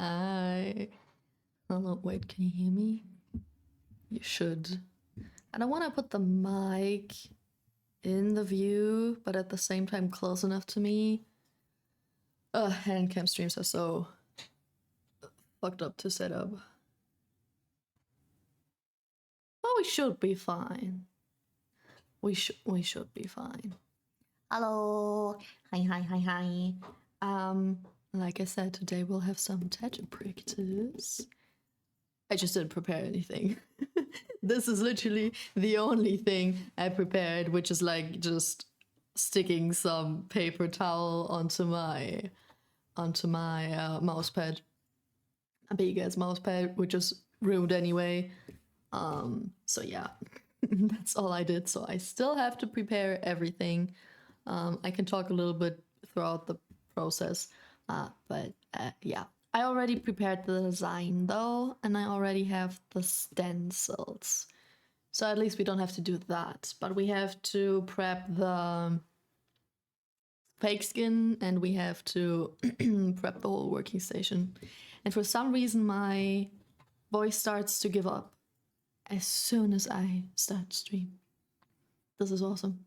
Hi. Hello, wait, can you hear me? You should. I don't want to put the mic in the view, but at the same time close enough to me. Hand cam streams are so fucked up to set up. But we should be fine. We should be fine. Hello. Hi. Like I said, today we'll have some tattoo practice. I just didn't prepare anything. This is literally the only thing I prepared, which is like just sticking some paper towel onto my mouse pad, a big ass mouse pad, which is ruined anyway. So yeah, that's all I did. So I still have to prepare everything. I can talk a little bit throughout the process, but yeah. I already prepared the design though, and I already have the stencils. So at least we don't have to do that, but we have to prep the fake skin and we have to prep the whole working station. And for some reason my voice starts to give up as soon as I start stream. This is awesome.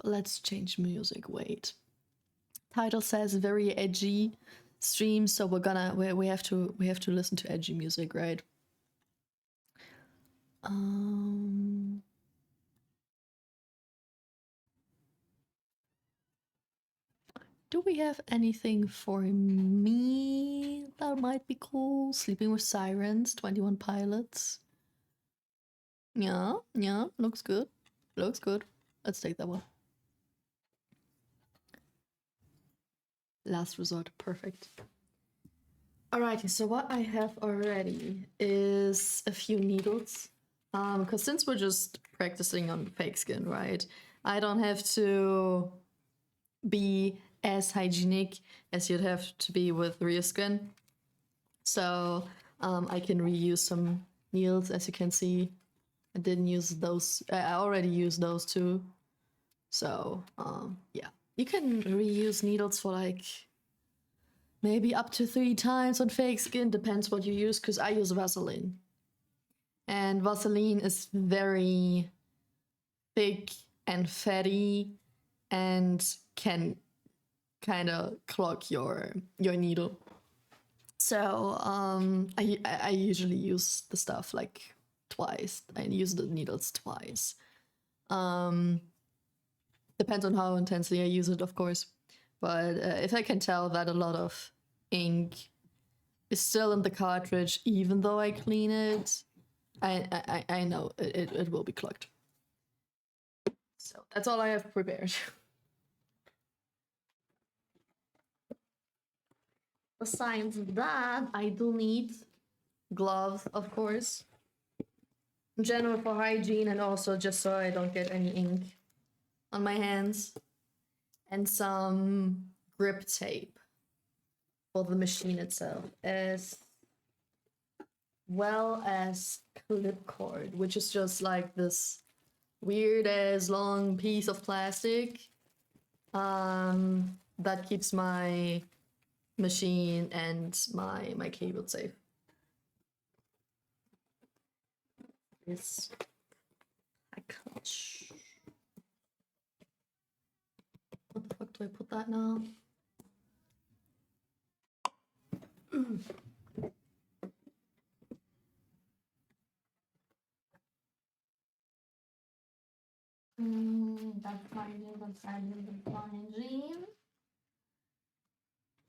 But let's change music, wait. Title says very edgy stream, so we have to listen to edgy music, right? Do we have anything for me that might be cool? Sleeping with Sirens, 21 Pilots. Yeah, looks good. Looks good. Let's take that one. Last resort, perfect. Alrighty, so what I have already is a few needles. Because since we're just practicing on fake skin, right? I don't have to be as hygienic as you'd have to be with real skin. So I can reuse some needles, as you can see. I didn't use those. I already used those too. So yeah, you can reuse needles for like maybe up to 3 times on fake skin, depends what you use, because I use Vaseline. And Vaseline is very thick and fatty and can kind of clog your needle. So I usually use the stuff like twice. I use the needles twice. Depends on how intensely I use it, of course. But if I can tell that a lot of ink is still in the cartridge, even though I clean it, I know it will be clogged. So that's all I have prepared. Besides that, I do need gloves, of course. In general for hygiene and also just so I don't get any ink on my hands. And some grip tape for the machine itself, as well as clip cord, which is just like this weird as long piece of plastic that keeps my machine and my cable safe. This package. What the fuck do I put that now? That's fine.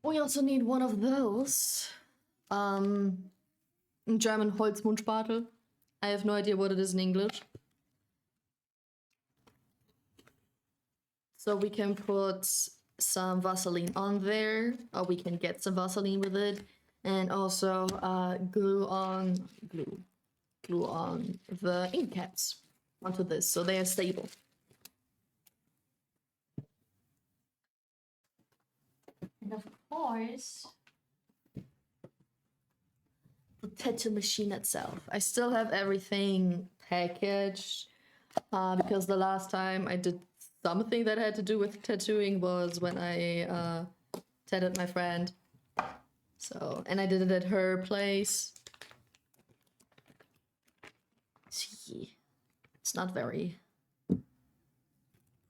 We also need one of those. In German, Holzmundspatel. I have no idea what it is in English. So we can put some Vaseline on there, or we can get some Vaseline with it, and also glue on the ink caps onto this, so they are stable. And of course, the tattoo machine itself. I still have everything packaged because the last time I did something that had to do with tattooing was when I tattooed my friend. So, and I did it at her place. See, it's not very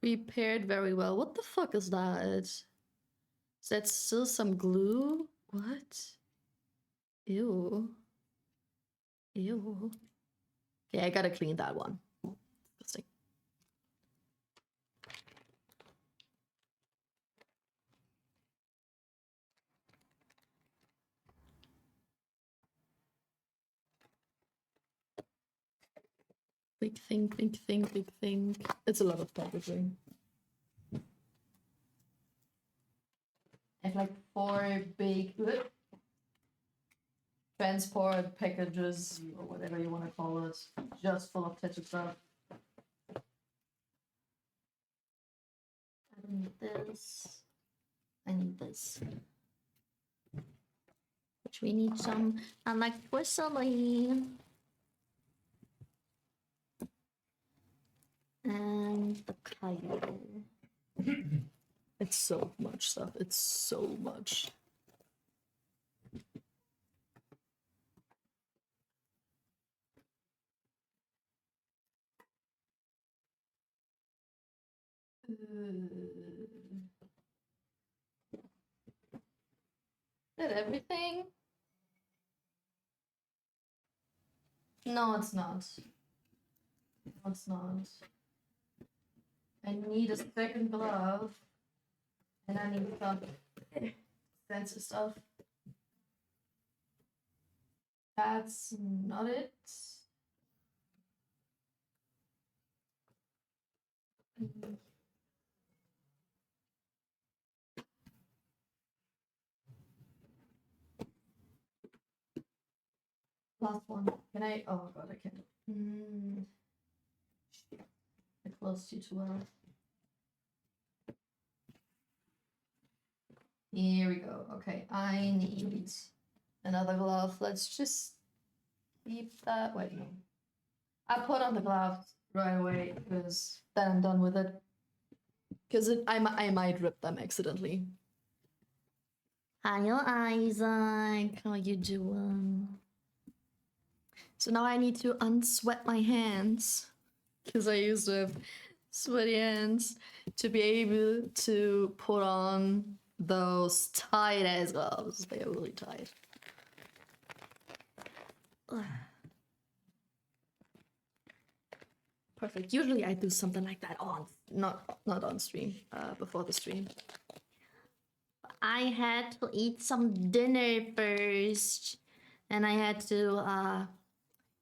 prepared very well. What the fuck is that? Is that still some glue? What? Ew. Ew. Okay, I gotta clean that one. Disgusting. Big thing, big thing, big thing. It's a lot of packaging. I have like 4 big transport packages, or whatever you want to call it, just full of tattoo stuff. I need this. I need this. Which we need some electricity. And the cable. It's so much stuff. It's so much. Is that everything? No, it's not. No, it's not. I need a second glove. And I need some fancy stuff. That's not it. Last one. Can I? Oh god, I can't. I closed you too well. Here we go. Okay, I need another glove. Let's just keep that. Wait, no. I put on the gloves right away because then I'm done with it. Because I might rip them accidentally. Hello, Isaac. How you doing? So now I need to unsweat my hands because I used to have sweaty hands to be able to put on those tight ass gloves. They are really tight. Perfect. Usually I do something like that on, not on stream, before the stream. I had to eat some dinner first, and I had to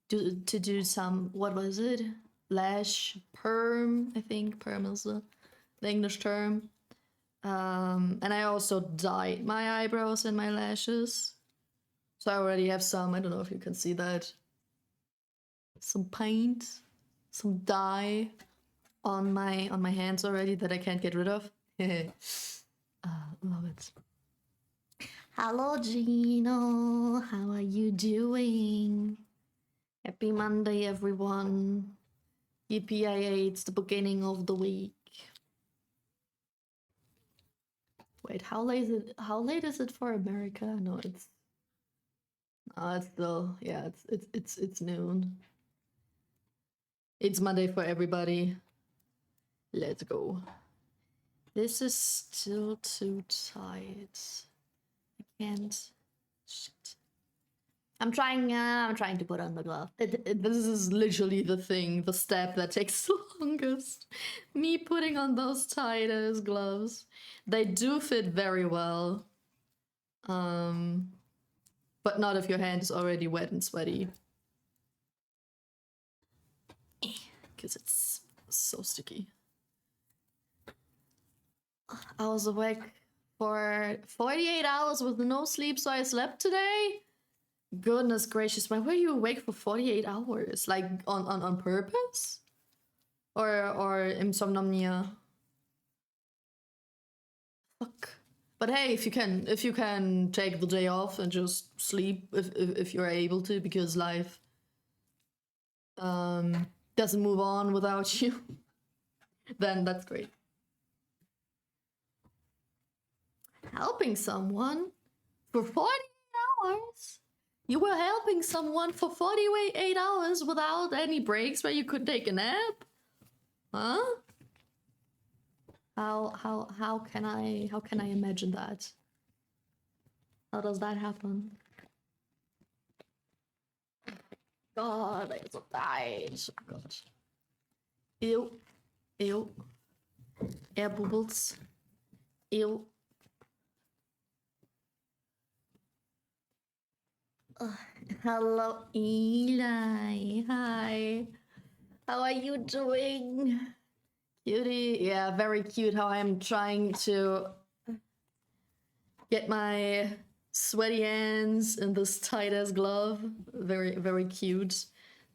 do some, what was it? Lash perm, I think perm is the English term. And I also dyed my eyebrows and my lashes. So I already have some, I don't know if you can see that. Some paint, some dye on my hands already that I can't get rid of. Love it. Hello, Gino. How are you doing? Happy Monday, everyone. Yippee! It's the beginning of the week. Wait, how late is it for America? No, it's still, yeah, it's noon. It's Monday for everybody. Let's go. This is still too tight. I can't. Shit. I'm trying to put on the glove. This is literally the step that takes the longest. Me putting on those tight ass gloves. They do fit very well. But not if your hand is already wet and sweaty. Because it's so sticky. I was awake for 48 hours with no sleep, so I slept today. Goodness gracious, why were you awake for 48 hours? Like on purpose? Or insomnia? Fuck. But hey, if you can take the day off and just sleep if you're able to, because life doesn't move on without you, then that's great. helping someone for 48 hours? You were helping someone for 48 hours without any breaks where you could take a nap? Huh? How can I imagine that? How does that happen? God, I so died. Oh God. Ew. Ew. Air bubbles. Ew. Hello, Eli. Hi. How are you doing? Cutie. Yeah, very cute how I'm trying to get my sweaty hands in this tight ass glove. Very, very cute.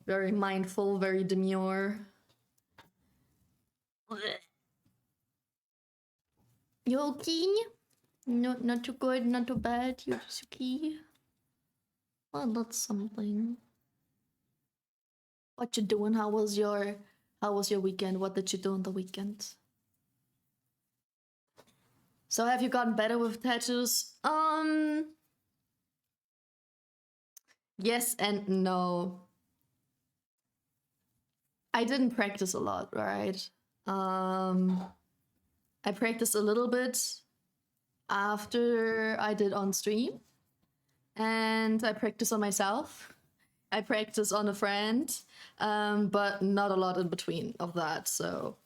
Very mindful, very demure. You okay? Not too good, not too bad. You're just okay. Well, that's something. What you doing? How was your weekend? What did you do on the weekend? So have you gotten better with tattoos? Yes and no. I didn't practice a lot, right? I practiced a little bit after I did on stream, and I practiced on myself. I practiced on a friend, but not a lot in between of that. So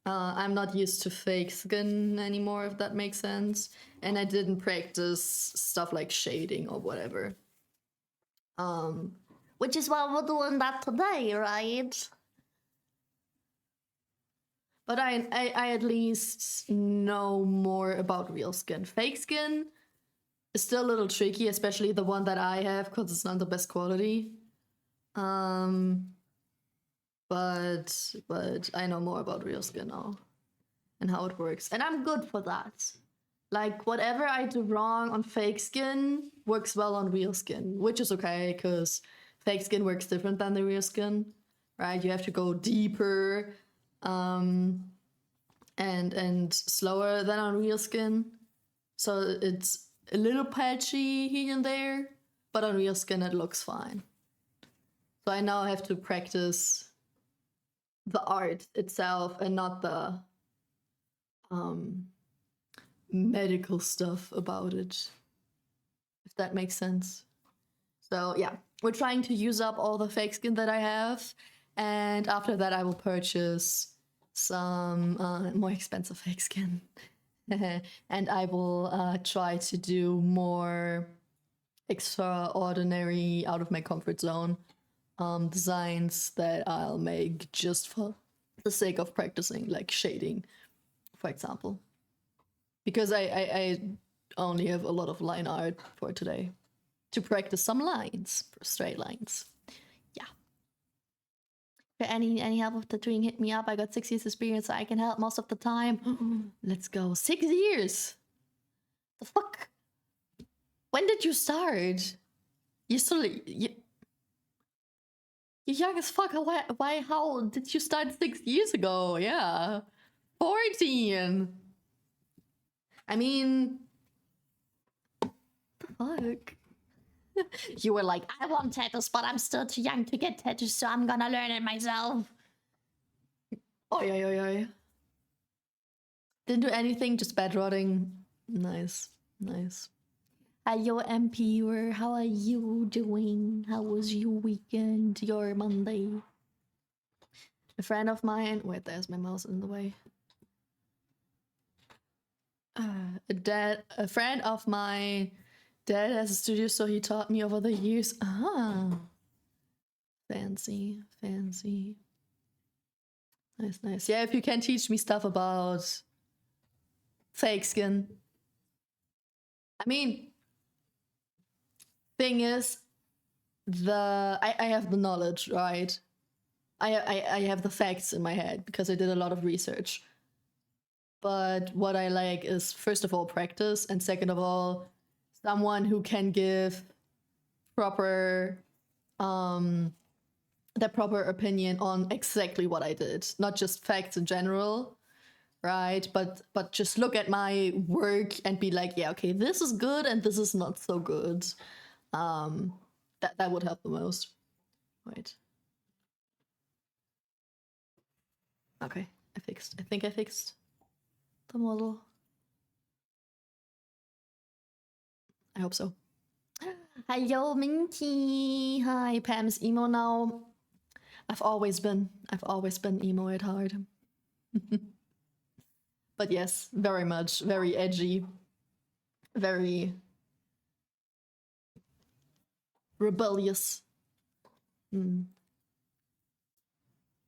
I'm not used to fake skin anymore, if that makes sense. And I didn't practice stuff like shading or whatever. Which is why we're doing that today, right? But I at least know more about real skin. Fake skin is still a little tricky, especially the one that I have, because it's not the best quality. But I know more about real skin now and how it works, and I'm good for that. Like, whatever I do wrong on fake skin works well on real skin, which is okay, because fake skin works different than the real skin, right? You have to go deeper and slower than on real skin. So it's a little patchy here and there, but on real skin it looks fine. So I now have to practice the art itself and not the medical stuff about it, if that makes sense. So yeah, we're trying to use up all the fake skin that I have, and after that I will purchase some more expensive fake skin. And I will try to do more extraordinary, out of my comfort zone designs that I'll make just for the sake of practicing, like shading, for example. Because I only have a lot of line art for today to practice some lines, straight lines. Yeah. For any help with tattooing, hit me up. I got 6 years experience, so I can help most of the time. Let's go. 6 years. The fuck? When did you start? You're still you're young as fuck. Why? How did you start 6 years ago? Yeah, 14. I mean, the fuck. You were like, I want tattoos, but I'm still too young to get tattoos, so I'm gonna learn it myself. Oh yeah. Didn't do anything, just bed rotting. Nice. Hello, MP. How are you doing? How was your weekend? Your Monday? A friend of mine. Wait, there's my mouse in the way. A friend of my dad has a studio, so he taught me over the years. Ah, fancy. Nice. Yeah, if you can teach me stuff about fake skin. I mean, thing is, I have the knowledge, right? I have the facts in my head because I did a lot of research. But what I like is, first of all, practice, and second of all, someone who can give proper the proper opinion on exactly what I did, not just facts in general, right? But just look at my work and be like, yeah, okay, this is good and this is not so good. That would help the most. Right. Okay, I think I fixed the model. I hope so. Hello, Minty. Hi, Pam's emo now. I've always been emo at heart. But yes, very much, very edgy, very rebellious.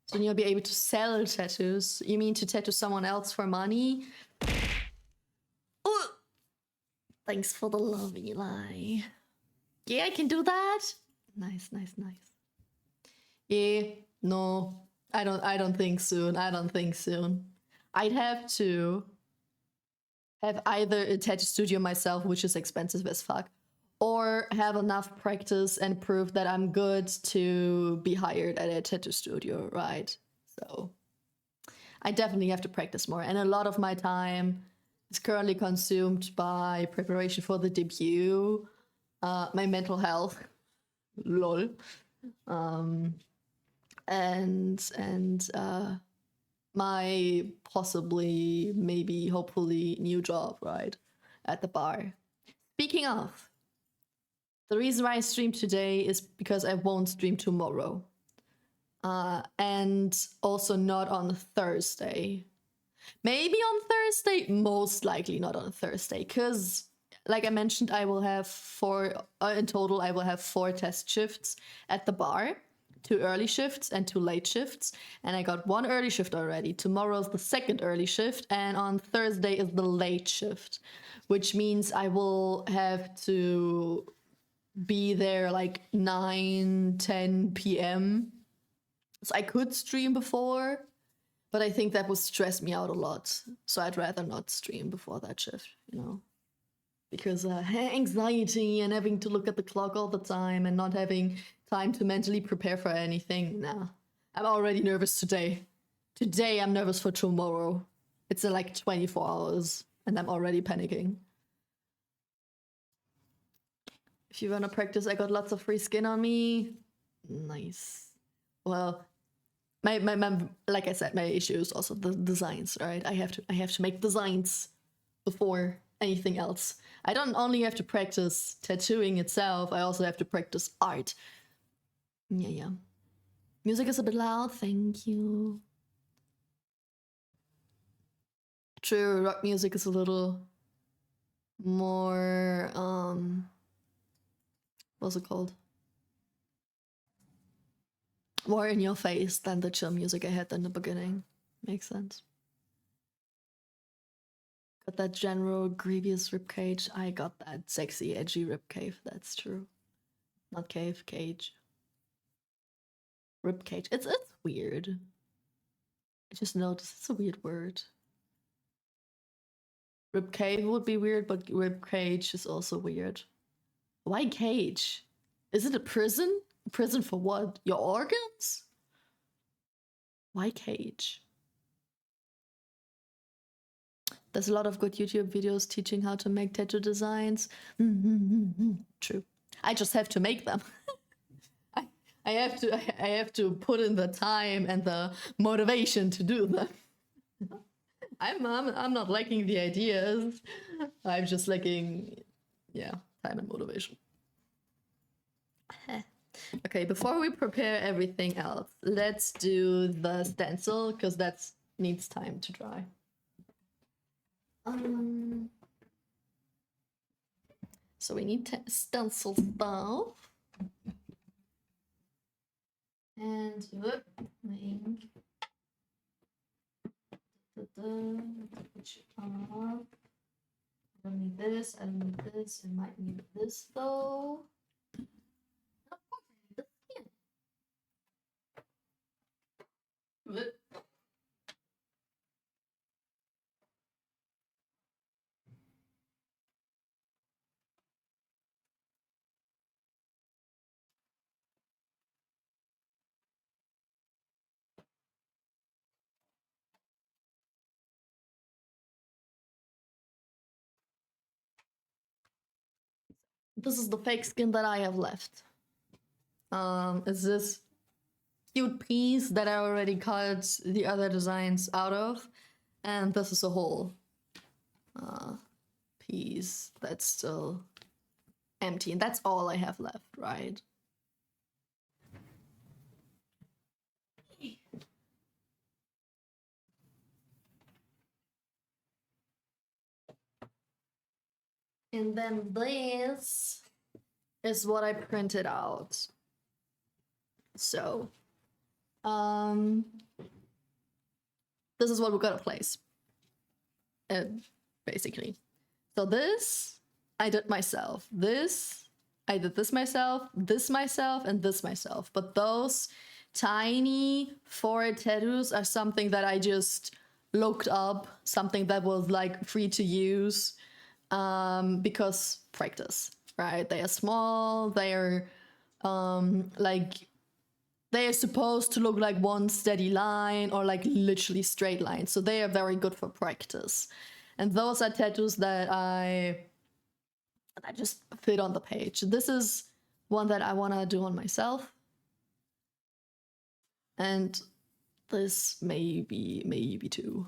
So you'll be able to sell tattoos. You mean to tattoo someone else for money? Ooh. Thanks for the love, Eli. Yeah, I can do that. Nice. Yeah, no, I don't think soon. I'd have to have either a tattoo studio myself, which is expensive as fuck, or have enough practice and proof that I'm good to be hired at a tattoo studio, right? So I definitely have to practice more. And a lot of my time is currently consumed by preparation for the debut, my mental health, lol, and my possibly, maybe, hopefully new job, right, at the bar. Speaking of, the reason why I streamed today is because I won't stream tomorrow. And also not on Thursday. Maybe on Thursday, most likely not on Thursday, because like I mentioned, I will have in total, I will have 4 test shifts at the bar, 2 early shifts and 2 late shifts. And I got 1 early shift already. Tomorrow's the 2nd early shift, and on Thursday is the late shift, which means I will have to be there like 9-10 p.m. So I could stream before, but I think that would stress me out a lot. So I'd rather not stream before that shift, you know? Because anxiety and having to look at the clock all the time and not having time to mentally prepare for anything. Nah, I'm already nervous today. Today I'm nervous for tomorrow. It's in like 24 hours and I'm already panicking. If you wanna practice, I got lots of free skin on me. Nice. Well, my like I said, my issue is also the designs, right? I have to make designs before anything else. I don't only have to practice tattooing itself, I also have to practice art. Yeah. Music is a bit loud, thank you. True, rock music is a little more what's it called? More in your face than the chill music I had in the beginning. Makes sense. Got that general grievous ribcage. I got that sexy, edgy ribcage. That's true. Not cave, cage. Ribcage. It's weird. I just noticed it's a weird word. Ribcage would be weird, but ribcage is also weird. Why cage? Is it a prison? A prison for what? Your organs? Why cage? There's a lot of good YouTube videos teaching how to make tattoo designs. True. I just have to make them. I have to put in the time and the motivation to do them. I'm not lacking the ideas. I'm just lacking, yeah, time and motivation. Okay, before we prepare everything else, let's do the stencil because that needs time to dry. So we need stencil stuff. And look, I don't need this, I don't need this, I might need this though. Of course I need the skin. this is the fake skin that I have left. Is this cute piece that I already cut the other designs out of, and this is a whole piece that's still empty, and that's all I have left, right? And then this is what I printed out. So, this is what we're gonna place. Basically. So this, I did myself. This, I did this myself, and this myself. But those tiny forehead tattoos are something that I just looked up, something that was like free to use, because practice, right? They are small, they are like, they are supposed to look like one steady line or like literally straight lines. So they are very good for practice. And those are tattoos that I just fit on the page. This is one that I want to do on myself. And this maybe too.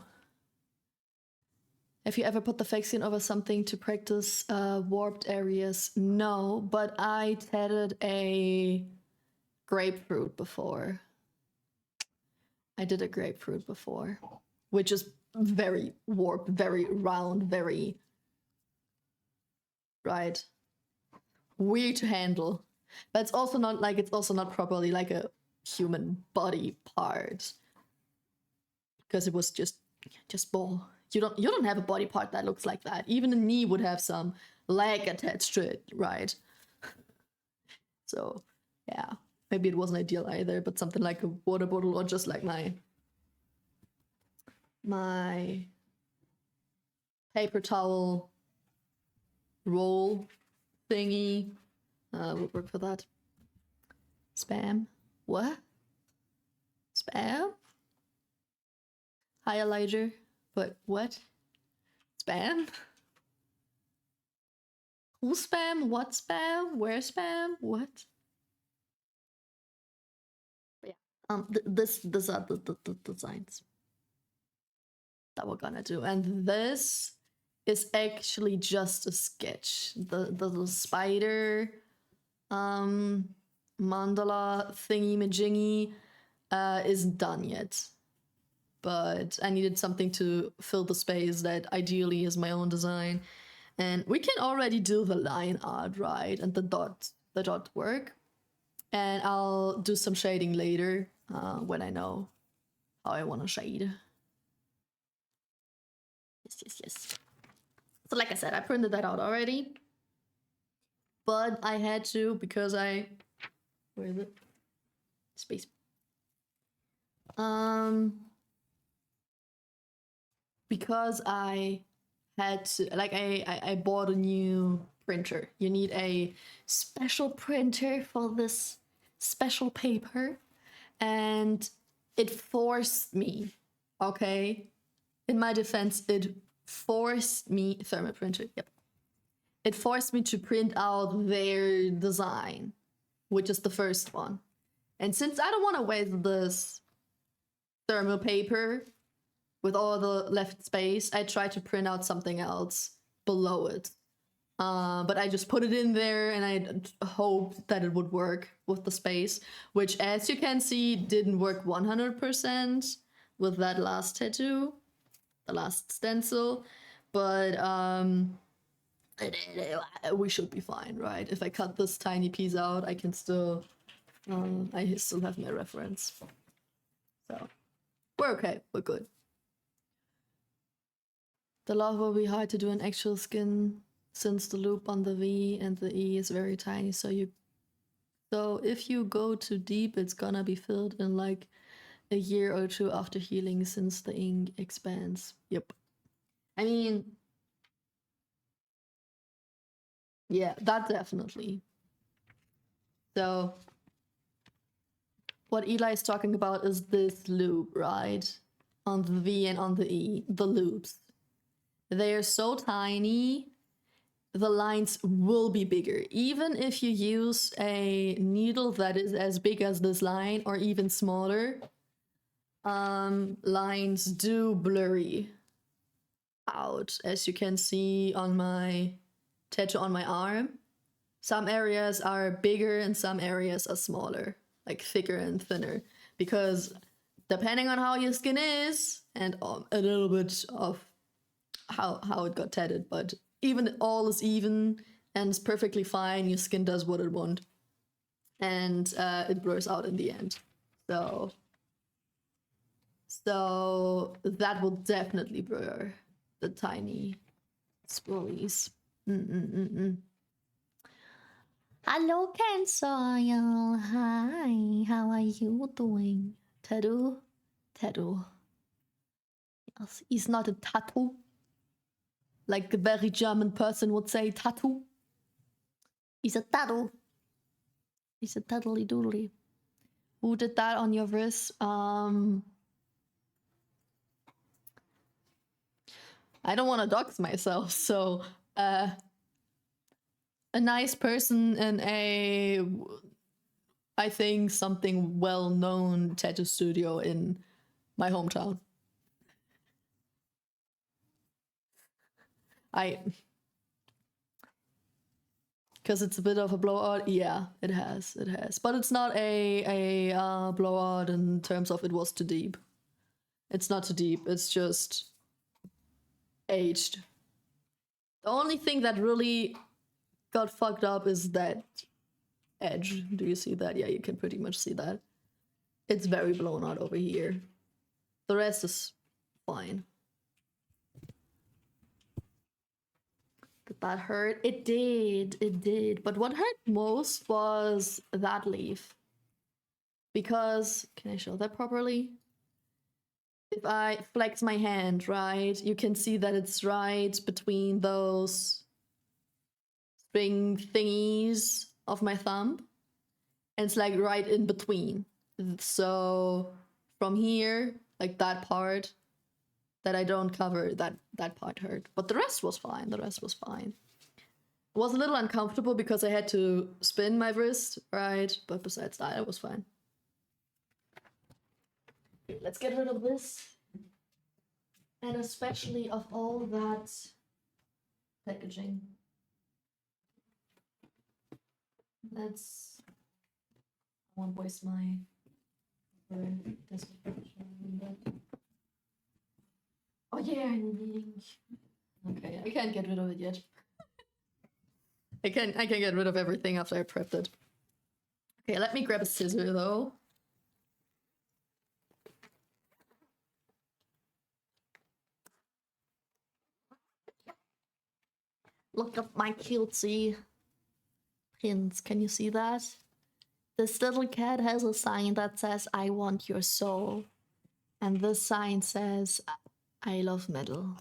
Have you ever put the fake skin over something to practice warped areas? No, but I tatted a grapefruit before. I did a grapefruit before, which is very warped, very round, very, right, weird to handle. But it's also not like, it's also not properly like a human body part, because it was just ball. You don't have a body part that looks like that. Even a knee would have some leg attached to it, right? So yeah, maybe it wasn't ideal either, but something like a water bottle, or just like my paper towel roll thingy would work for that. Spam? What? Spam? Hi, Elijah. But what? Spam? Who spam? What spam? Where spam? What? But yeah. These are the designs that we're gonna do, and this is actually just a sketch. The spider mandala thingy majingy isn't done yet, but I needed something to fill the space that ideally is my own design. And we can already do the line art, right? And the dot work. And I'll do some shading later when I know how I want to shade. Yes. So like I said, I printed that out already. But I had to, because where is it? Space. Because I had to, like, I bought a new printer. You need a special printer for this special paper, and it forced me, okay? In my defense, it forced me, thermal printer, yep. It forced me to print out their design, which is the first one. And since I don't want to waste this thermal paper with all the left space, I tried to print out something else below it. But I just put it in there, and I hoped that it would work with the space, which, as you can see, didn't work 100% with that last tattoo, the last stencil. But we should be fine, right? If I cut this tiny piece out, I can still, I still have my reference. So we're okay, we're good. The love will be hard to do an actual skin, since the loop on the V and the E is very tiny, so if you go too deep, it's gonna be filled in like a year or two after healing, since the ink expands. Yep. I mean, yeah, that definitely. So what Eli is talking about is this loop, right? On the V and on the E, the loops. They are so tiny the lines will be bigger. Even if you use a needle that is as big as this line or even smaller, lines do blurry out, as you can see on my tattoo on my arm. Some areas are bigger and some areas are smaller, like thicker and thinner, because depending on how your skin is and a little bit of how it got tatted, but even all is even and it's perfectly fine. Your skin does what it wants, and it blurs out in the end. So that will definitely blur the tiny spoolies. Hello, Cancer. Hi, how are you doing? Tattoo? Tattoo. Yes, it's not a tattoo. Like a very German person would say tattoo. It's a tattoo. It's a tattly doodly. Who did that on your wrist? I don't want to dox myself, so a nice person in a, I think, something well-known tattoo studio in my hometown. Because it's a bit of a blowout. Yeah, it has. But it's not a blowout in terms of it was too deep. It's not too deep. It's just aged. The only thing that really got fucked up is that edge. Do you see that? Yeah, you can pretty much see that. It's very blown out over here. The rest is fine. Did that hurt? It did. But what hurt most was that leaf. Because, can I show that properly? If I flex my hand, right, you can see that it's right between those spring thingies of my thumb. And it's like right in between. So from here, like that part that I don't cover, that part hurt. But the rest was fine. It was a little uncomfortable because I had to spin my wrist, right? But besides that, it was fine. Let's get rid of this. And especially of all that packaging. I won't waste my... Oh yeah, I need... Okay, I can't get rid of it yet. I can get rid of everything after I prepped it. Okay, let me grab a scissor though. Look at my cutesy pins. Can you see that? This little cat has a sign that says, I want your soul. And this sign says, I love metal.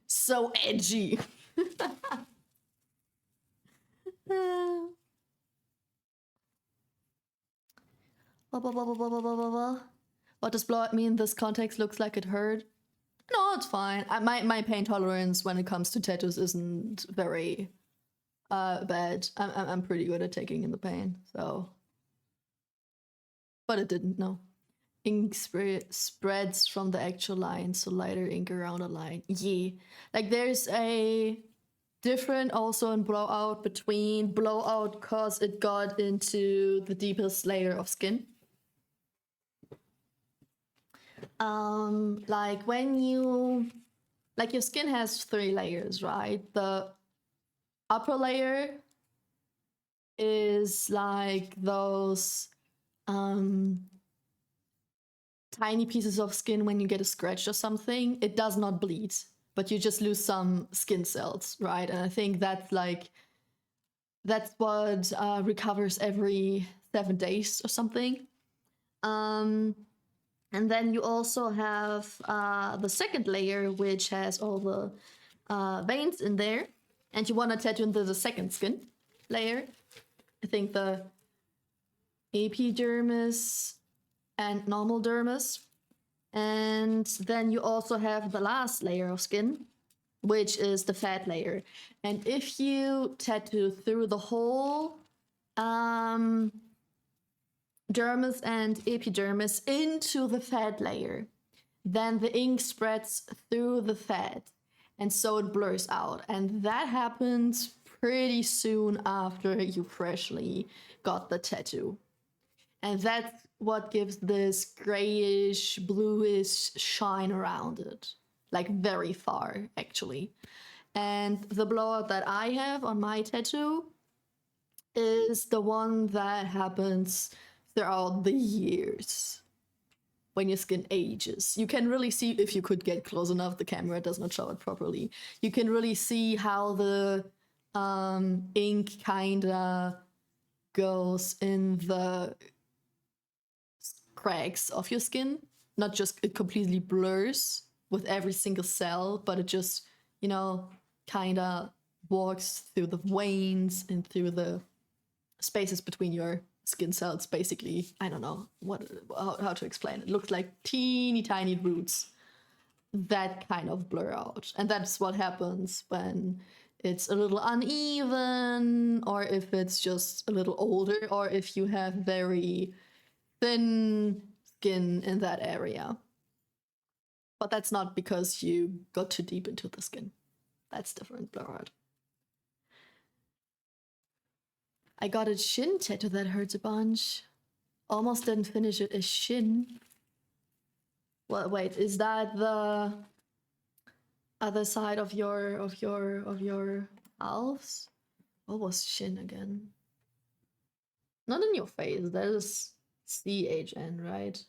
So edgy. What does blowout mean? This context looks like it hurt. No, it's fine. My pain tolerance when it comes to tattoos isn't very bad. I'm pretty good at taking in the pain, so. But it didn't, no. Ink spreads from the actual line, so lighter ink around a line. Yeah. Like there's a different also in blowout between blowout cause it got into the deepest layer of skin. Like when you, like your skin has 3 layers, right? The upper layer is like those tiny pieces of skin when you get a scratch or something. It does not bleed, but you just lose some skin cells, right? And I think that's like, that's what recovers every 7 days or something. And then you also have the second layer, which has all the veins in there. And you want to tattoo into the second skin layer. I think the epidermis and normal dermis. And then you also have the last layer of skin, which is the fat layer. And if you tattoo through the whole dermis and epidermis into the fat layer, then the ink spreads through the fat, and so it blurs out. And that happens pretty soon after you freshly got the tattoo. And that's what gives this grayish, bluish shine around it. Like very far, actually. And the blowout that I have on my tattoo is the one that happens throughout the years. When your skin ages. You can really see, if you could get close enough, the camera does not show it properly. You can really see how the ink kinda goes in the cracks of your skin. Not just it completely blurs with every single cell, but it just, you know, kinda walks through the veins and through the spaces between your skin cells, basically. I don't know how to explain it. It looks like teeny tiny roots that kind of blur out. And that's what happens when it's a little uneven, or if it's just a little older, or if you have very thin skin in that area. But that's not because you got too deep into the skin. That's different blur out. I got a shin tattoo that hurts a bunch. Almost didn't finish it. A shin. Well, wait, is that the other side of your calves? What was shin again? Not in your face. That is CHN, right?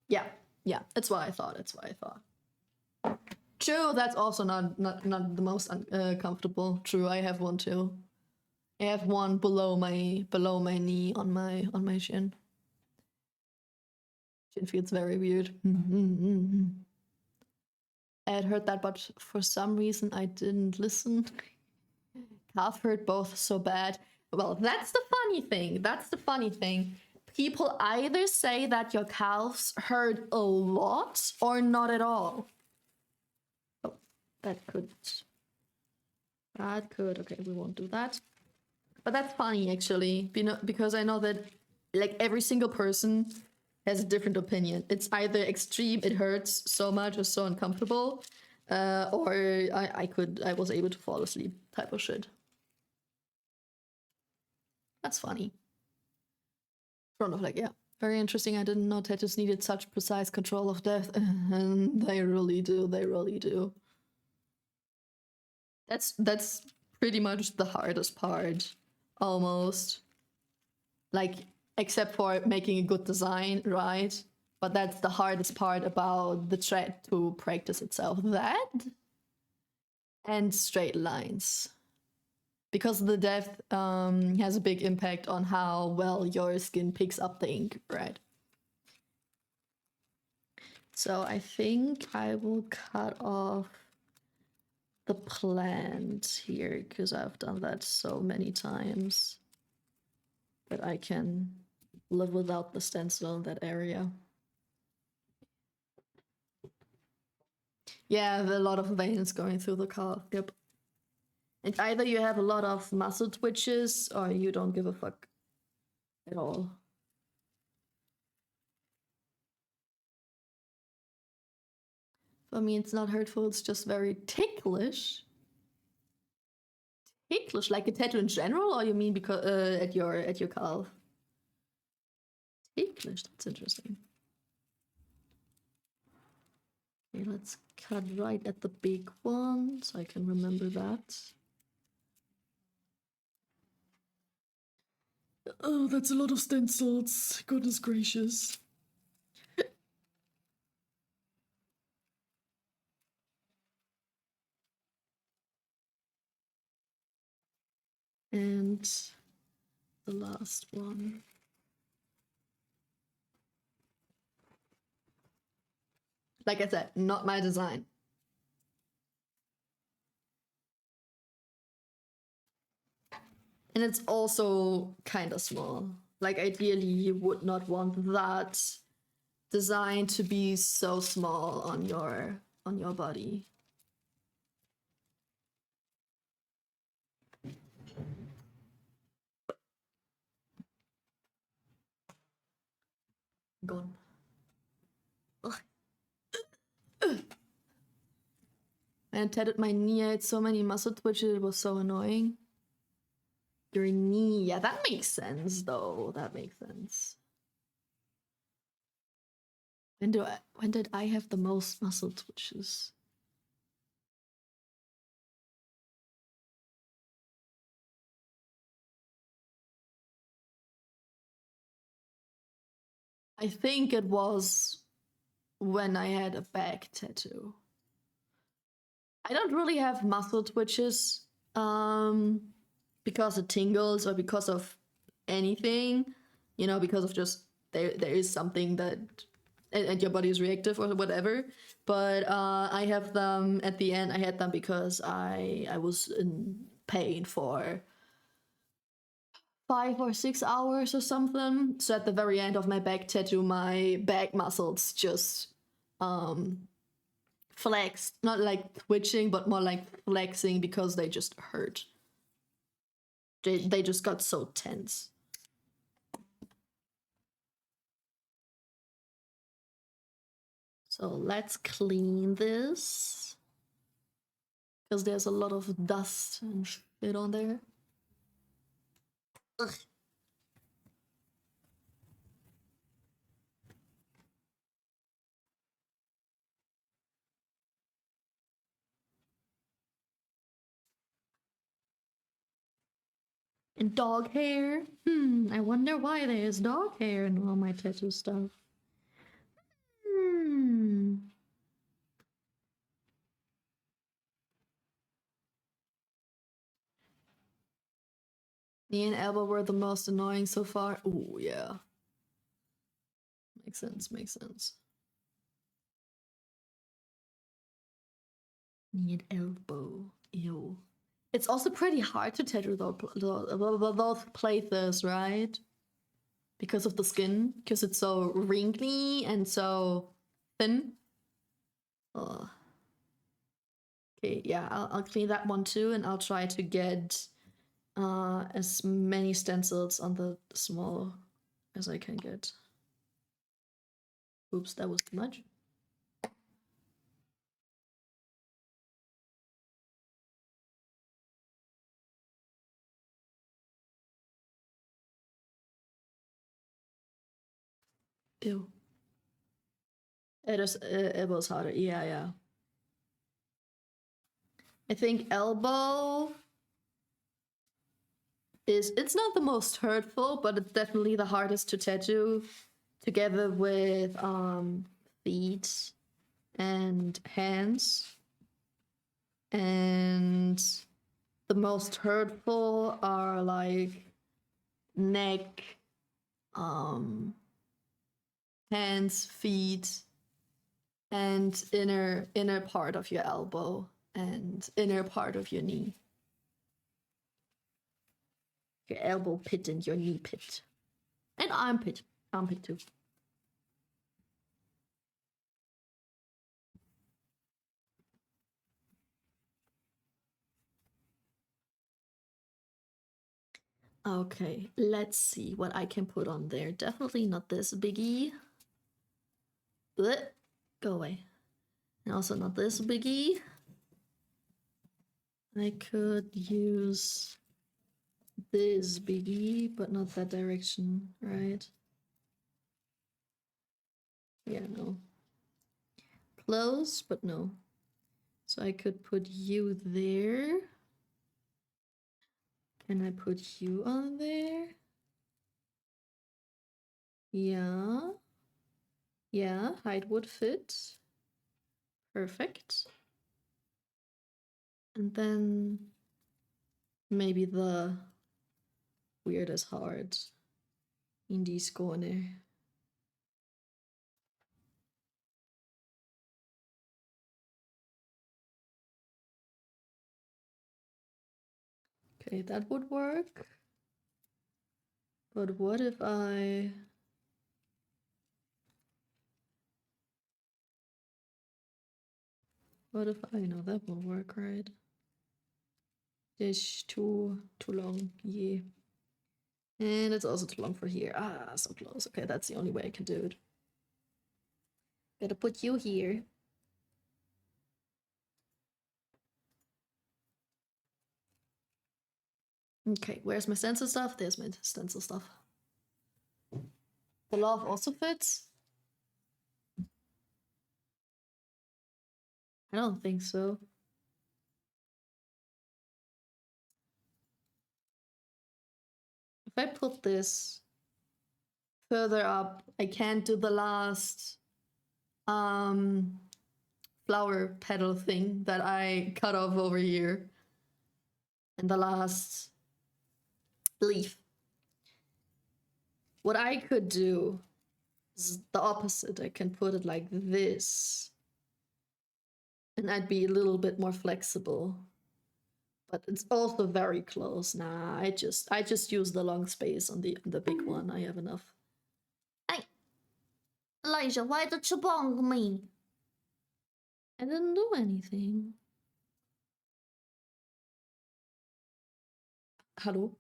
Yeah. It's what I thought. True, that's also not the most comfortable. True, I have one too. I have one below my knee on my shin. Shin feels very weird. I had heard that, but for some reason I didn't listen. Calf hurt both so bad. Well, that's the funny thing. People either say that your calves hurt a lot or not at all. That could. Okay, we won't do that. But that's funny, actually, because I know that like every single person has a different opinion. It's either extreme, it hurts so much or so uncomfortable, or I was able to fall asleep type of shit. That's funny. Sort of like, yeah, very interesting. I didn't know tattoos needed such precise control of depth, and they really do. That's pretty much the hardest part, almost. Like, except for making a good design, right? But that's the hardest part about the tattoo practice itself. That and straight lines. Because the depth has a big impact on how well your skin picks up the ink, right? So I think I will cut off the plant here, because I've done that so many times that I can live without the stencil in that area. Yeah, there are a lot of veins going through the calf, yep. And either you have a lot of muscle twitches or you don't give a fuck at all. For me, it's not hurtful, it's just very ticklish. Ticklish, like a tattoo in general, or you mean because at your calf? Ticklish, that's interesting. Okay, let's cut right at the big one so I can remember that. Oh, that's a lot of stencils. Goodness gracious. And the last one. Like I said, not my design. And it's also kind of small. Like, ideally, you would not want that designed to be so small on your body. Gone. Ugh. I tattooed my knee. I had so many muscle twitches. It was so annoying. Your knee. Yeah, that makes sense, though. That makes sense. When did I have the most muscle twitches? I think it was when I had a back tattoo. I don't really have muscle twitches because it tingles or because of anything, you know, because of just there is something that and your body is reactive or whatever. But I have them at the end. I had them because I was in pain for 5 or 6 hours or something. So at the very end of my back tattoo, my back muscles just flexed, not like twitching, but more like flexing because they just hurt. They just got so tense. So let's clean this because there's a lot of dust and shit on there. Ugh. And dog hair. I wonder why there's dog hair in all my tattoo stuff. Knee and elbow were the most annoying so far. Ooh, yeah. Makes sense, makes sense. Knee and elbow. Ew. It's also pretty hard to tattoo those places, right? Because of the skin, because it's so wrinkly and so thin. Oh. Okay, yeah, I'll clean that one too, and I'll try to get as many stencils on the small as I can get. Oops, that was too much. Ew. It was harder. Yeah, yeah. I think elbow it's not the most hurtful, but it's definitely the hardest to tattoo, together with feet and hands. And the most hurtful are like neck, hands, feet, and inner part of your elbow and inner part of your knee. Your elbow pit and your knee pit. And armpit. Armpit too. Okay, let's see what I can put on there. Definitely not this biggie. Blech. Go away. And also not this biggie. I could use this biggie, but not that direction, right? Yeah, no. Close, but no. So I could put you there. Can I put you on there? Yeah. Yeah, height would fit. Perfect. And then maybe the weirdest heart in this corner. Okay, that would work. But what if I What if I know that will work, right? It's too long, yeah. And it's also too long for here. Ah, so close. Okay, that's the only way I can do it. Gotta put you here. Okay, where's my stencil stuff? There's my stencil stuff. The love also fits? I don't think so. If I put this further up, I can't do the last flower petal thing that I cut off over here. And the last leaf. What I could do is the opposite. I can put it like this. And I'd be a little bit more flexible. But it's also very close. Nah, I just use the long space on the big one. I have enough. Hey, Elijah, why did you bonk me? I didn't do anything. Hello?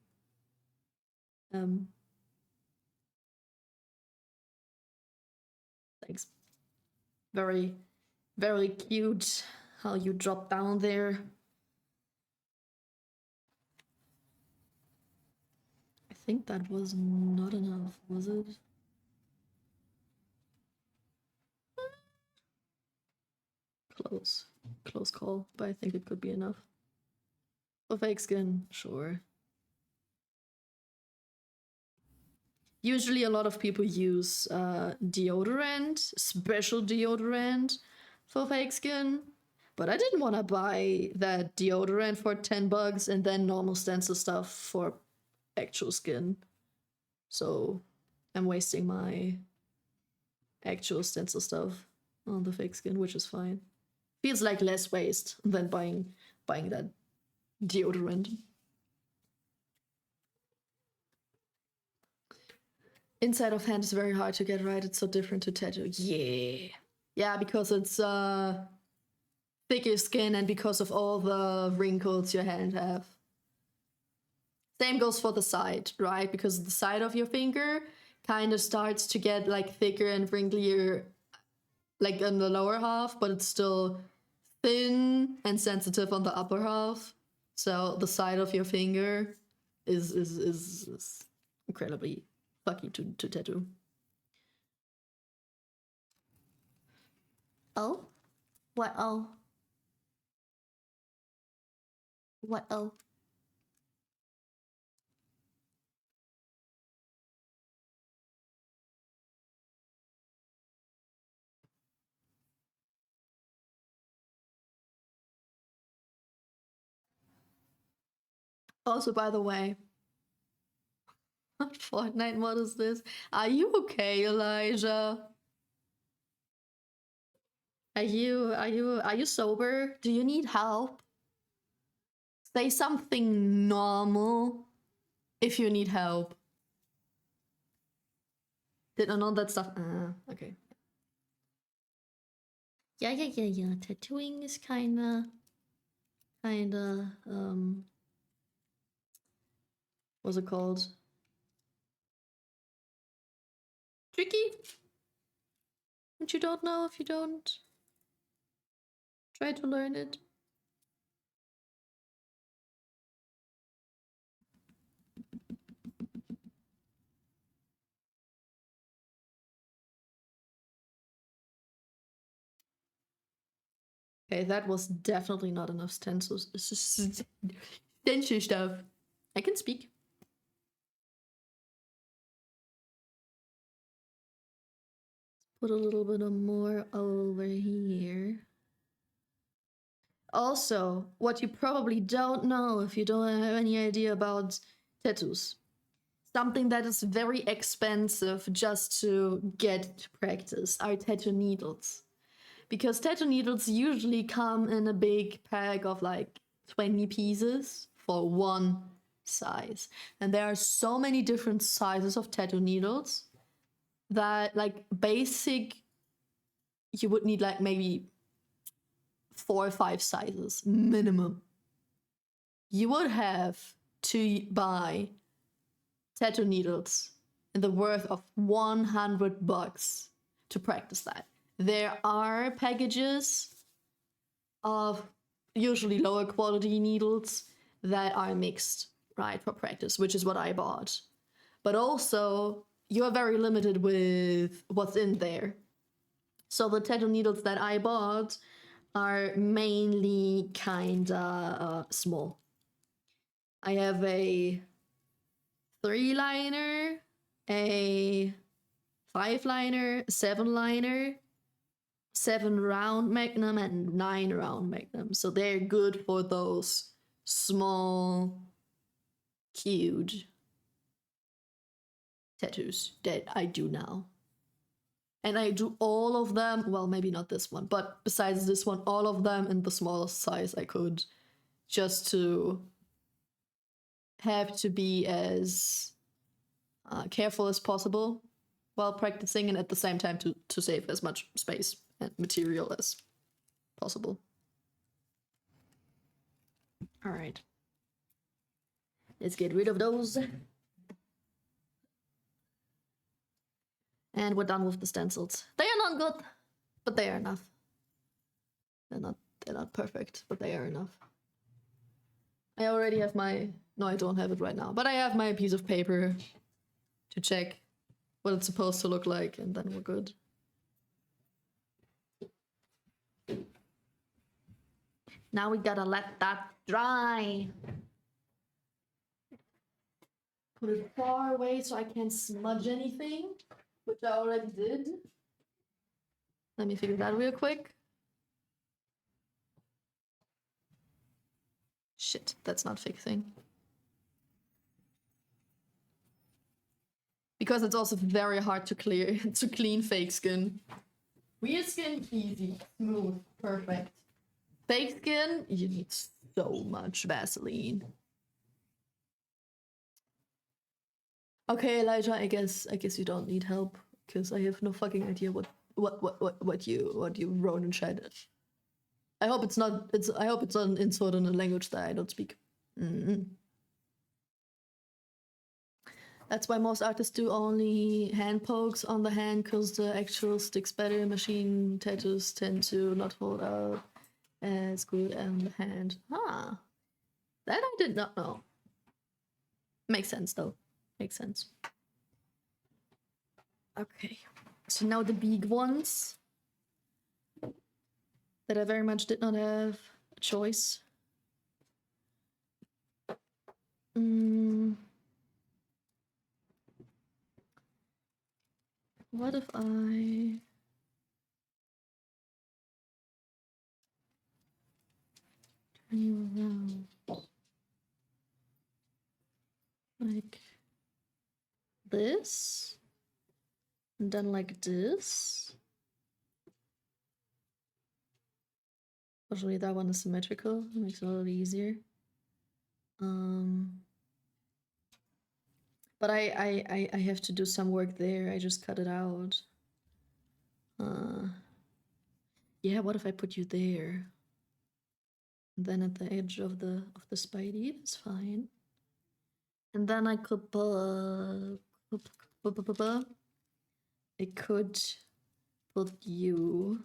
Thanks. Very, very cute how you drop down there. I think that was not enough, was it? Close call, but I think it could be enough. For fake skin, sure. Usually a lot of people use deodorant, special deodorant for fake skin. But I didn't want to buy that deodorant for $10 and then normal stencil stuff for actual skin. So I'm wasting my actual stencil stuff on the fake skin, which is fine. Feels like less waste than buying that deodorant. Inside of hand is very hard to get right. It's so different to tattoo. Yeah, because it's thicker skin and because of all the wrinkles your hand have. Same goes for the side, right? Because the side of your finger kind of starts to get like thicker and wrinklier like in the lower half, but it's still thin and sensitive on the upper half. So the side of your finger is incredibly fucky to tattoo. Oh? What oh? What oh? Also, by the way, Fortnite, what is this? Are you okay, Elijah? Are you sober? Do you need help? Say something normal if you need help. Did I know that stuff? Okay. Yeah. Tattooing is kinda what's it called? Tricky. But you don't know if you don't try to learn it. Okay, that was definitely not enough stencil stuff. I can speak. Put a little bit of more over here. Also, what you probably don't know if you don't have any idea about tattoos, something that is very expensive just to get to practice are tattoo needles. Because tattoo needles usually come in a big pack of like 20 pieces for one size. And there are so many different sizes of tattoo needles that like basic, you would need like maybe 4 or 5 sizes minimum. You would have to buy tattoo needles in the worth of $100 to practice that. There are packages of usually lower quality needles that are mixed, right, for practice, which is what I bought. But also, you're very limited with what's in there. So the tattoo needles that I bought are mainly kinda small. I have a 3-liner, a 5-liner, 7-liner, 7-round magnum, and 9-round magnum. So they're good for those small, cute tattoos that I do now. And I do all of them, well, maybe not this one, but besides this one, all of them in the smallest size I could, just to have to be as careful as possible while practicing, and at the same time to save as much space and material as possible. All right. Let's get rid of those. And we're done with the stencils. They are not good, but they are enough. They're not perfect, but they are enough. I already have my... No, I don't have it right now, but I have my piece of paper to check what it's supposed to look like, and then we're good. Now we gotta let that dry. Put it far away so I can't smudge anything, which I already did. Let me figure that real quick. Shit, that's not fixing. Because it's also very hard to clean fake skin. Real skin, easy, smooth, perfect. Fake skin, you need so much Vaseline. Okay, Elijah, I guess you don't need help, because I have no fucking idea what you wrote in chat. I hope it's not an insult in a language that I don't speak. That's why most artists do only hand pokes on the hand, because the actual sticks better. Machine tattoos tend to not hold out as good on the hand. Ah, that I did not know. Makes sense though. Makes sense. Okay, so now the big ones that I very much did not have a choice. What if I... turn you around? Like this? And then like this? Actually, that one is symmetrical. It makes it a little easier. But I have to do some work there. I just cut it out. Yeah, what if I put you there? And then at the edge of the spidey, that's fine. And then I could put you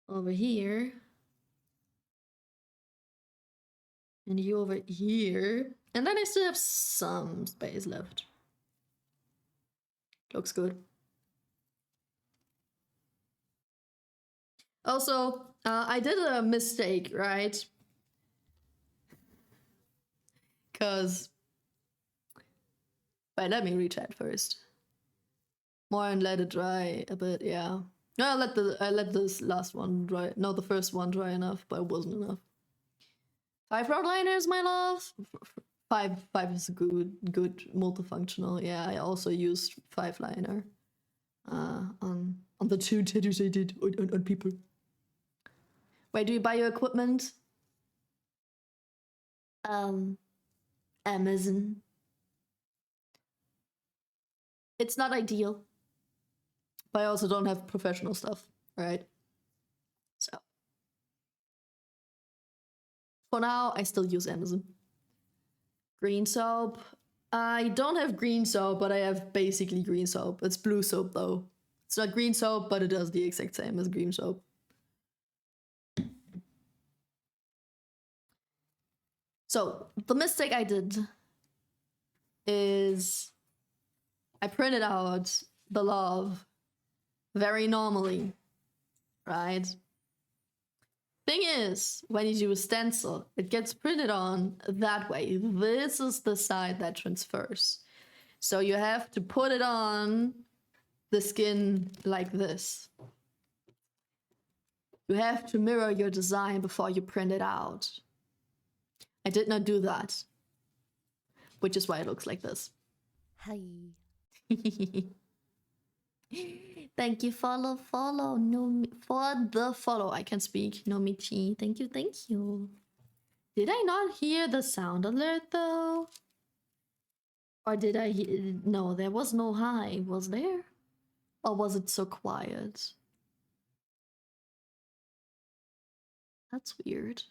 over here. And you over here. And then I still have some space left. Looks good. Also, I did a mistake, right? Because... Wait, let me rechat first. More and let it dry a bit, yeah. No, I let this last one dry. No, the first one dry enough, but it wasn't enough. 5-round liners, my love. 5 is good multifunctional. Yeah, I also used 5-liner on the 2 tattoos I did on people. Wait, do you buy your equipment? Amazon. It's not ideal, but I also don't have professional stuff, right? So For now, I still use Amazon. Green soap. I don't have green soap, but I have basically green soap. It's blue soap though. It's not green soap, but it does the exact same as green soap. So the mistake I did is I printed out the love very normally, right? Thing is, when you do a stencil, it gets printed on that way. This is the side that transfers. So you have to put it on the skin like this. You have to mirror your design before you print it out. I did not do that, which is why it looks like this. Hi. Thank you, follow. No, for the follow. I can speak. No Michi. Thank you. Did I not hear the sound alert though? Or did I hear? No, there was no hi. Was there? Or was it so quiet? That's weird.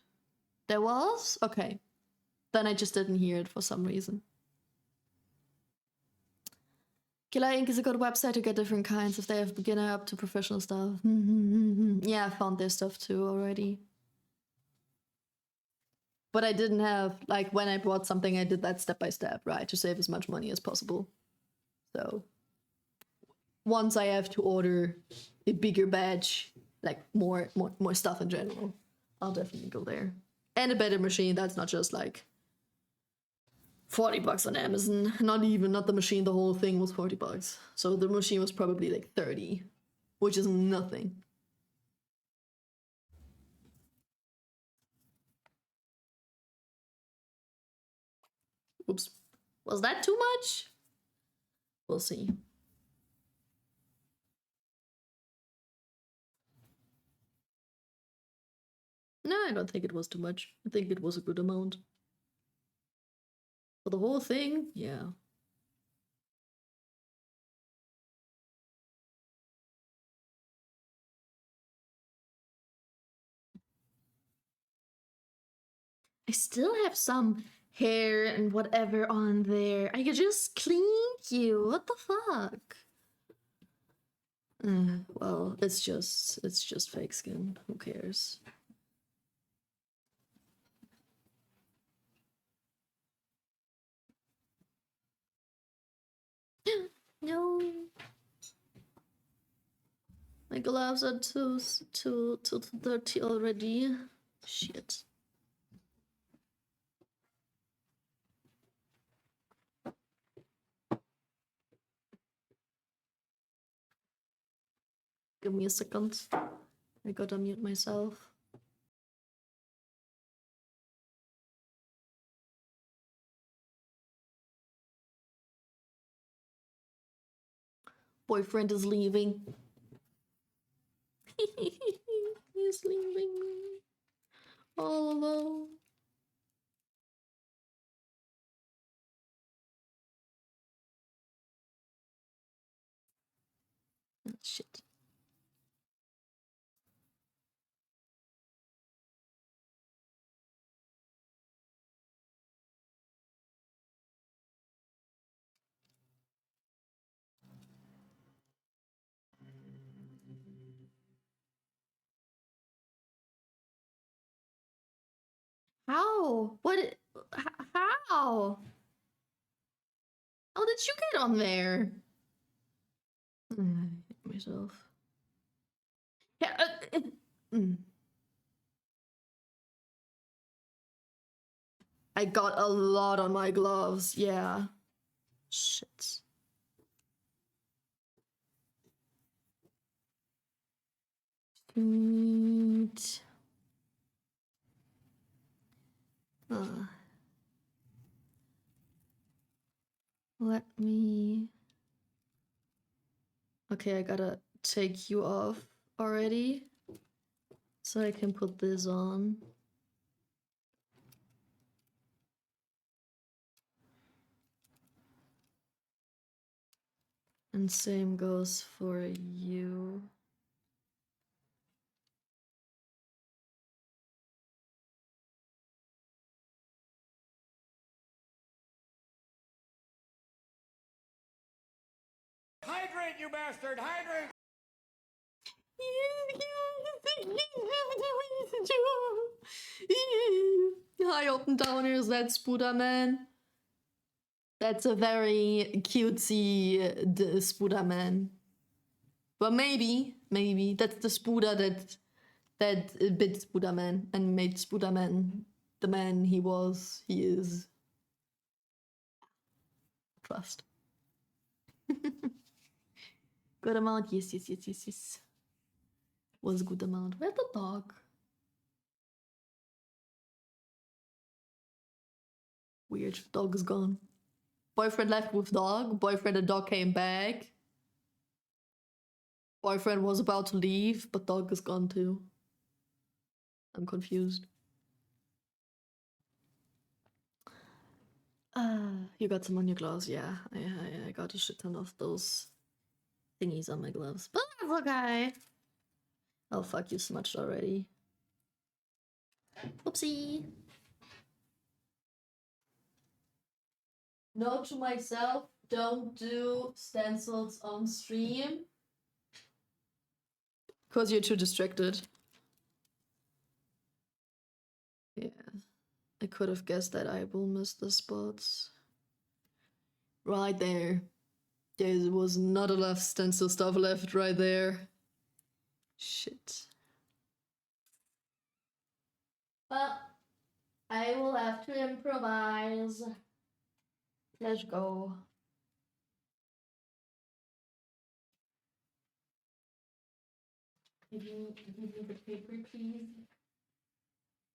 There was? Okay. Then I just didn't hear it for some reason. Killer Ink is a good website to get different kinds if they have beginner up to professional stuff. Yeah, I found their stuff too already. But I didn't have, like, when I bought something, I did that step by step, right? To save as much money as possible. So once I have to order a bigger batch, like more stuff in general, I'll definitely go there. And a better machine that's not just like $40 on Amazon. Not the machine, the whole thing was $40. So the machine was probably like 30, which is nothing. Oops. Was that too much? We'll see. No, I don't think it was too much. I think it was a good amount. For the whole thing, yeah. I still have some hair and whatever on there. I could just clean you. What the fuck? Well, it's just fake skin. Who cares? No. My gloves are too dirty already. Shit. Give me a second. I gotta mute myself. Boyfriend is leaving. He's leaving me all alone. Oh, shit. How? What? How? How did you get on there? I hate myself. Yeah. I got a lot on my gloves. Yeah. Shit. Sweet. Let me. Okay, I gotta take you off already. So I can put this on. And same goes for you. Hydrate, you bastard! Hydrate! Hi, up and downers, that's Spooderman. That's a very cutesy Spooderman. But maybe that's the Spooder that bit Spooderman and made Spooderman the man he is. Trust. Good amount, yes. Was a good amount. Where's the dog? Weird, dog is gone. Boyfriend left with dog, boyfriend and dog came back. Boyfriend was about to leave, but dog is gone too. I'm confused. You got some on your gloves, yeah. I got a shit ton of those thingies on my gloves. But that's okay. Oh fuck, you smudged already. Oopsie. Note to myself, don't do stencils on stream. Because you're too distracted. Yeah. I could have guessed that I will miss the spots. Right there. There was not enough stencil stuff left right there. Shit. Well, I will have to improvise. Let's go. Give me the paper, please.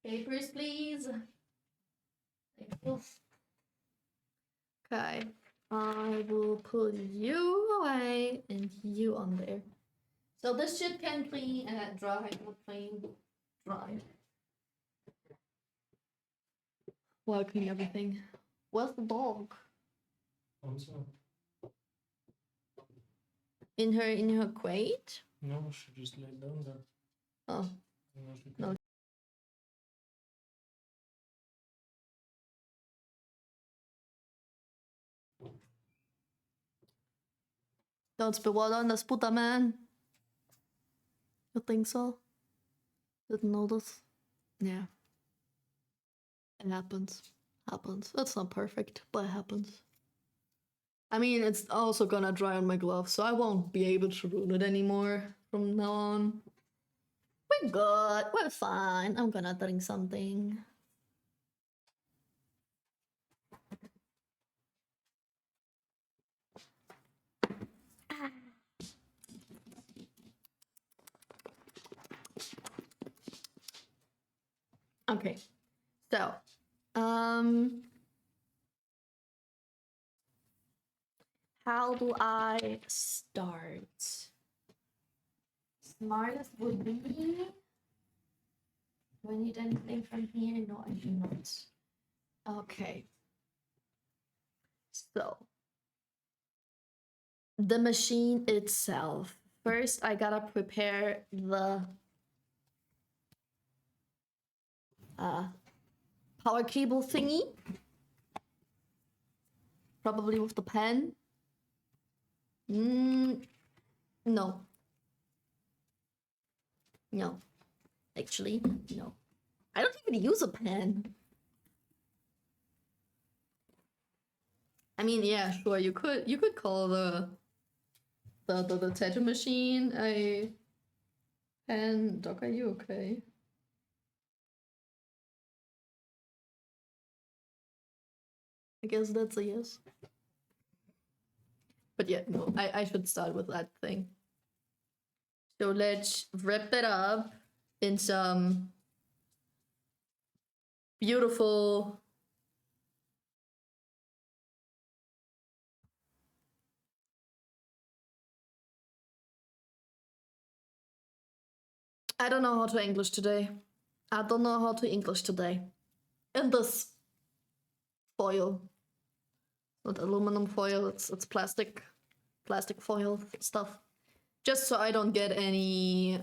Papers, please. Thank you. Okay. I will put you away and you on there. So this shit can clean and dry, not clean, dry. While cleaning everything. Where's the dog? In her crate? No, she just laid down there. Oh. No. Don't spill water on the Spooder man. You think so? Didn't notice? Yeah. It happens. It's not perfect, but it happens. I mean, it's also gonna dry on my glove, so I won't be able to ruin it anymore from now on. We're good. We're fine. I'm gonna drink something. Okay. So, how do I start? Smartest would be. Do I need anything from here? No, I do not. Okay. So, the machine itself. First, I gotta prepare the power cable thingy. Probably with the pen. No. No. Actually, no. I don't even use a pen. I mean, yeah, sure, you could call the tattoo machine a pen. Doc, are you okay? I guess that's a yes. But yeah, no, I should start with that thing. So let's wrap that up in some beautiful I don't know how to English today. In this foil. Not aluminum foil, it's plastic foil stuff. Just so I don't get any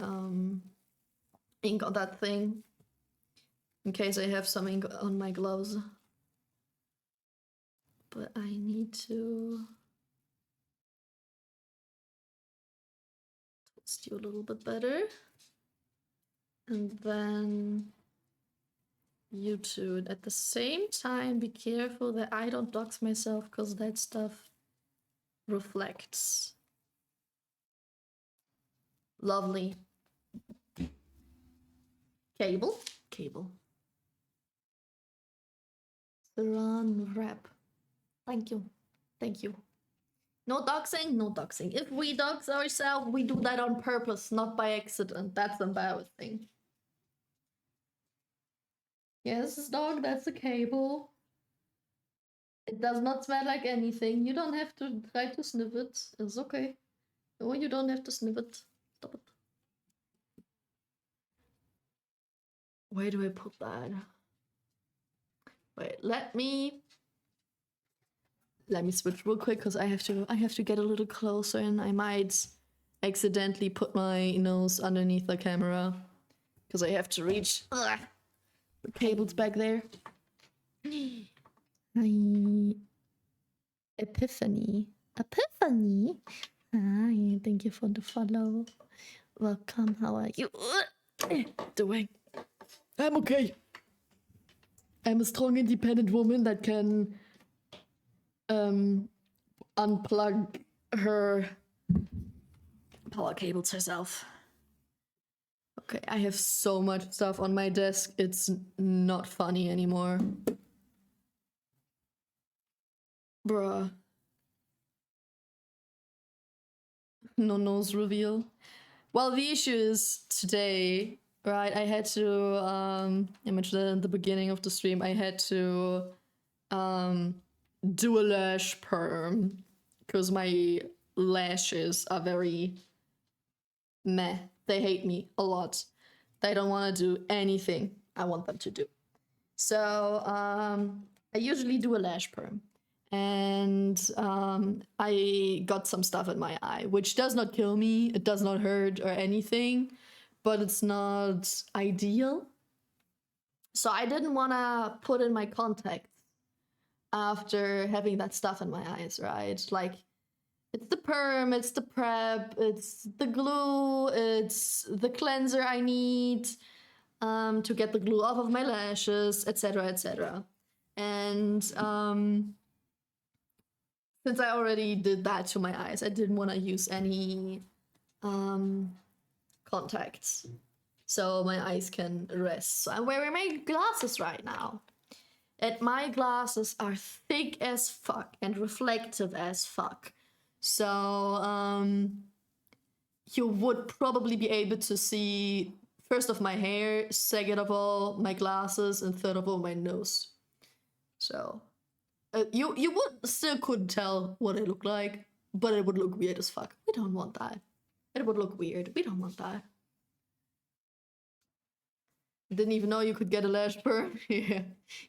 ink on that thing. In case I have some ink on my gloves. But I need to adjust you a little bit better. And then you two. And at the same time, be careful that I don't dox myself because that stuff reflects. Lovely. Cable. Saran wrap. Thank you. No doxing. If we dox ourselves, we do that on purpose, not by accident. That's embarrassing. Yes, dog, that's a cable. It does not smell like anything. You don't have to try to sniff it. It's okay. No, you don't have to sniff it. Stop it. Where do I put that? Wait, let me switch real quick because I have to get a little closer and I might accidentally put my nose underneath the camera because I have to reach the cables back there. Hi. Epiphany. Hi, thank you for the follow. Welcome, how are you doing? I'm okay. I'm a strong, independent woman that can unplug her power cables herself. Okay, I have so much stuff on my desk, it's not funny anymore. Bruh. No nose reveal. Well, the issue is today, right, I had to, I mentioned that in the beginning of the stream, I had to do a lash perm because my lashes are very meh. They hate me a lot. They don't want to do anything I want them to do. So I usually do a lash perm. And I got some stuff in my eye, which does not kill me. It does not hurt or anything, but it's not ideal. So I didn't want to put in my contacts after having that stuff in my eyes, right? Like, it's the perm, it's the prep, it's the glue, it's the cleanser I need to get the glue off of my lashes, etc., etc. And since I already did that to my eyes, I didn't want to use any contacts so my eyes can rest. So I'm wearing my glasses right now. And my glasses are thick as fuck and reflective as fuck. So you would probably be able to see, first of my hair, second of all my glasses, and third of all my nose. So you would still could tell what it looked like, but it would look weird as fuck. We don't want that. It would look weird. We don't want that. Didn't even know you could get a lash perm. Yeah,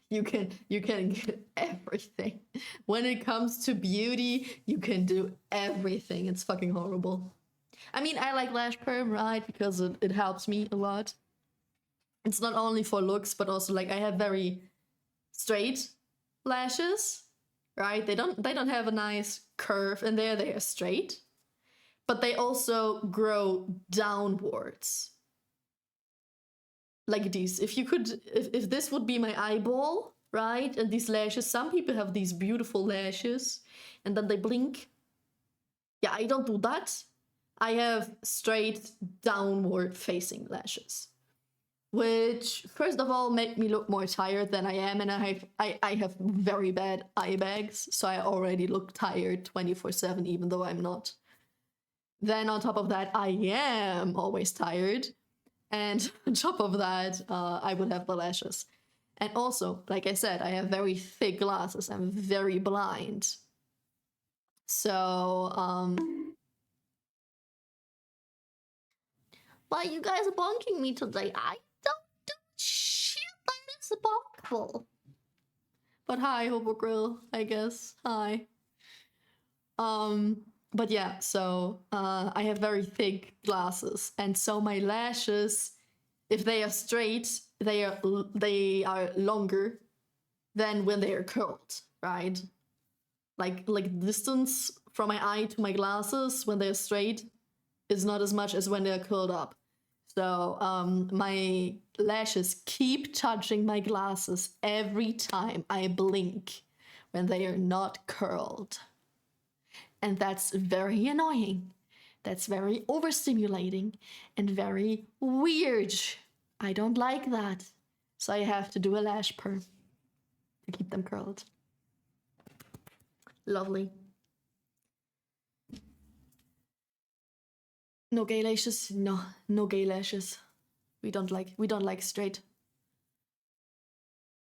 you can get everything. When it comes to beauty, you can do everything. It's fucking horrible. I mean, I like lash perm, right? Because it helps me a lot. It's not only for looks, but also like I have very straight lashes, right? They don't have a nice curve in there. They are straight, but they also grow downwards. Like these. If this would be my eyeball, right? And these lashes, some people have these beautiful lashes and then they blink. Yeah, I don't do that. I have straight downward facing lashes, which first of all make me look more tired than I am, and I have very bad eye bags, so I already look tired 24/7 even though I'm not. Then on top of that, I am always tired. And on top of that, I would have the lashes. And also, like I said, I have very thick glasses. I'm very blind. So, why you guys are bonking me today? I don't do shit that is bonkful. But hi, Hobo I guess. Hi. But yeah, so I have very thick glasses, and so my lashes, if they are straight, they are longer than when they are curled, right? Like distance from my eye to my glasses when they're straight is not as much as when they're curled up. So my lashes keep touching my glasses every time I blink when they are not curled. And that's very annoying. That's very overstimulating and very weird. I don't like that. So I have to do a lash perm to keep them curled. Lovely. No gay lashes? No, no gay lashes. We don't like straight.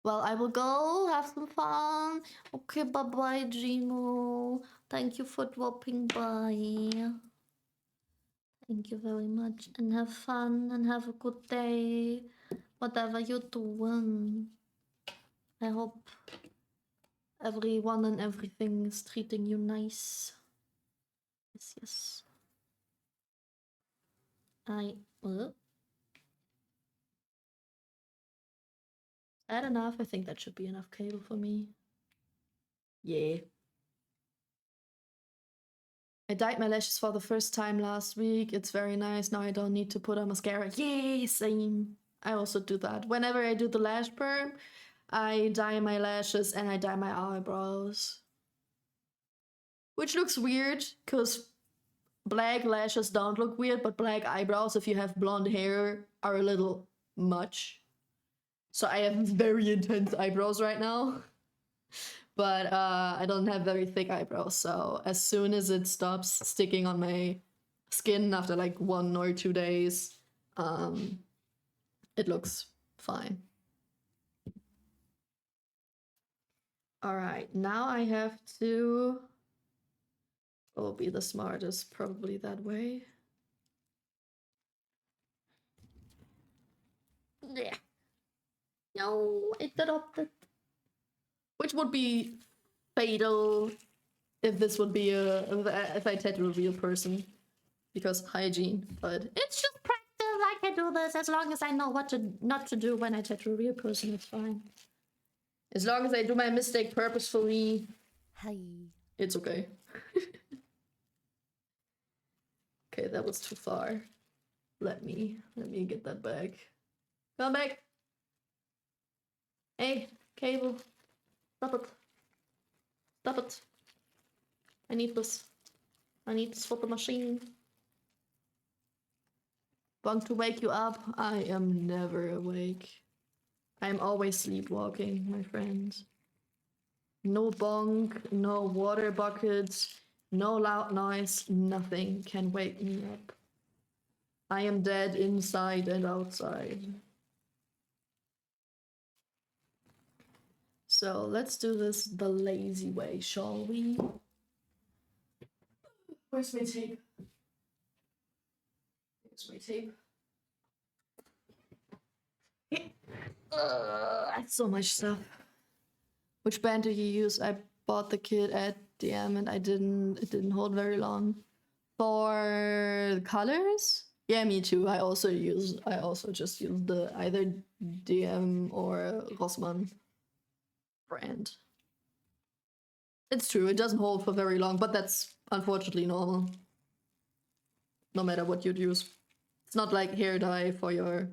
Well, I will go have some fun. Okay, bye-bye, Gino. Thank you for dropping by. Thank you very much. And have fun and have a good day. Whatever you're doing. I hope everyone and everything is treating you nice. Yes, yes. That enough? I think that should be enough cable for me. Yeah. I dyed my lashes for the first time last week. It's very nice. Now I don't need to put on mascara. Yay, same. I also do that. Whenever I do the lash perm, I dye my lashes and I dye my eyebrows. Which looks weird, because black lashes don't look weird, but black eyebrows, if you have blonde hair, are a little much. So I have very intense eyebrows right now. But I don't have very thick eyebrows, so as soon as it stops sticking on my skin after like 1 or 2 days, it looks fine. All right, now I have to be the smartest, probably that way. Yeah. No, it adopted. Which would be fatal if this would be if I tattoo a real person, because hygiene. But it's just practice. I can do this as long as I know what not to do when I tattoo a real person. It's fine. As long as I do my mistake purposefully, Hi. it's okay. Okay, that was too far. Let me get that back. Come back. Hey, cable. Stop it. Stop it. I need this. I need this for the machine. Want to wake you up? I am never awake. I am always sleepwalking, my friends. No bonk, no water buckets, no loud noise, nothing can wake me up. I am dead inside and outside. So let's do this the lazy way, shall we? Where's my tape? Here's my tape. So much stuff. Which band do you use? I bought the kit at DM and it didn't hold very long. For colors? Yeah, me too. I also just use the either DM or Rossmann brand. It's true, it doesn't hold for very long, but that's unfortunately normal. No matter what you'd use. It's not like hair dye for your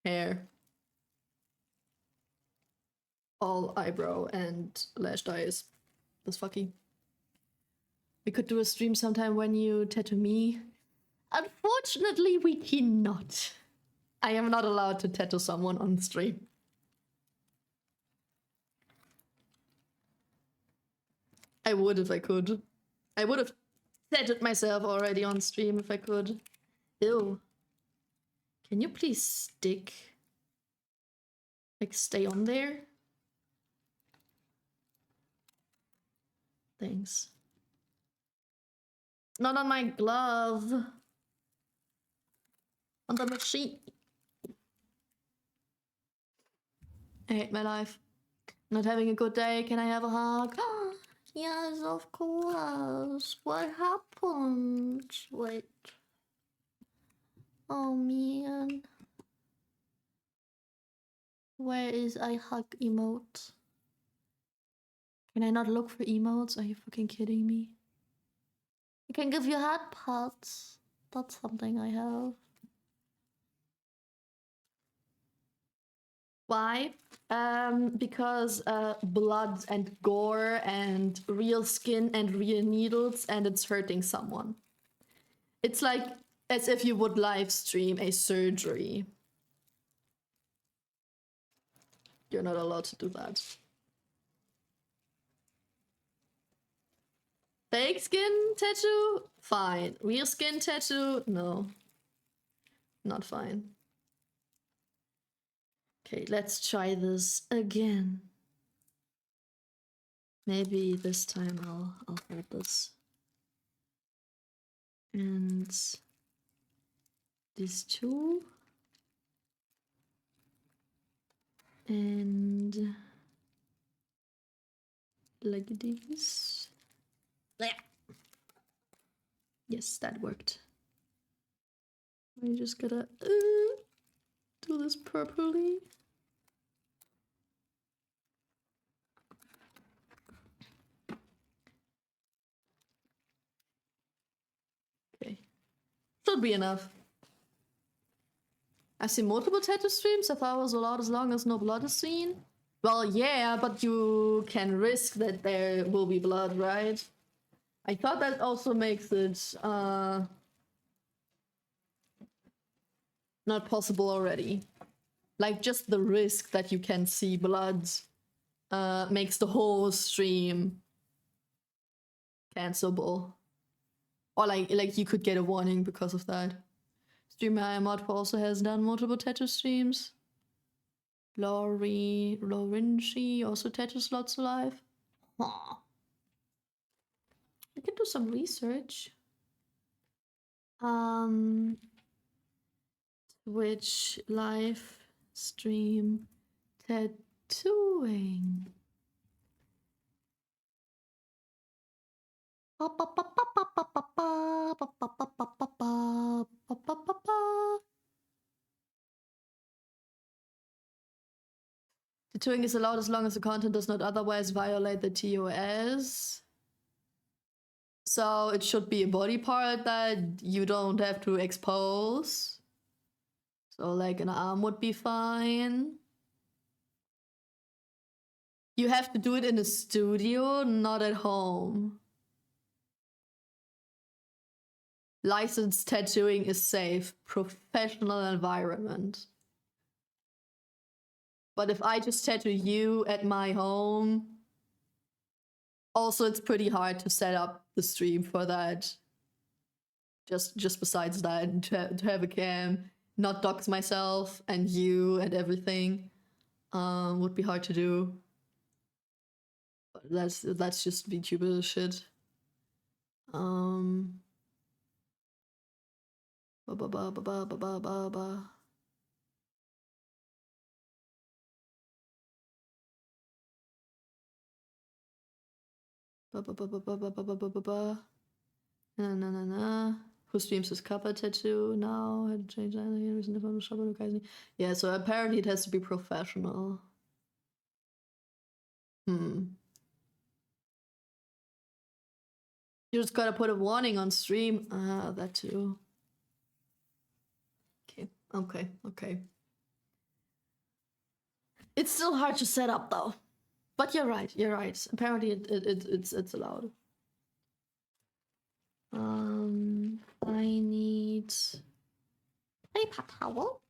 hair. All eyebrow and lash dye is fucky. We could do a stream sometime when you tattoo me. Unfortunately, we cannot. I am not allowed to tattoo someone on stream. I would if I could. I would have tattooed myself already on stream if I could. Ew. Can you please stick? Like, stay on there? Thanks. Not on my glove. On the machine. I hate my life. Not having a good day. Can I have a hug? Yes, of course. What happened? Wait. Oh man. Where is I hug emote? Can I not look for emotes? Are you fucking kidding me? I can give you heart parts. That's something I have. Why? Because blood and gore and real skin and real needles, and it's hurting someone. It's like as if you would live stream a surgery. You're not allowed to do that. Fake skin tattoo? Fine. Real skin tattoo? No. Not fine. Okay, let's try this again. Maybe this time I'll hold this. And these two. And like this. There. Yes, that worked. I just gotta do this properly. Okay. Should be enough. I've seen multiple tattoo streams. I thought it was allowed as long as no blood is seen. Well, yeah, but you can risk that there will be blood, right? I thought that also makes it not possible already. Like, just the risk that you can see blood makes the whole stream cancelable. Or like you could get a warning because of that. Streamer I am also has done multiple tattoo streams. Laurinci also tattoo slots alive. Huh. I can do some research. Twitch live stream tattooing. Tattooing is allowed as long as the content does not otherwise violate the TOS. So it should be a body part that you don't have to expose. So like an arm would be fine. You have to do it in a studio, not at home. Licensed tattooing is safe. Professional environment. But if I just tattoo you at my home, also it's pretty hard to set up the stream for that. Just besides that, to have a cam, not dox myself and you and everything, would be hard to do. But that's just VTuber shit. Ba ba ba ba ba ba ba ba. Ba ba ba ba ba ba ba ba ba ba. Na na na na. Who streams his cover tattoo now? Had to change that reason to Photoshop or guys. Yeah, so apparently it has to be professional. You just gotta put a warning on stream. That too. Okay. It's still hard to set up though. But you're right. Apparently it's allowed. I need paper towel.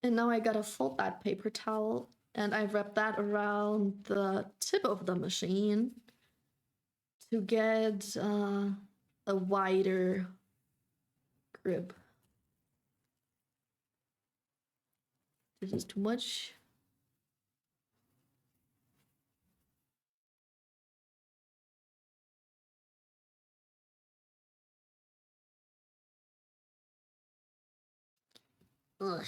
And now I gotta fold that paper towel and I wrap that around the tip of the machine to get a wider grip. This is too much. Ugh.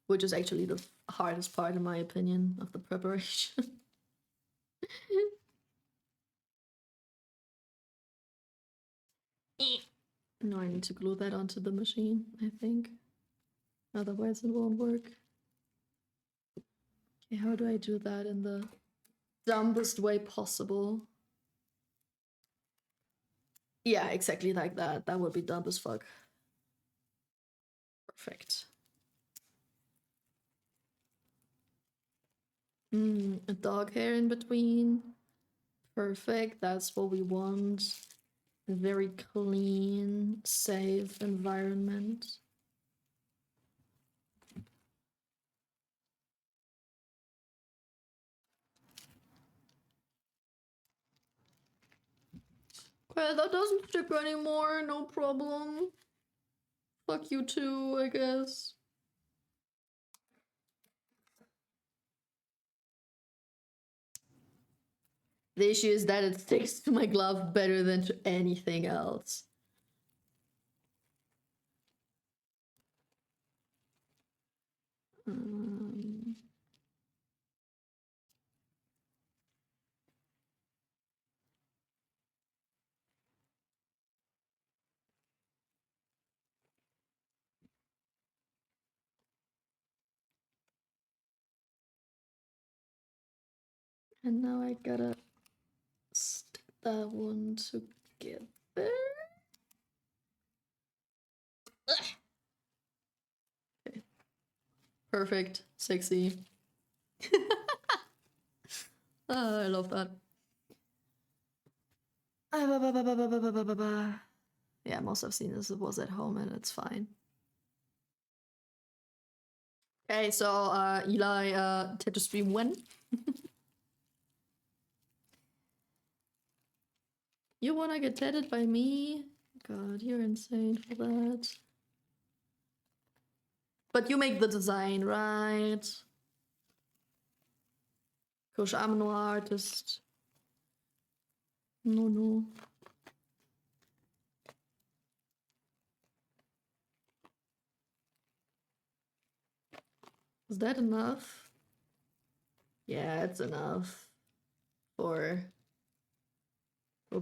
Which is actually the hardest part, in my opinion, of the preparation. No, I need to glue that onto the machine, I think. Otherwise it won't work. Okay, how do I do that in the dumbest way possible? Yeah, exactly like that. That would be dumb as fuck. Perfect. A dog hair in between. Perfect, that's what we want. A very clean, safe environment. Well, that doesn't ship anymore, no problem. Fuck you too, I guess. The issue is that it sticks to my glove better than to anything else. And now I gotta stick that one together. Okay. Perfect. Sexy. Oh, I love that. Yeah, most I've seen this was at home and it's fine. Okay, so Eli, tattoo stream when? You wanna get tatted by me? God, you're insane for that. But you make the design, right? Because I'm no artist. No. Is that enough? Yeah, it's enough for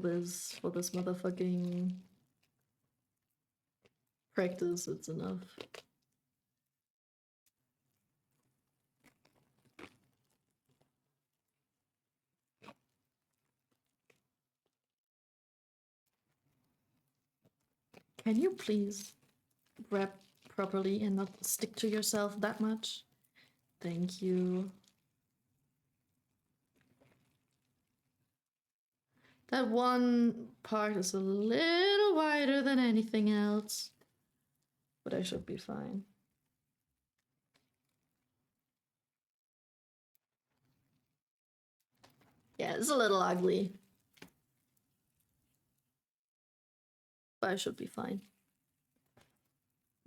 this motherfucking practice. It's enough. Can you please wrap properly and not stick to yourself that much? Thank you. That one part is a little wider than anything else, but I should be fine. Yeah, it's a little ugly, but I should be fine.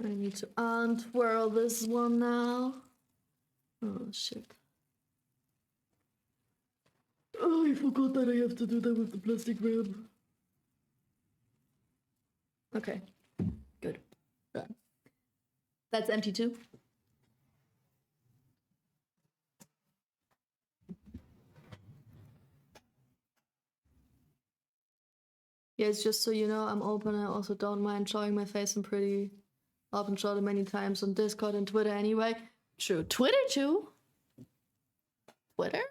I need to untwirl this one now. Oh shit. Oh, I forgot that I have to do that with the plastic wrap. Okay, good. Done. That's empty too. Yeah, it's just so you know, I'm open. I also don't mind showing my face. I'm pretty often showed it many times on Discord and Twitter anyway. True. Twitter too? Twitter?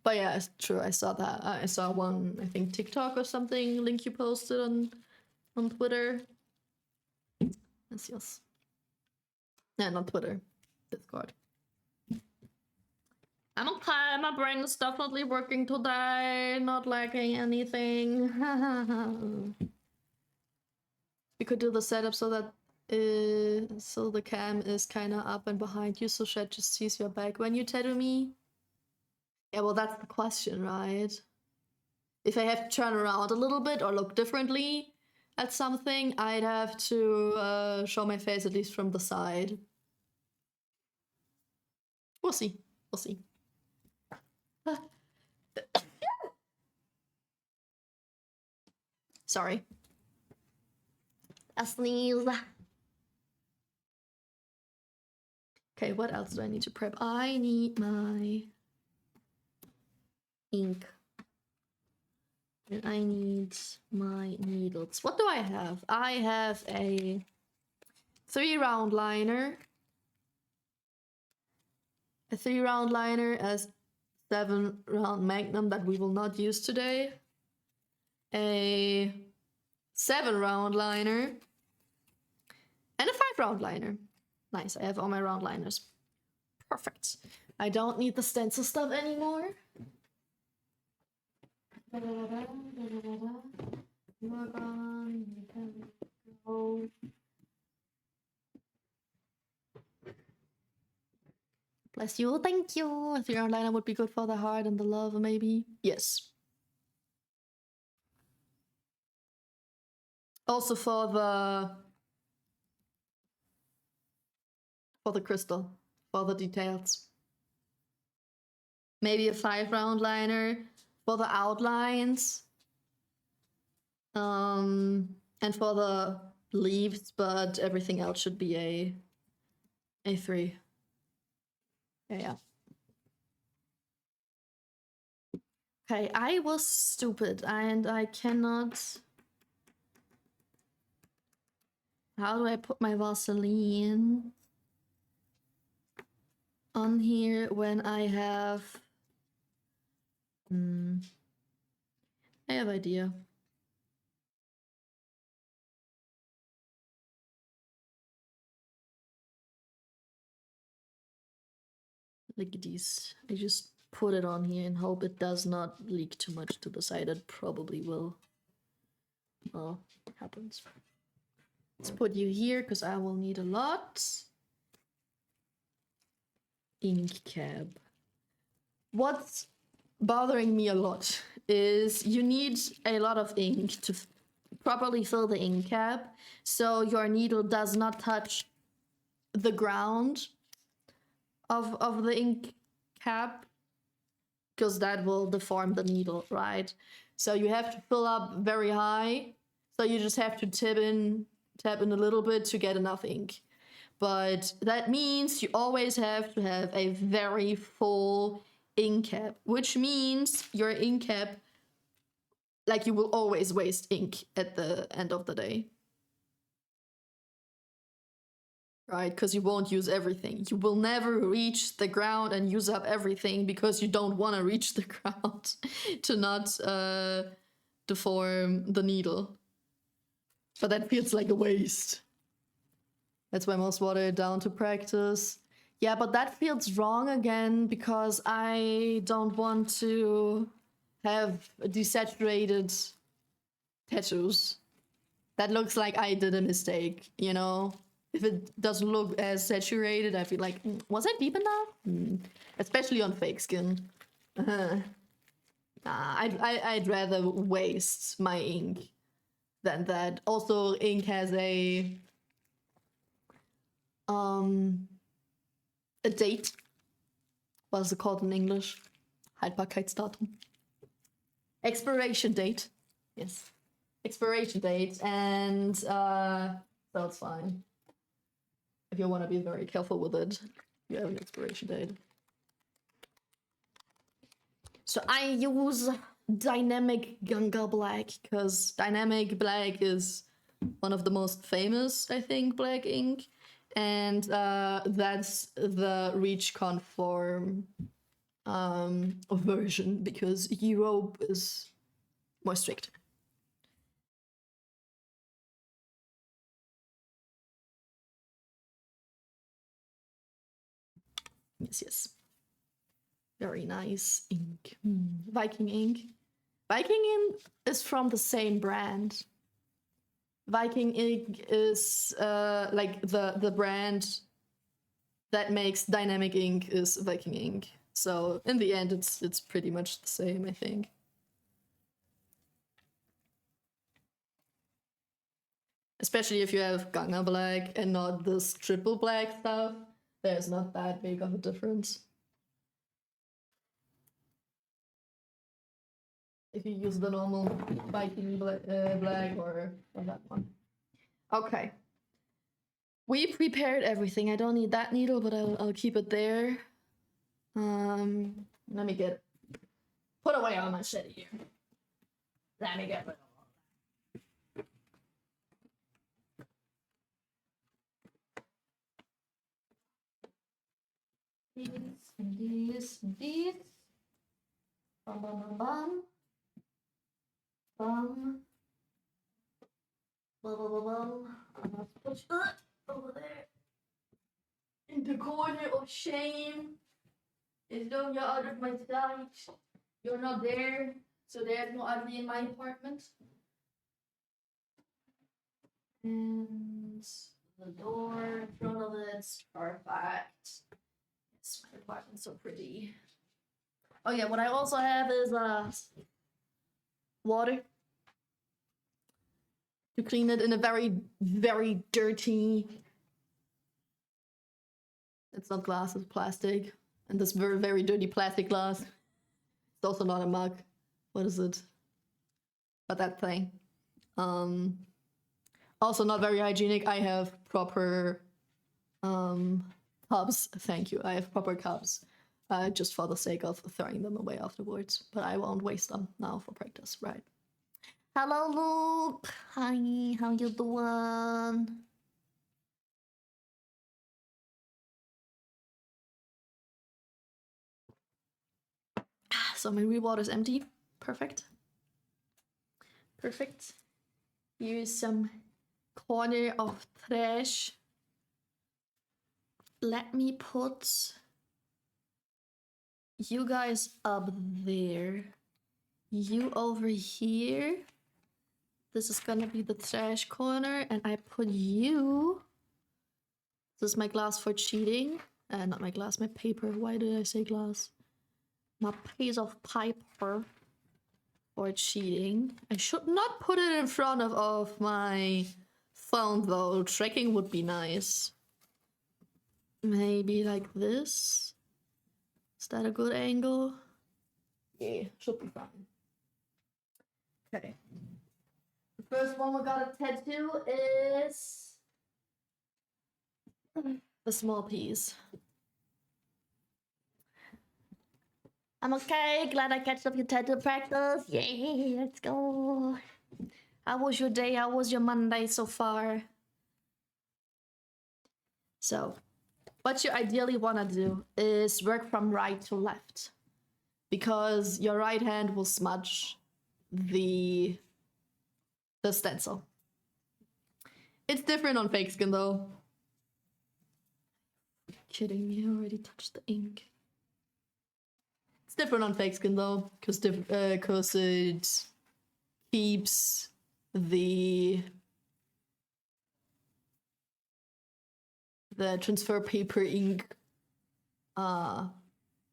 But yeah, it's true. I saw that. I saw one, I think TikTok or something, link you posted on Twitter. Yes. Yeah, not Twitter. Discord. I'm okay. My brain is definitely working today. Not lacking anything. We could do the setup so that so the cam is kind of up and behind you, so Shed just sees your back when you tattoo me. Yeah, well, that's the question, right? If I have to turn around a little bit or look differently at something, I'd have to show my face at least from the side. We'll see. We'll see. Sorry. A sneeze. Okay, what else do I need to prep? I need my ink. And I need my needles. What do I have? I have a 3-round liner, a 3-round liner, a 7-round magnum that we will not use today, a 7-round liner, and a 5-round liner. Nice, I have all my round liners. Perfect. I don't need the stencil stuff anymore. You are gone, you can go. Bless you, thank you. A 3-round liner would be good for the heart and the love, maybe. Yes. Also for the crystal, for the details. Maybe a 5-round liner for the outlines. And for the leaves, but everything else should be a 3. Yeah. Okay, I was stupid and I cannot. How do I put my Vaseline on here when I have? I have idea. Like these. I just put it on here and hope it does not leak too much to the side. It probably will. Oh, it happens. Let's put you here because I will need a lot. Ink cap. What's bothering me a lot is you need a lot of ink to properly fill the ink cap so your needle does not touch the ground of the ink cap, because that will deform the needle, right? So you have to fill up very high, so you just have to tap in a little bit to get enough ink. But that means you always have to have a very full ink cap, which means your ink cap, like, you will always waste ink at the end of the day. Right, because you won't use everything. You will never reach the ground and use up everything because you don't want to reach the ground to not deform the needle. But that feels like a waste. That's why most water it down to practice. Yeah, but that feels wrong again because I don't want to have desaturated tattoos. That looks like I did a mistake, you know? If it doesn't look as saturated, I feel like, was it deep enough? Especially on fake skin. Nah, I'd rather waste my ink than that. Also, ink has a date. What is it called in English? Haltbarkeitsdatum. Expiration date. Yes. Expiration date, and so it's fine. If you want to be very careful with it, you have an expiration date. So I use Dynamic Ganga Black because Dynamic Black is one of the most famous, I think, black ink. And that's the Reach conform version because Europe is more strict. Yes, yes. Very nice ink. Viking ink. Viking ink is from the same brand. Viking ink is like the brand that makes dynamic ink is Viking ink. So in the end, it's pretty much the same, I think. Especially if you have Ganga Black and not this triple black stuff, there's not that big of a difference. If you use the normal Viking black or that one. Okay. We prepared everything. I don't need that needle, but I'll keep it there. Let me put away all my shit here. Let me get rid of all that. Bum, bum, bum, bum. Bum. Bum, bum, bum, bum. I'm gonna put you over there. In the corner of shame. As though you're out of my sight. You're not there, so there's no ugly in my apartment. And the door in front of it's perfect. Yes, my apartment's so pretty. Oh yeah, what I also have is water to clean it in a very, very dirty. It's not glass, it's plastic. And this very, very dirty plastic glass. It's also not a mug. What is it? But that thing. Also not very hygienic. I have proper cups. Thank you. I have proper cups. Just for the sake of throwing them away afterwards. But I won't waste them now for practice, right? Hello, Luke. Hi, how you doing? So my rewater is empty. Perfect. Perfect. Here's some corner of trash. Let me put you guys up there. You over here. This is gonna be the trash corner, and I put you. This is my glass for cheating. Not my glass, my paper. Why did I say glass? My piece of paper for cheating. I should not put it in front of my phone though. Tracking would be nice. Maybe like this. Is that a good angle? Yeah, should be fine. Okay. The first one we got a tattoo is the small piece. I'm okay, glad I catched up your tattoo practice. Yay, let's go. How was your day? How was your Monday so far? So, what you ideally want to do is work from right to left. Because your right hand will smudge the stencil. It's different on fake skin though. Kidding me, I already touched the ink. It's different on fake skin though, because it keeps the transfer paper ink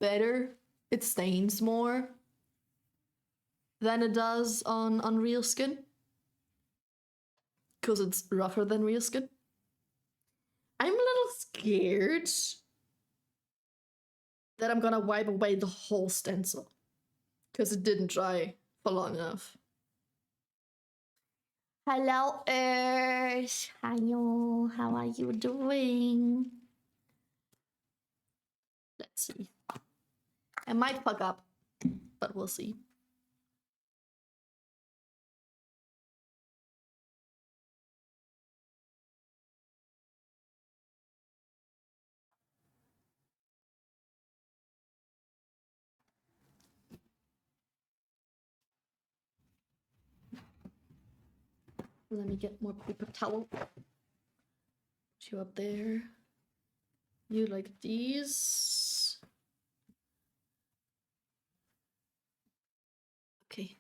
better. It stains more than it does on real skin, because it's rougher than real skin. I'm a little scared that I'm gonna wipe away the whole stencil, because it didn't dry for long enough. Hello, Earth. Hello, how are you doing? Let's see. I might fuck up, but we'll see. Let me get more paper towel. Put you up there. You like these. Okay.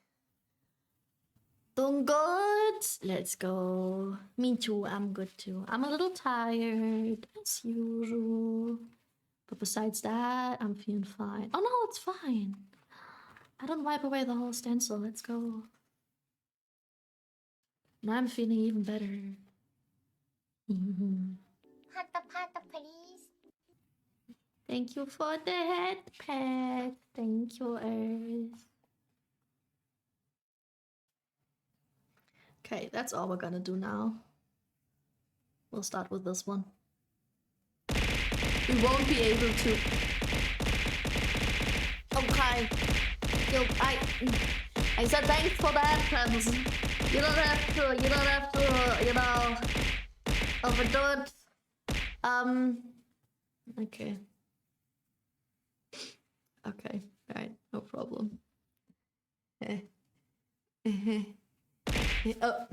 Doing good. Let's go. Me too. I'm good too. I'm a little tired as usual. But besides that, I'm feeling fine. Oh no, it's fine. I don't wipe away the whole stencil. Let's go. Now I'm feeling even better. Pata, please. Thank you for the head pet. Thank you, Earth. Okay, that's all we're gonna do now. We'll start with this one. We won't be able to. Okay. I said thanks for that, and you don't have to, you know, overdo it. Okay. Okay, right, no problem. Oh.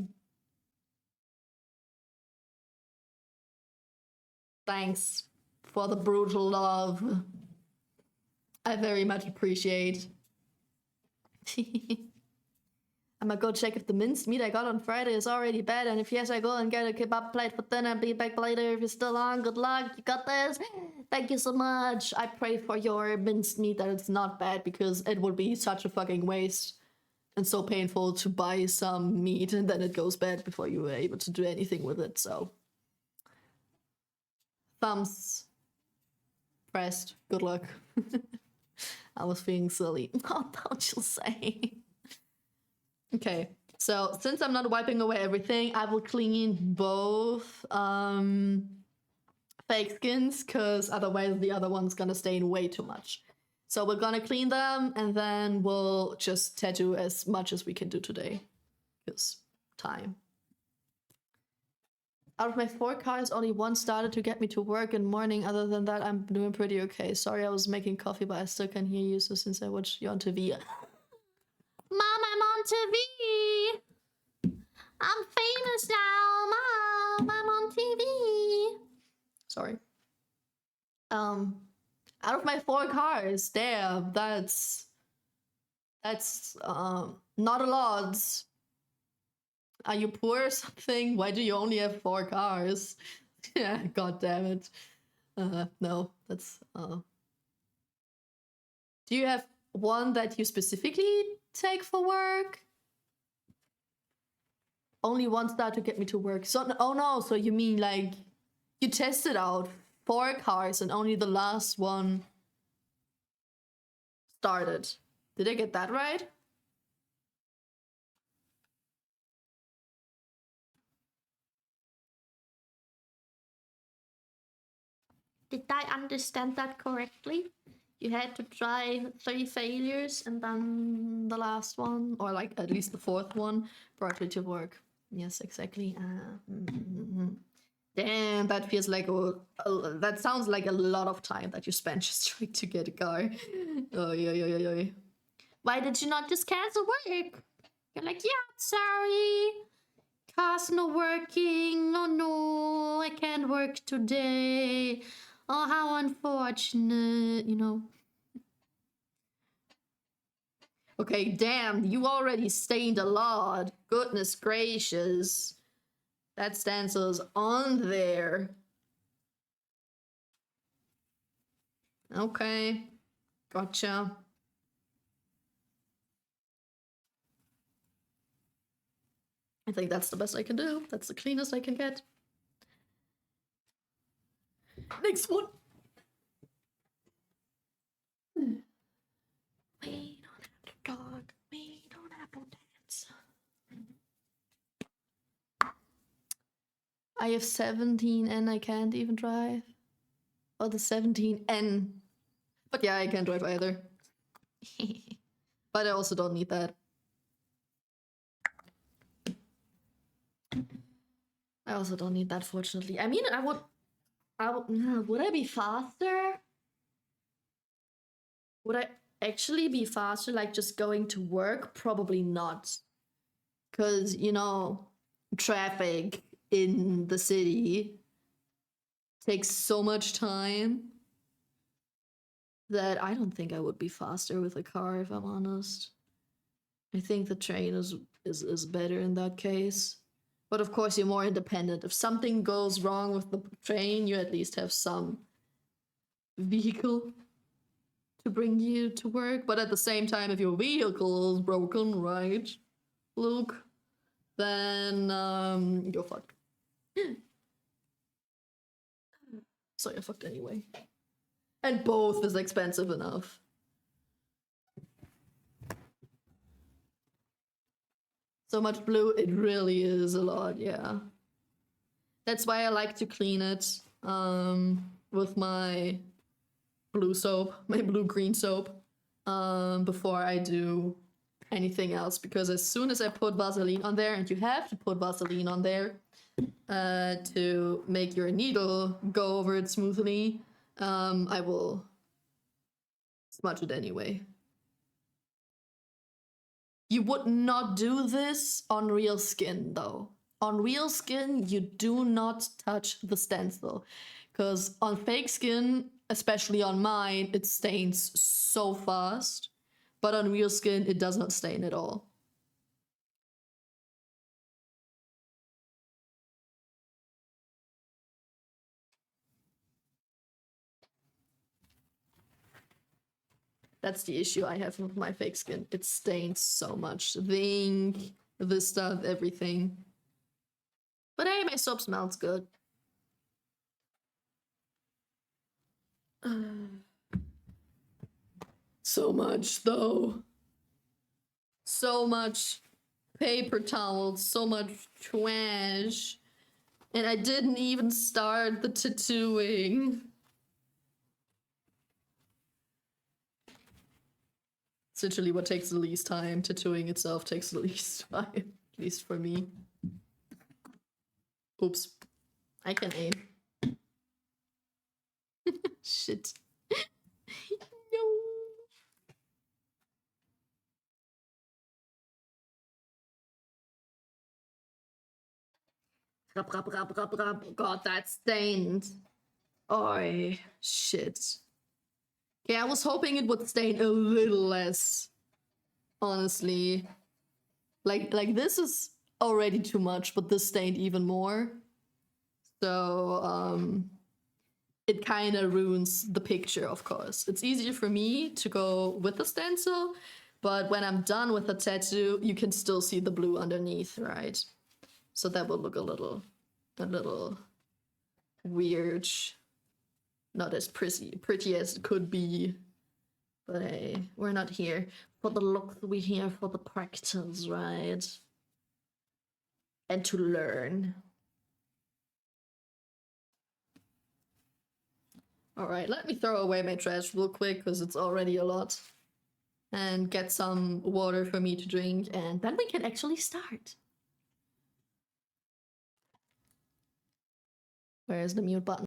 Thanks for the brutal love. I very much appreciate. I'm gonna go check if the minced meat I got on Friday is already bad, and if yes, I go and get a kebab plate for dinner. Be back later if you're still on. Good luck. You got this. Thank you so much. I pray for your minced meat that it's not bad, because it would be such a fucking waste and so painful to buy some meat and then it goes bad before you were able to do anything with it. So, thumbs pressed. Good luck. I was feeling silly. Oh, don't you say? Okay, so since I'm not wiping away everything, I will clean both fake skins, because otherwise the other one's gonna stain way too much. So we're gonna clean them, and then we'll just tattoo as much as we can do today, because time. Out of my 4 cars, only 1 started to get me to work in the morning. Other than that, I'm doing pretty okay. Sorry I was making coffee, but I still can hear you, so since I watched you on TV. Mom, I'm on TV! I'm famous now! Mom, I'm on TV! Sorry. Out of my 4 cars, damn, that's not a lot. Are you poor or something? Why do you only have 4 cars? Yeah, god damn it. No, that's Do you have one that you specifically take for work? Only 1 start to get me to work. So, oh no, so you mean like you tested out 4 cars and only the last one started. Did I get that right? Did I understand that correctly? You had to try 3 failures and then the last one, or like at least the 4th one, brought you to work. Yes, exactly. Damn, that feels like that sounds like a lot of time that you spent just trying to get a car. Oh, yeah. Why did you not just cancel work? You're like, yeah, sorry. Car's not working. Oh no, I can't work today. Oh, how unfortunate, you know. Okay, damn, you already stained a lot. Goodness gracious. That stencil's on there. Okay, gotcha. I think that's the best I can do. That's the cleanest I can get. Next one. We don't have to talk. We don't have to dance. I have 17 and I can't even drive. Oh, the 17N. But yeah, I can't drive either. But I also don't need that. I also don't need that, fortunately. I mean, would I be faster? Would I actually be faster, like just going to work? Probably not. Because, you know, traffic in the city takes so much time that I don't think I would be faster with a car, if I'm honest. I think the train is better in that case. But of course, you're more independent. If something goes wrong with the train, you at least have some vehicle to bring you to work. But at the same time, if your vehicle is broken, right, Luke, then you're fucked. So you're fucked anyway. And both is expensive enough. So much blue, it really is a lot, yeah. That's why I like to clean it with my blue soap, my blue-green soap, before I do anything else. Because as soon as I put Vaseline on there, and you have to put Vaseline on there to make your needle go over it smoothly, I will smudge it anyway. You would not do this on real skin, though. On real skin, you do not touch the stencil. Because on fake skin, especially on mine, it stains so fast. But on real skin, it does not stain at all. That's the issue I have with my fake skin. It stains so much. The ink, this stuff, everything. But hey, my soap smells good. So much, though. So much paper towels, so much trash. And I didn't even start the tattooing. It's literally what takes the least time. Tattooing itself takes the least time, at least for me. Oops. I can aim. Shit. No. God, that stained. Oh, shit. Okay, I was hoping it would stain a little less. Honestly. Like this is already too much, but this stained even more. So, it kind of ruins the picture, of course. It's easier for me to go with the stencil, but when I'm done with the tattoo, you can still see the blue underneath, right? So that will look a little weird. Not as pretty as it could be. But hey, we're not here for the look, we're here for the practice, right? And to learn. Alright, let me throw away my trash real quick, because it's already a lot. And get some water for me to drink, and then we can actually start. Where's the mute button?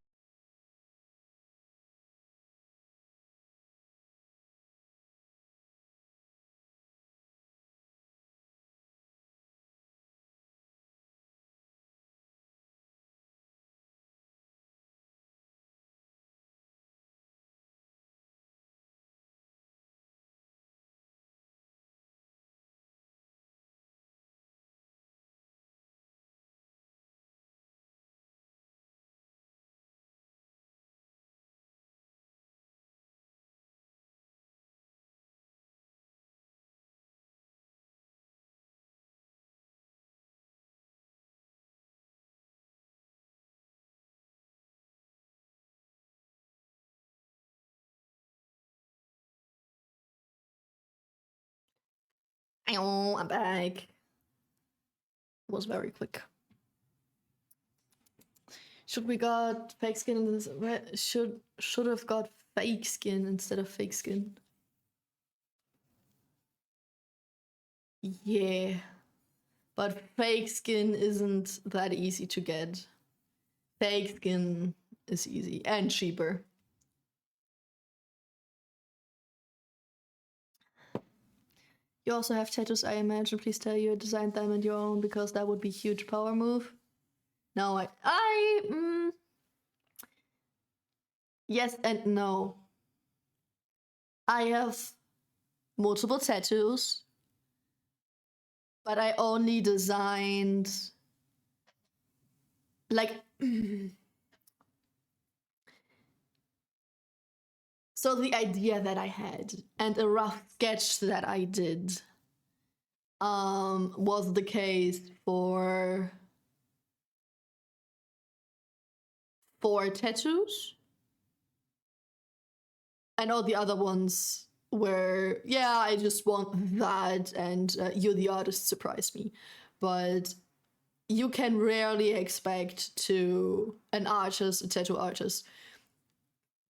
Oh, I'm back. It was very quick. Should we got fake skin in this? Should have got fake skin instead of fake skin. Yeah, but fake skin isn't that easy to get. Fake skin is easy and cheaper. You also have tattoos, I imagine. Please tell you designed them in your own, because that would be a huge power move. No, yes and no. I have multiple tattoos, but I only designed like so the idea that I had and a rough sketch that I did was the case for 4 tattoos. And all the other ones were, yeah, I just want that, and you're the artist, surprise me. But you can rarely expect an artist, a tattoo artist,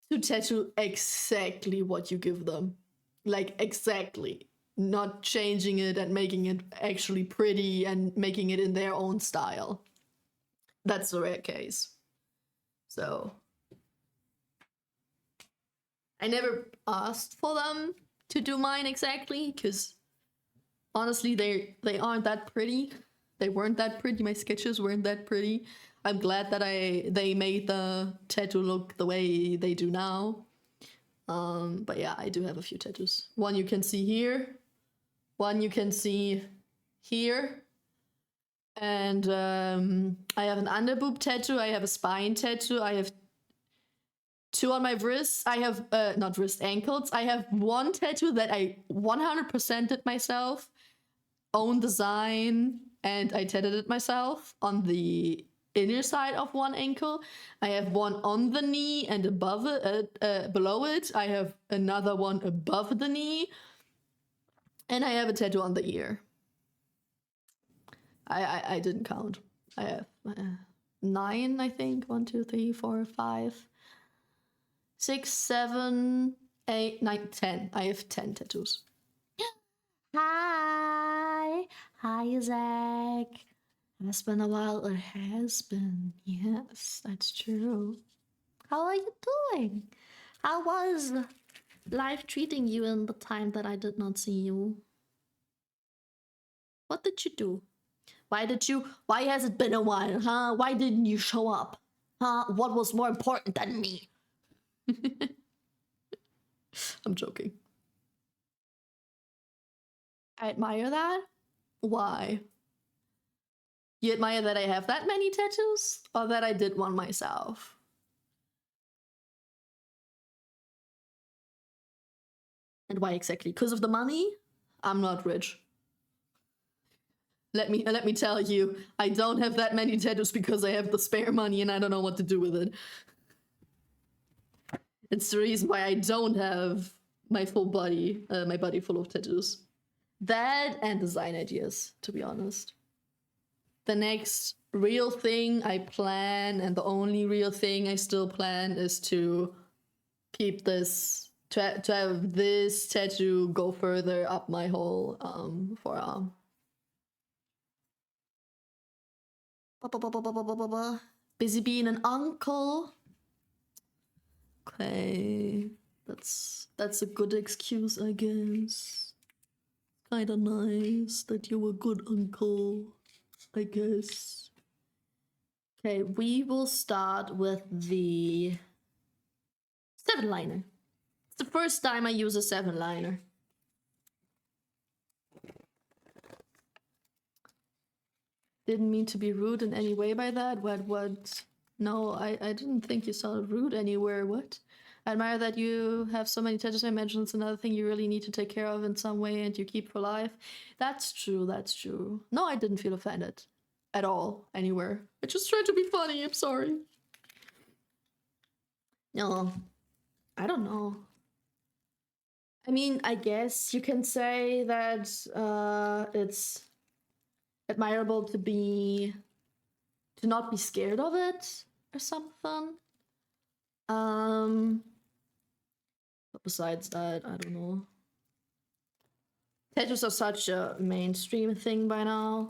to tattoo exactly what you give them. Like, exactly. Not changing it and making it actually pretty and making it in their own style. That's the rare case. So I never asked for them to do mine exactly, because Honestly, they aren't that pretty. They weren't that pretty. My sketches weren't that pretty. I'm glad that they made the tattoo look the way they do now. But yeah, I do have a few tattoos. One you can see here. One you can see here. And I have an underboob tattoo. I have a spine tattoo. I have 2 on my wrists. I have, not wrist, ankles. I have 1 tattoo that I 100% did myself. Own design. And I tattooed it myself on the inner side of 1 ankle. I have 1 on the knee and above it, below it. I have another one above the knee. And I have a tattoo on the ear. I didn't count. I have 9, I think. 1, 2, 3, 4, 5, 6, 7, 8, 9, 10. I have 10 tattoos. Hi. Hi, Zach. It's been a while. It has been. Yes, that's true. How are you doing? How was life treating you in the time that I did not see you? What did you do? Why has it been a while, huh? Why didn't you show up? Huh? What was more important than me? I'm joking. I admire that. Why? You admire that I have that many tattoos? Or that I did one myself? And why exactly? Because of the money? I'm not rich. Let me tell you, I don't have that many tattoos because I have the spare money and I don't know what to do with it. It's the reason why I don't have my full body, my body full of tattoos. That and design ideas, to be honest. The next real thing I plan, and the only real thing I still plan, is to keep this, to have this tattoo go further up my whole forearm. Busy being an uncle. Okay, that's a good excuse, I guess. Kinda nice that you're a good uncle, I guess. Okay, we will start with the 7-liner. It's the first time I use a 7-liner. Didn't mean to be rude in any way by that. What? No, I didn't think you sounded rude anywhere. What? I admire that you have so many tattoos. I imagine it's another thing you really need to take care of in some way and you keep for life. That's true, that's true. No, I didn't feel offended. At all, anywhere. I just tried to be funny, I'm sorry. No, I don't know. I mean, I guess you can say that it's admirable to not be scared of it or something. But besides that, I don't know. Tattoos are such a mainstream thing by now.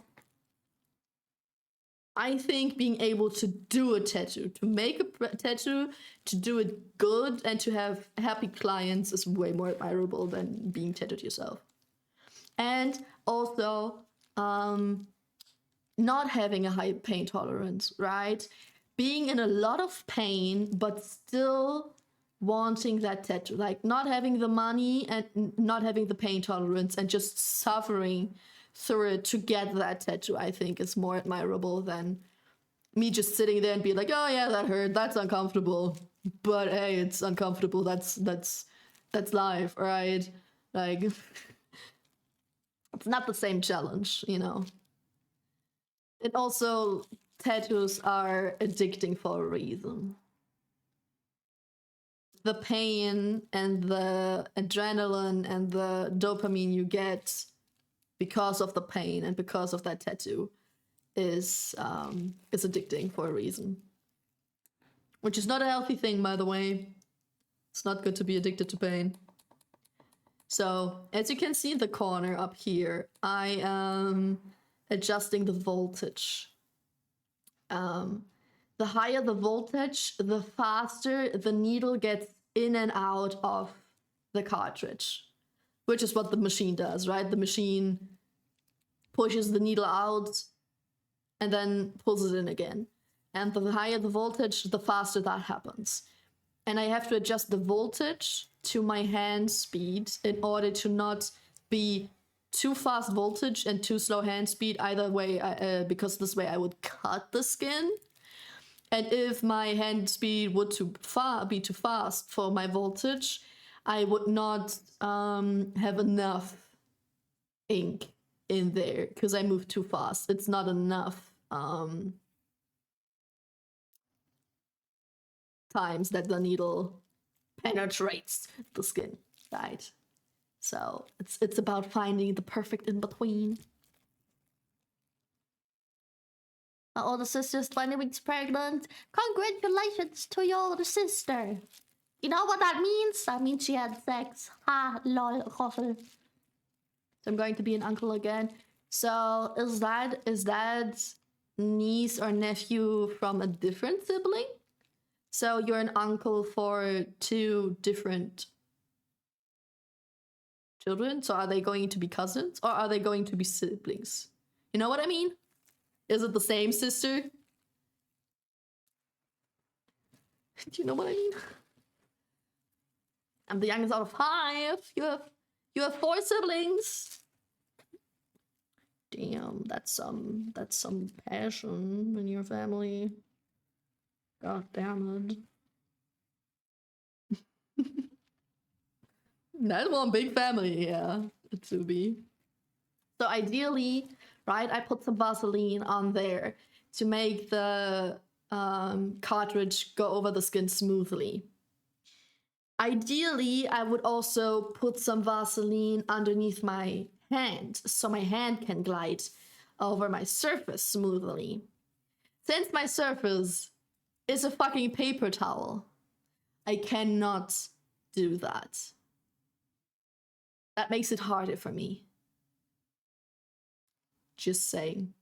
I think being able to do a tattoo, to make a tattoo, to do it good, and to have happy clients is way more admirable than being tattooed yourself. And also, not having a high pain tolerance, right? Being in a lot of pain, but still wanting that tattoo. Like, not having the money and not having the pain tolerance and just suffering through it to get that tattoo, I think is more admirable than me just sitting there and be like, oh yeah, that hurt, that's uncomfortable. But hey, it's uncomfortable, that's life, right? Like, it's not the same challenge, you know? And also, tattoos are addicting for a reason. The pain and the adrenaline and the dopamine you get because of the pain and because of that tattoo is addicting for a reason. Which is not a healthy thing, by the way. It's not good to be addicted to pain. So, as you can see in the corner up here, I am adjusting the voltage. The higher the voltage, the faster the needle gets in and out of the cartridge, which is what the machine does, right? The machine pushes the needle out and then pulls it in again. And the higher the voltage, the faster that happens. And I have to adjust the voltage to my hand speed in order to not be too fast voltage and too slow hand speed either way, because this way I would cut the skin. And if my hand speed would be too fast for my voltage, I would not have enough ink in there because I move too fast. It's not enough times that the needle penetrates the skin, right? So it's about finding the perfect in between. My older sister's 20 weeks pregnant. Congratulations to your older sister. You know what that means? That means she had sex. Ha, lol, So I'm going to be an uncle again. So is that niece or nephew from a different sibling? So you're an uncle for 2 different children? So are they going to be cousins or are they going to be siblings? You know what I mean? Is it the same sister? Do you know what I mean? I'm the youngest out of 5. You have 4 siblings. Damn, that's some passion in your family. God damn it. That's one big family, yeah, to be. So ideally, right, I put some Vaseline on there to make the cartridge go over the skin smoothly. Ideally, I would also put some Vaseline underneath my hand so my hand can glide over my surface smoothly. Since my surface is a fucking paper towel, I cannot do that. That makes it harder for me. Just saying.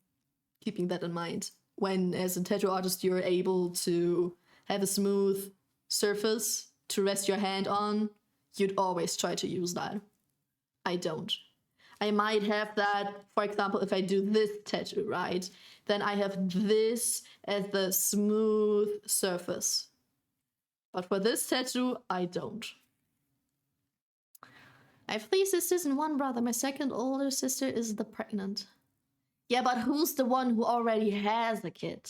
Keeping that in mind. When, as a tattoo artist, you're able to have a smooth surface to rest your hand on, you'd always try to use that. I don't. I might have that, for example, if I do this tattoo, right? Then I have this as the smooth surface. But for this tattoo, I don't. I have 3 sisters and 1 brother. My second older sister is the pregnant. Yeah, but who's the one who already has a kid?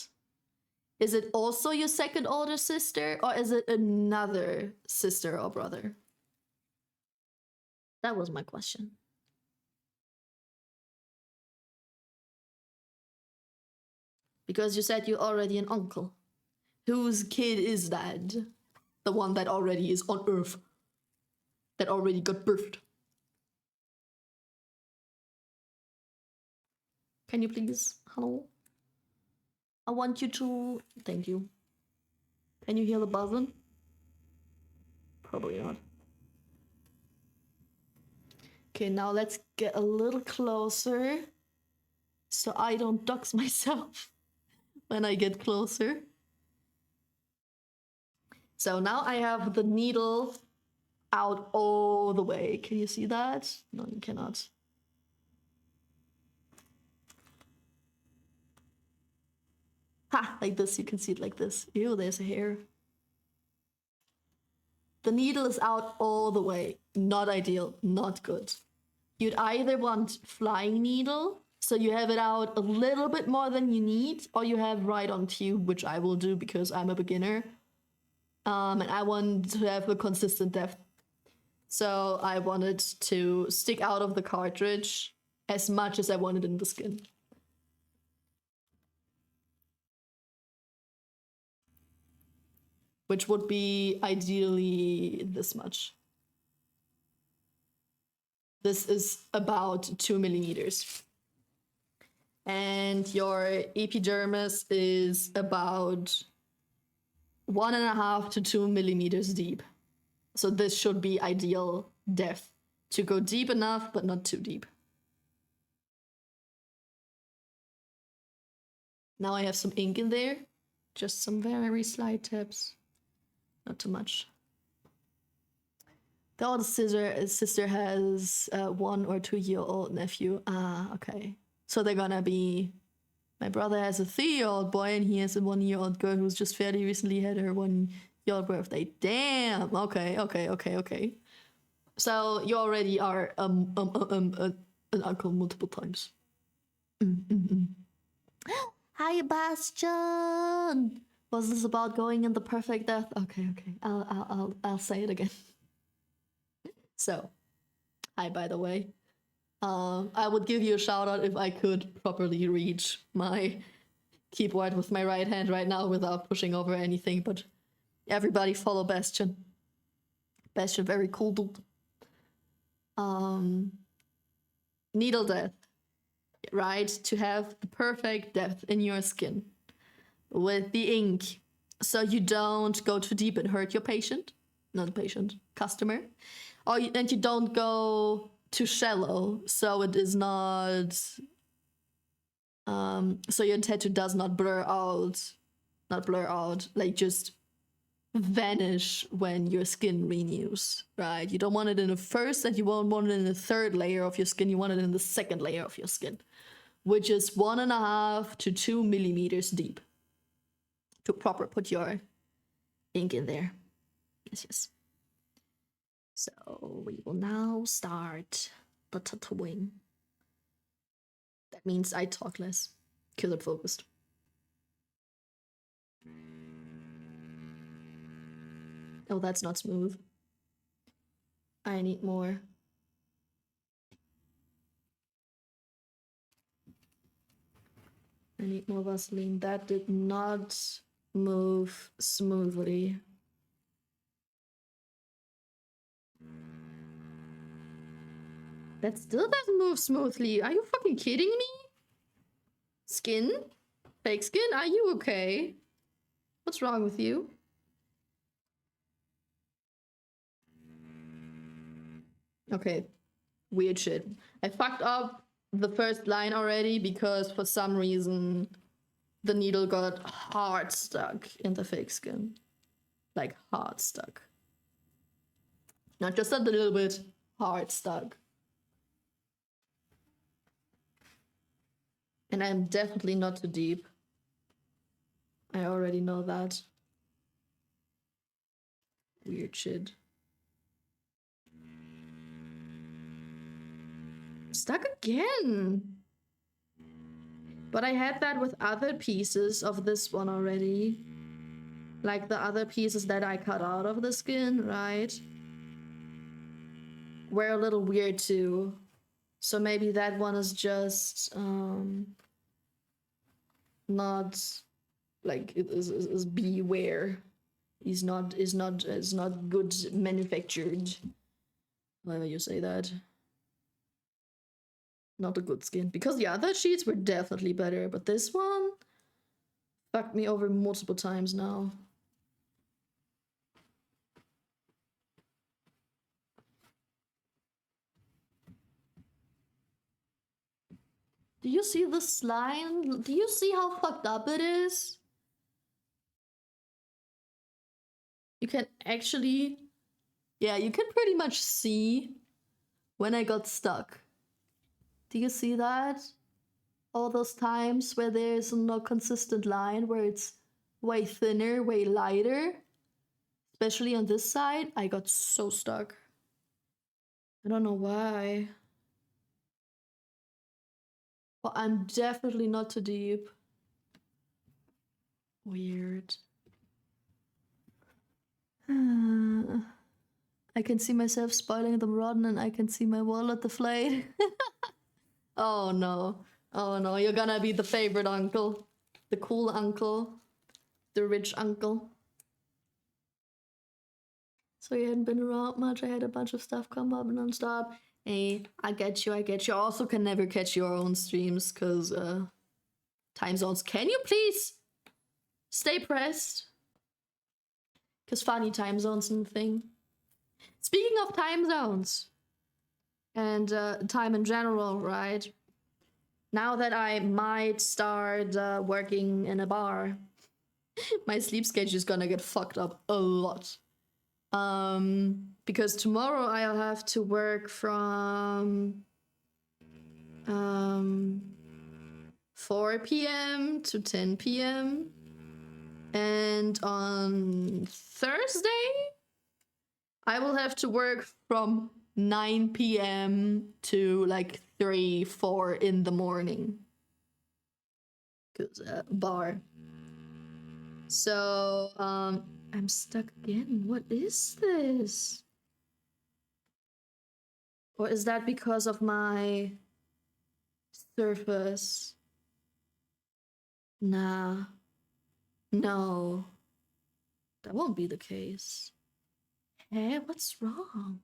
Is it also your second older sister, or is it another sister or brother? That was my question. Because you said you're already an uncle. Whose kid is that? The one that already is on Earth. That already got birthed. Can you please? Hello? I want you to... Thank you. Can you hear the buzzing? Probably not. Okay, now let's get a little closer so I don't dox myself when I get closer. So now I have the needle out all the way. Can you see that? No, you cannot. Ha! Like this, you can see it like this. Ew, there's a hair. The needle is out all the way. Not ideal, not good. You'd either want flying needle, so you have it out a little bit more than you need, or you have right on tube, which I will do because I'm a beginner. And I want to have a consistent depth. So I wanted to stick out of the cartridge as much as I wanted in the skin. Which would be ideally this much. This is about 2 millimeters. And your epidermis is about 1.5 to 2 millimeters deep. So this should be ideal depth to go deep enough, but not too deep. Now I have some ink in there. Just some very slight tips. Not too much. The older sister has a 1 or 2 year old nephew. Ah, okay. So they're gonna be... My brother has a 3-year-old boy and he has a 1-year-old girl who's just fairly recently had her 1-year-old birthday. Damn! Okay. So you already are an uncle multiple times. Hi, Bastion. Was this about going in the perfect death? Okay. I'll say it again. So, hi, by the way. I would give you a shout out if I could properly reach my keyboard with my right hand right now without pushing over anything, but everybody follow Bastion. Bastion, very cool dude. Needle death, right? To have the perfect depth in your skin with the ink, so you don't go too deep and hurt your customer, and you don't go too shallow, so it is not, so your tattoo does not blur out, like just vanish when your skin renews, right? You don't want it in the first and you won't want it in the third layer of your skin, you want it in the second layer of your skin, which is 1.5 to 2 millimeters deep to proper put your ink in there. Yes. So we will now start the tattooing. That means I talk less because I'm focused. Oh, that's not smooth. I need more. I need more Vaseline. That did not move smoothly. That still doesn't move smoothly. Are you fucking kidding me? Skin? Fake skin? Are you okay? What's wrong with you? Okay. Weird shit. I fucked up the first line already because for some reason the needle got hard stuck in the fake skin. Like hard stuck. Not just a little bit, hard stuck. And I'm definitely not too deep. I already know that. Weird shit. Stuck again! But I had that with other pieces of this one already. Like the other pieces that I cut out of the skin, right? Were a little weird too. So maybe that one is just not like it is beware. Is not good manufactured. However you say that. Not a good skin. Because the other sheets were definitely better, but this one fucked me over multiple times now. Do you see this line? Do you see how fucked up it is? You can actually... Yeah, you can pretty much see when I got stuck. Do you see that? All those times where there's no consistent line, where it's way thinner, way lighter. Especially on this side, I got so stuck. I don't know why. Well, I'm definitely not too deep. Weird. I can see myself spoiling them rotten and I can see my wallet deflate. Oh no. Oh no, you're gonna be the favorite uncle. The cool uncle. The rich uncle. So you hadn't been around much. I had a bunch of stuff come up non-stop. Hey, I get you. I also can never catch your own streams because time zones. Can you please stay pressed? Because funny time zones and thing. Speaking of time zones and time in general, right? Now that I might start working in a bar, my sleep schedule is gonna get fucked up a lot. Because tomorrow I'll have to work from 4 p.m. to 10 p.m. And on Thursday, I will have to work from 9 p.m. to like 3, 4 in the morning. Cause bar. So I'm stuck again. What is this? Or is that because of my surface? Nah. No. That won't be the case. Hey, what's wrong?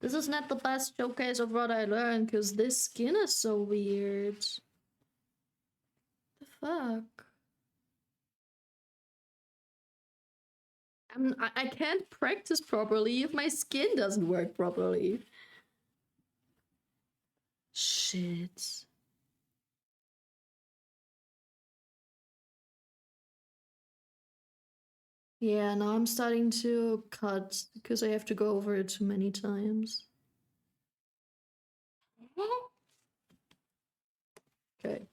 This is not the best showcase of what I learned, because this skin is so weird. The fuck? I can't practice properly if my skin doesn't work properly. Shit. Yeah, now I'm starting to cut because I have to go over it too many times. Okay.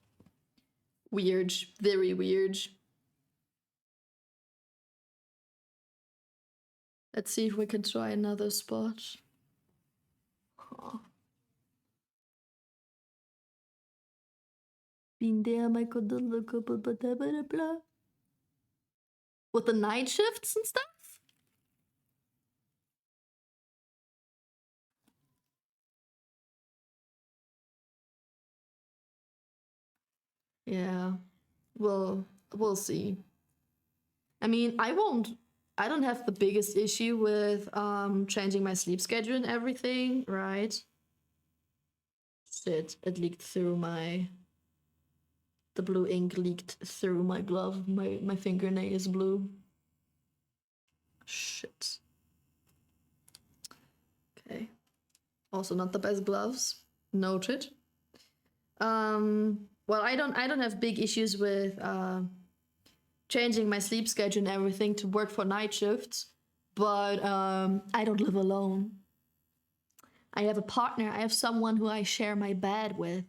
Weird. Very weird. Let's see if we can try another spot. Huh. Been there, my god, blah. With the night shifts and stuff? Yeah. Well, we'll see. I mean, I don't have the biggest issue with changing my sleep schedule and everything, right? Shit, it leaked through the blue ink leaked through my glove. My fingernail is blue. Shit. Okay. Also not the best gloves. Noted. Well, I don't have big issues with changing my sleep schedule and everything to work for night shifts, but I don't live alone. I have a partner. I have someone who I share my bed with,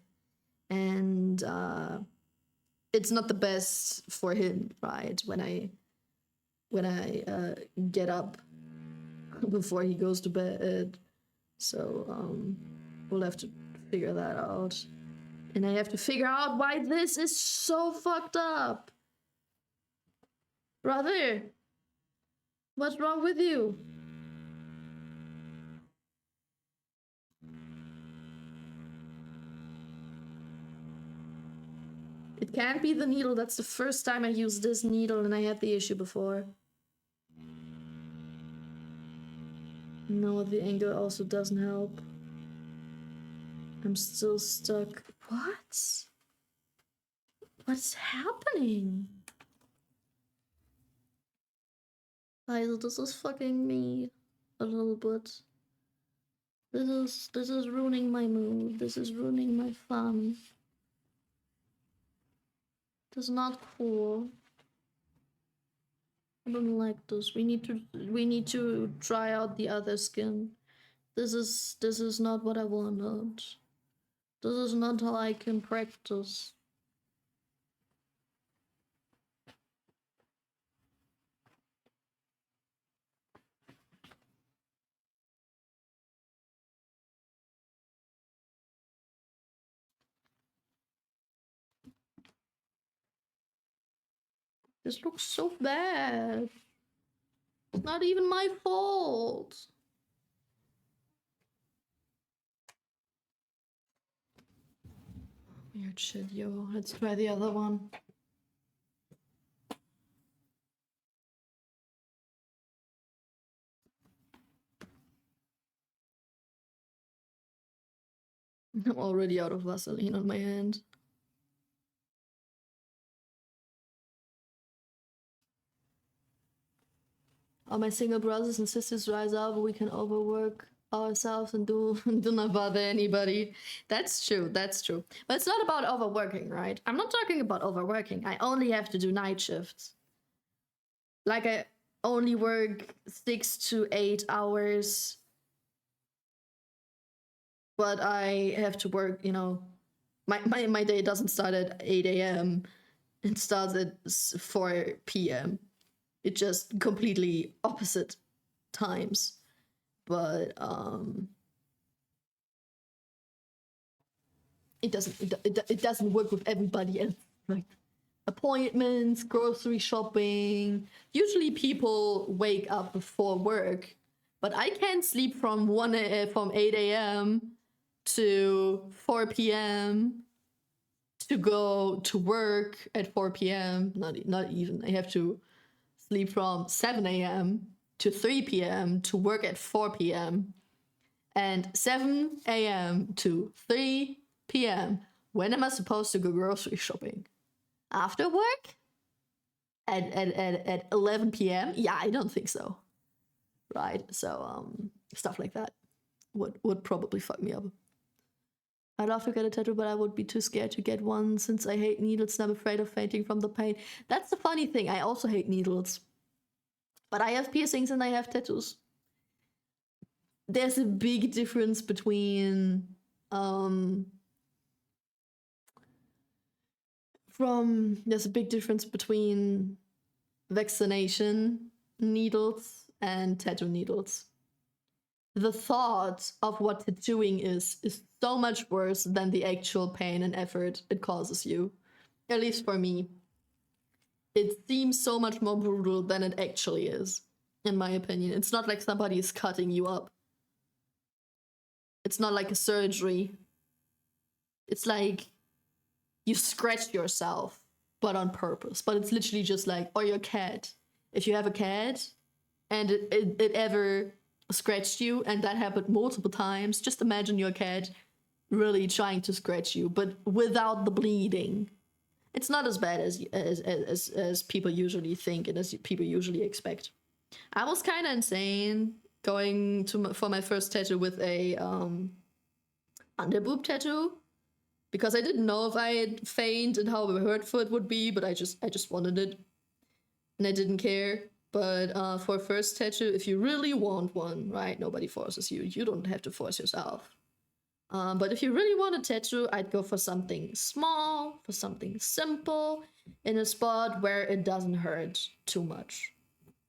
and it's not the best for him, right? When I get up before he goes to bed, so we'll have to figure that out. And I have to figure out why this is so fucked up. Brother, what's wrong with you? It can't be the needle. That's the first time I used this needle and I had the issue before. No, the angle also doesn't help. I'm still stuck. What? What's happening? Guys, this is fucking me a little bit. This is ruining my mood. This is ruining my fun. This is not cool. I don't like this. We need to try out the other skin. This is not what I wanted. This is not how I can practice. This looks so bad. It's not even my fault. Weird shit, yo. Let's try the other one. I'm already out of Vaseline on my hand. All my single brothers and sisters rise up, we can overwork ourselves and do not bother anybody. That's true, that's true. But it's not about overworking, right? I'm not talking about overworking. I only have to do night shifts. Like I only work 6 to 8 hours. But I have to work, you know, My day doesn't start at 8 a.m. It starts at 4 p.m. It just completely opposite times. But it doesn't work with everybody else. Like appointments, grocery shopping. Usually people wake up before work, but I can't sleep from 8 a.m. to 4 p.m. to go to work at 4 p.m. Not even. I have to sleep from 7 a.m. to 3 p.m. to work at 4 p.m. and 7 a.m. to 3 p.m. When am I supposed to go grocery shopping? After work? At 11 p.m.? Yeah, I don't think so. Right? So stuff like that would probably fuck me up. I'd love to get a tattoo, but I would be too scared to get one since I hate needles and I'm afraid of fainting from the pain. That's the funny thing. I also hate needles. But I have piercings and I have tattoos. There's a big difference between vaccination needles and tattoo needles. The thought of what tattooing is so much worse than the actual pain and effort it causes you. At least for me. It seems so much more brutal than it actually is, in my opinion. It's not like somebody is cutting you up. It's not like a surgery. It's like you scratched yourself, but on purpose. But it's literally just like, or your cat. If you have a cat and it ever scratched you and that happened multiple times, just imagine your cat really trying to scratch you, but without the bleeding. It's not as bad as people usually think and as people usually expect. I was kind of insane going for my first tattoo with a underboob tattoo because I didn't know if I'd faint and how hurtful it would be, but I just wanted it and I didn't care. But for a first tattoo, if you really want one, right? Nobody forces you. You don't have to force yourself. But if you really want a tattoo, I'd go for something small, for something simple, in a spot where it doesn't hurt too much.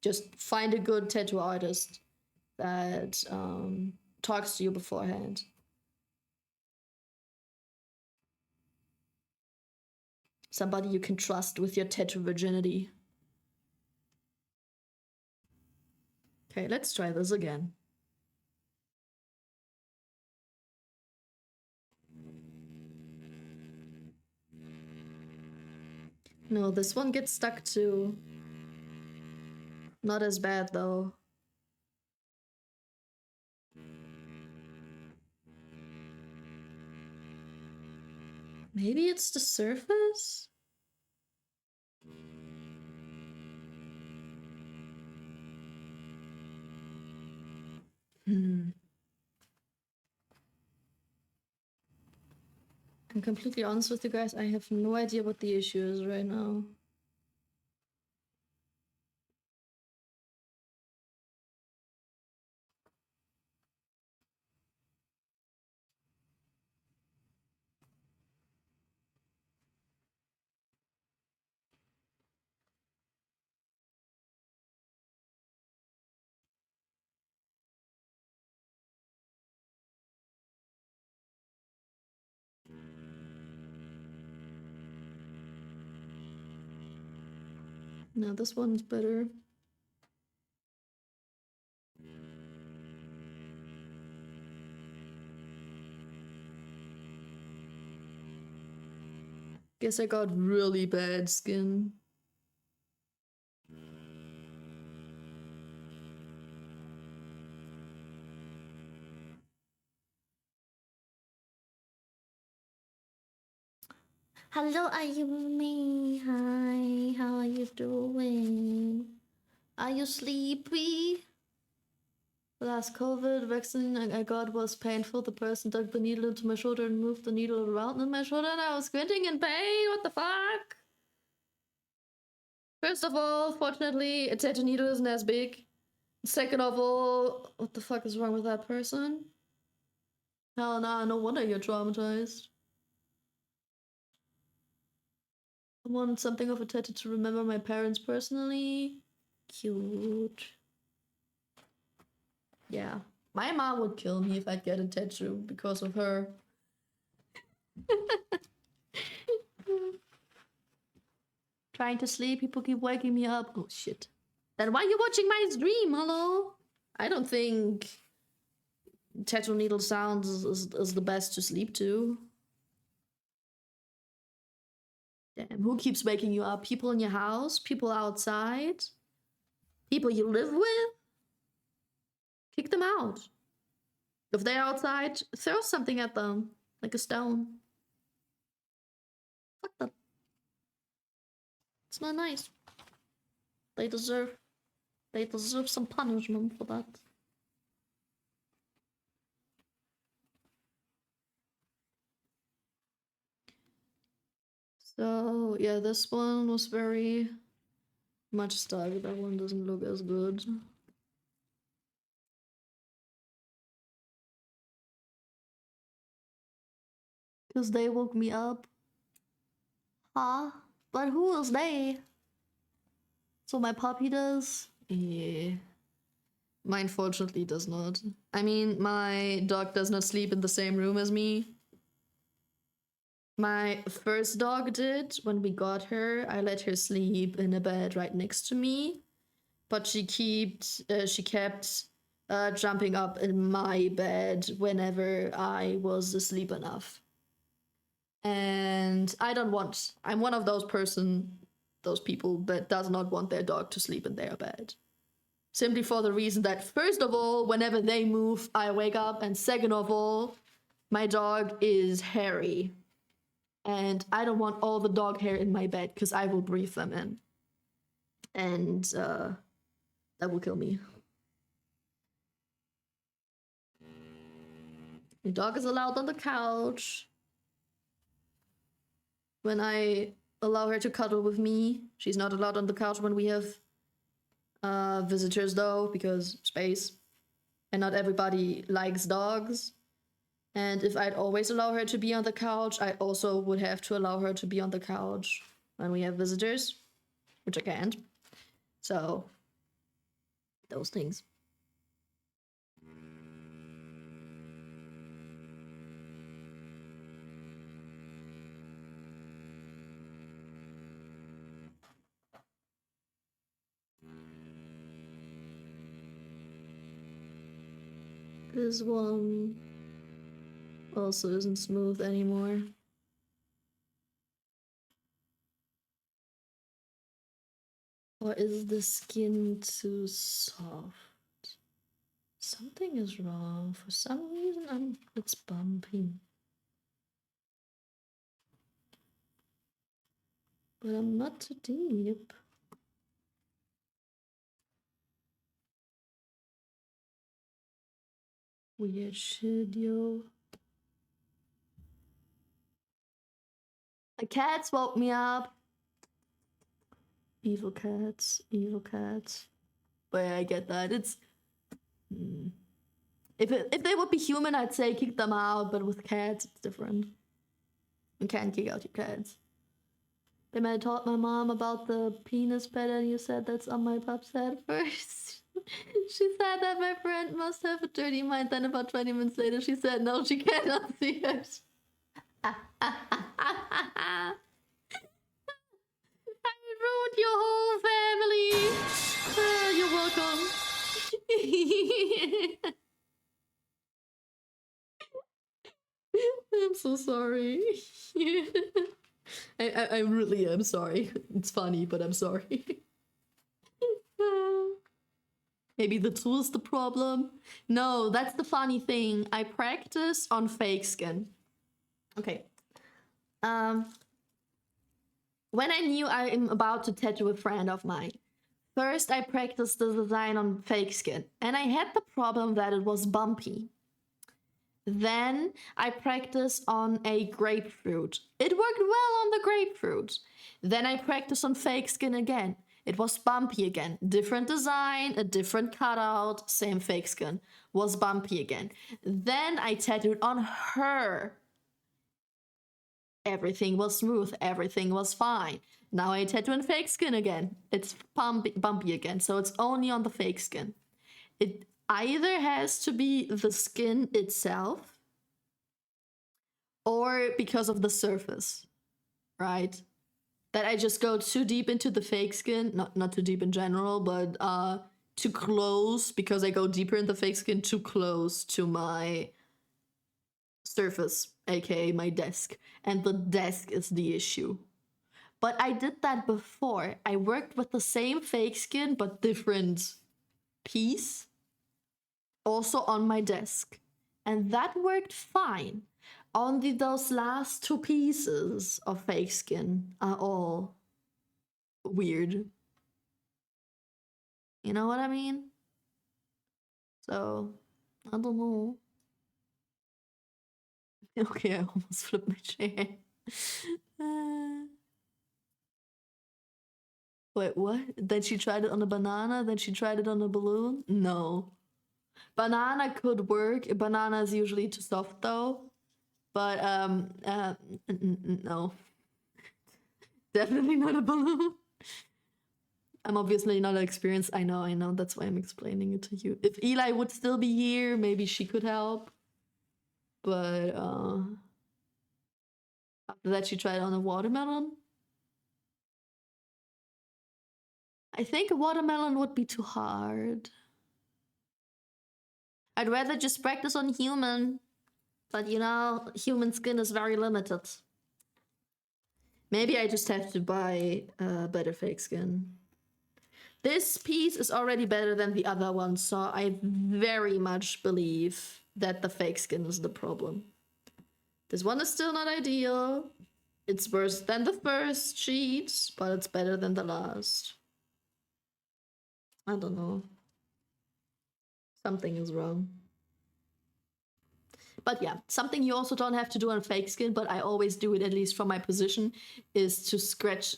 Just find a good tattoo artist that talks to you beforehand. Somebody you can trust with your tattoo virginity. Okay, let's try this again. No, this one gets stuck too. Not as bad though. Maybe it's the surface? I'm completely honest with you guys, I have no idea what the issue is right now. No, this one's better. Guess I got really bad skin. Hello, Ayumi. Hi, how are you doing? Are you sleepy? The last COVID vaccine I got was painful. The person dug the needle into my shoulder and moved the needle around in my shoulder and I was squinting in pain. What the fuck? First of all, fortunately, a tattoo needle isn't as big. Second of all, what the fuck is wrong with that person? Hell nah, no wonder you're traumatized. want something of a tattoo to remember my parents personally. Cute. Yeah. My mom would kill me if I'd get a tattoo because of her. Trying to sleep, people keep waking me up. Oh shit. Then why are you watching my stream? Hello? I don't think tattoo needle sounds is the best to sleep to. Damn, who keeps waking you up? People in your house? People outside? People you live with? Kick them out. If they're outside, throw something at them, like a stone. Fuck them. It's not nice. They deserve some punishment for that. So yeah, this one was very much stuck. That one doesn't look as good. Because they woke me up. Huh? But who is they? So my puppy does? Yeah. Mine fortunately does not. I mean, my dog does not sleep in the same room as me. My first dog did. When we got her, I let her sleep in a bed right next to me. But she kept jumping up in my bed whenever I was asleep enough. And I'm one of those people that does not want their dog to sleep in their bed. Simply for the reason that, first of all, whenever they move, I wake up, and second of all, my dog is hairy. And I don't want all the dog hair in my bed, because I will breathe them in. And that will kill me. The dog is allowed on the couch. When I allow her to cuddle with me, she's not allowed on the couch when we have visitors though, because space. And not everybody likes dogs. And if I'd always allow her to be on the couch, I also would have to allow her to be on the couch when we have visitors, which I can't. So, those things. This one also isn't smooth anymore. Or is the skin too soft? Something is wrong. For some reason, it's bumpy. But I'm not too deep. Weird shit, yo. The cats woke me up. Evil cats, evil cats. But yeah, I get that. It's if they would be human, I'd say kick them out. But with cats, it's different. You can't kick out your cats. Then I told my mom about the penis pattern you said that's on my pup's head first. She said that my friend must have a dirty mind. Then about 20 minutes later, she said no, she cannot see it. I ruined your whole family. You're welcome. I'm so sorry. I really am sorry. It's funny, but I'm sorry. Maybe the tool is the problem? No, that's the funny thing. I practice on fake skin. Okay. When I knew I'm about to tattoo a friend of mine, first I practiced the design on fake skin, and I had the problem that it was bumpy. Then I practiced on a grapefruit. It worked well on the grapefruit. Then I practiced on fake skin again. It was bumpy again. Different design, a different cutout, same fake skin. Was bumpy again. Then I tattooed on her. everything was smooth, everything was fine. Now I tattoo on fake skin again. It's bumpy again, so it's only on the fake skin. It either has to be the skin itself or because of the surface, right? That I just go too deep into the fake skin, not too deep in general, but too close, because I go deeper in the fake skin, too close to my surface, aka my desk. And the desk is the issue. But I did that before. I worked with the same fake skin, but different piece, also on my desk. And that worked fine. Only those last two pieces of fake skin are all weird. You know what I mean? So, I don't know. Okay, I almost flipped my chair. Wait, what? Then she tried it on a banana, then she tried it on a balloon? No. Banana could work. Banana is usually too soft though. But no. Definitely not a balloon. I'm obviously not experienced. I know. That's why I'm explaining it to you. If Eli would still be here, maybe she could help. But after that, she tried on a watermelon. I think a watermelon would be too hard. I'd rather just practice on human. But you know, human skin is very limited. Maybe I just have to buy better fake skin. This piece is already better than the other one, so I very much believe that the fake skin is the problem. This one is still not ideal. It's worse than the first sheet, but it's better than the last. I don't know. Something is wrong. But yeah, something you also don't have to do on fake skin, but I always do it, at least from my position, is to stretch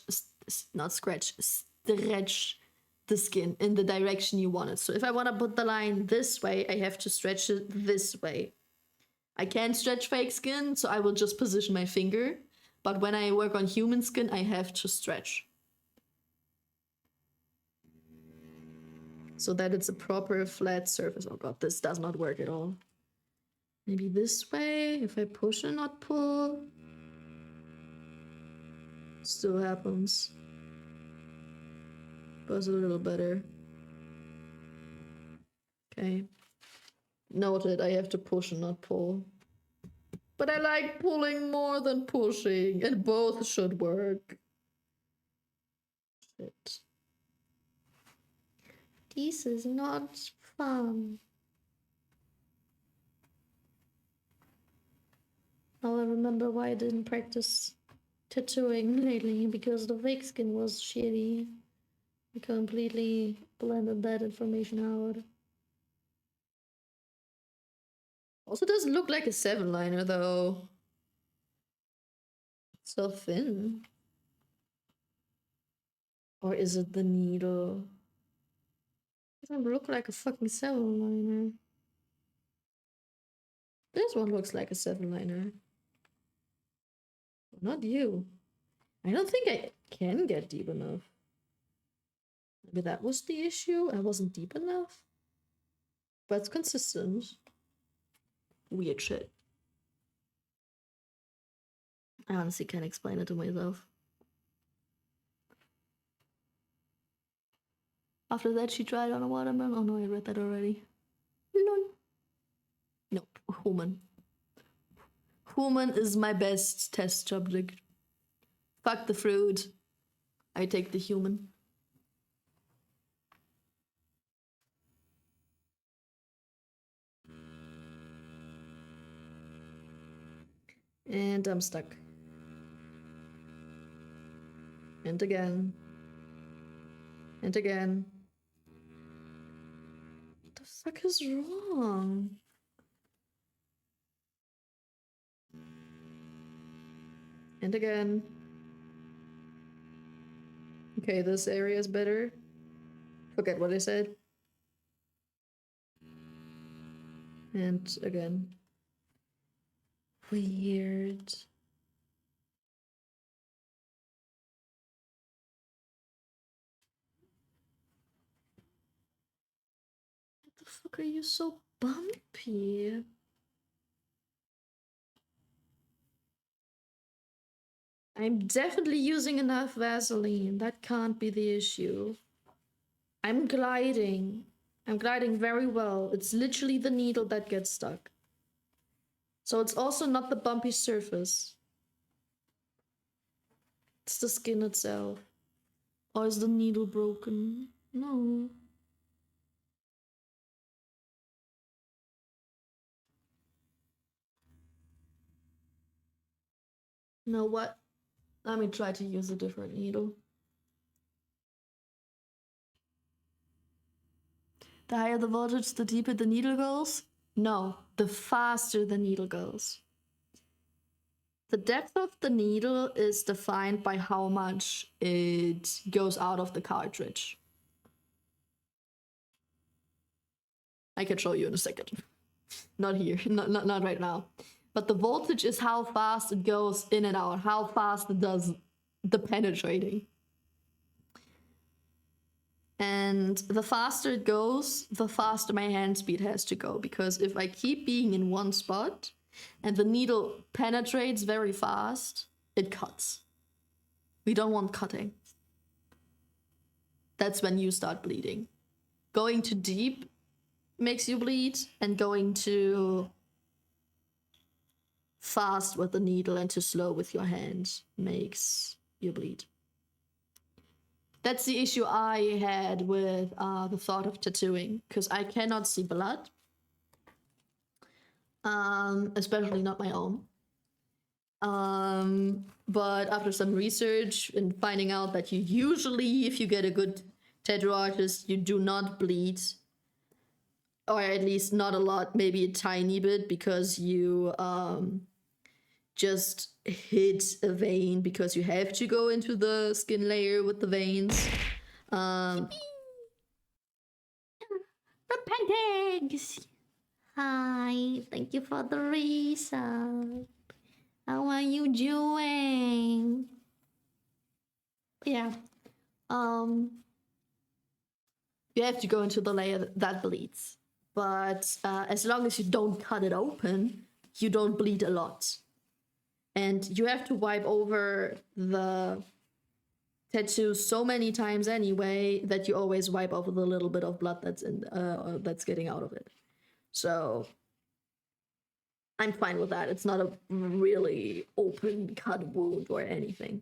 the skin in the direction you want it. So if I want to put the line this way, I have to stretch it this way. I can't stretch fake skin, so I will just position my finger. But when I work on human skin, I have to stretch. So that it's a proper flat surface. Oh god, this does not work at all. Maybe this way, if I push and not pull. Still happens. But it's a little better. Okay. Noted, I have to push and not pull. But I like pulling more than pushing, and both should work. Shit. This is not fun. Now I remember why I didn't practice tattooing lately, because the fake skin was shitty. I completely blended that information out. Also doesn't look like a 7-liner though. It's so thin. Or is it the needle? It doesn't look like a fucking 7-liner. This one looks like a 7-liner. Not you. I don't think I can get deep enough. Maybe that was the issue. I wasn't deep enough. But it's consistent. Weird shit. I honestly can't explain it to myself. After that, she tried on a watermelon. Oh no, I read that already. Lol. Nope, human. Human is my best test subject. Fuck the fruit. I take the human. And I'm stuck. And again. And again. What the fuck is wrong? And again. Okay, this area is better. Forget what I said. And again. Weird. fuck are you so bumpy? I'm definitely using enough Vaseline. That can't be the issue. I'm gliding. I'm gliding very well. It's literally the needle that gets stuck. So it's also not the bumpy surface. It's the skin itself. Or is the needle broken? No. Know what? Let me try to use a different needle. The higher the voltage, the deeper the needle goes? No, the faster the needle goes. The depth of the needle is defined by how much it goes out of the cartridge. I can show you in a second. Not here, not right now. But the voltage is how fast it goes in and out, how fast it does the penetrating. And the faster it goes, the faster my hand speed has to go. Because if I keep being in one spot and the needle penetrates very fast, it cuts. We don't want cutting. That's when you start bleeding. Going too deep makes you bleed, and going too fast with the needle and too slow with your hand makes you bleed. That's the issue I had with the thought of tattooing, because I cannot see blood, especially not my own. But after some research and finding out that you usually, if you get a good tattoo artist, you do not bleed, or at least not a lot, maybe a tiny bit, because you just hit a vein because you have to go into the skin layer with the veins. Repentance! Hi, thank you for the resub. How are you doing? Yeah. You have to go into the layer that bleeds. But as long as you don't cut it open, you don't bleed a lot. And you have to wipe over the tattoo so many times anyway that you always wipe over the little bit of blood that's getting out of it. So I'm fine with that. It's not a really open cut wound or anything.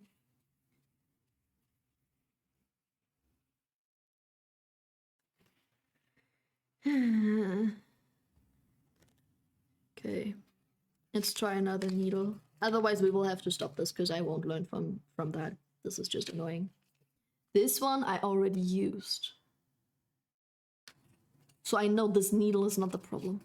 Okay, let's try another needle. Otherwise, we will have to stop this because I won't learn from that. This is just annoying. This one I already used. So I know this needle is not the problem.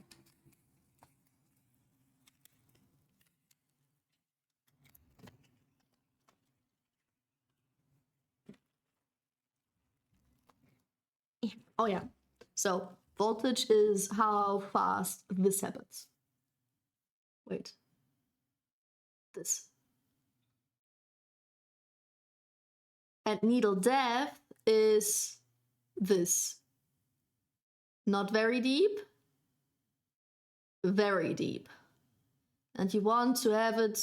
Oh yeah. So voltage is how fast this happens. Wait. This. And needle depth is this. Not very deep, very deep. And you want to have it,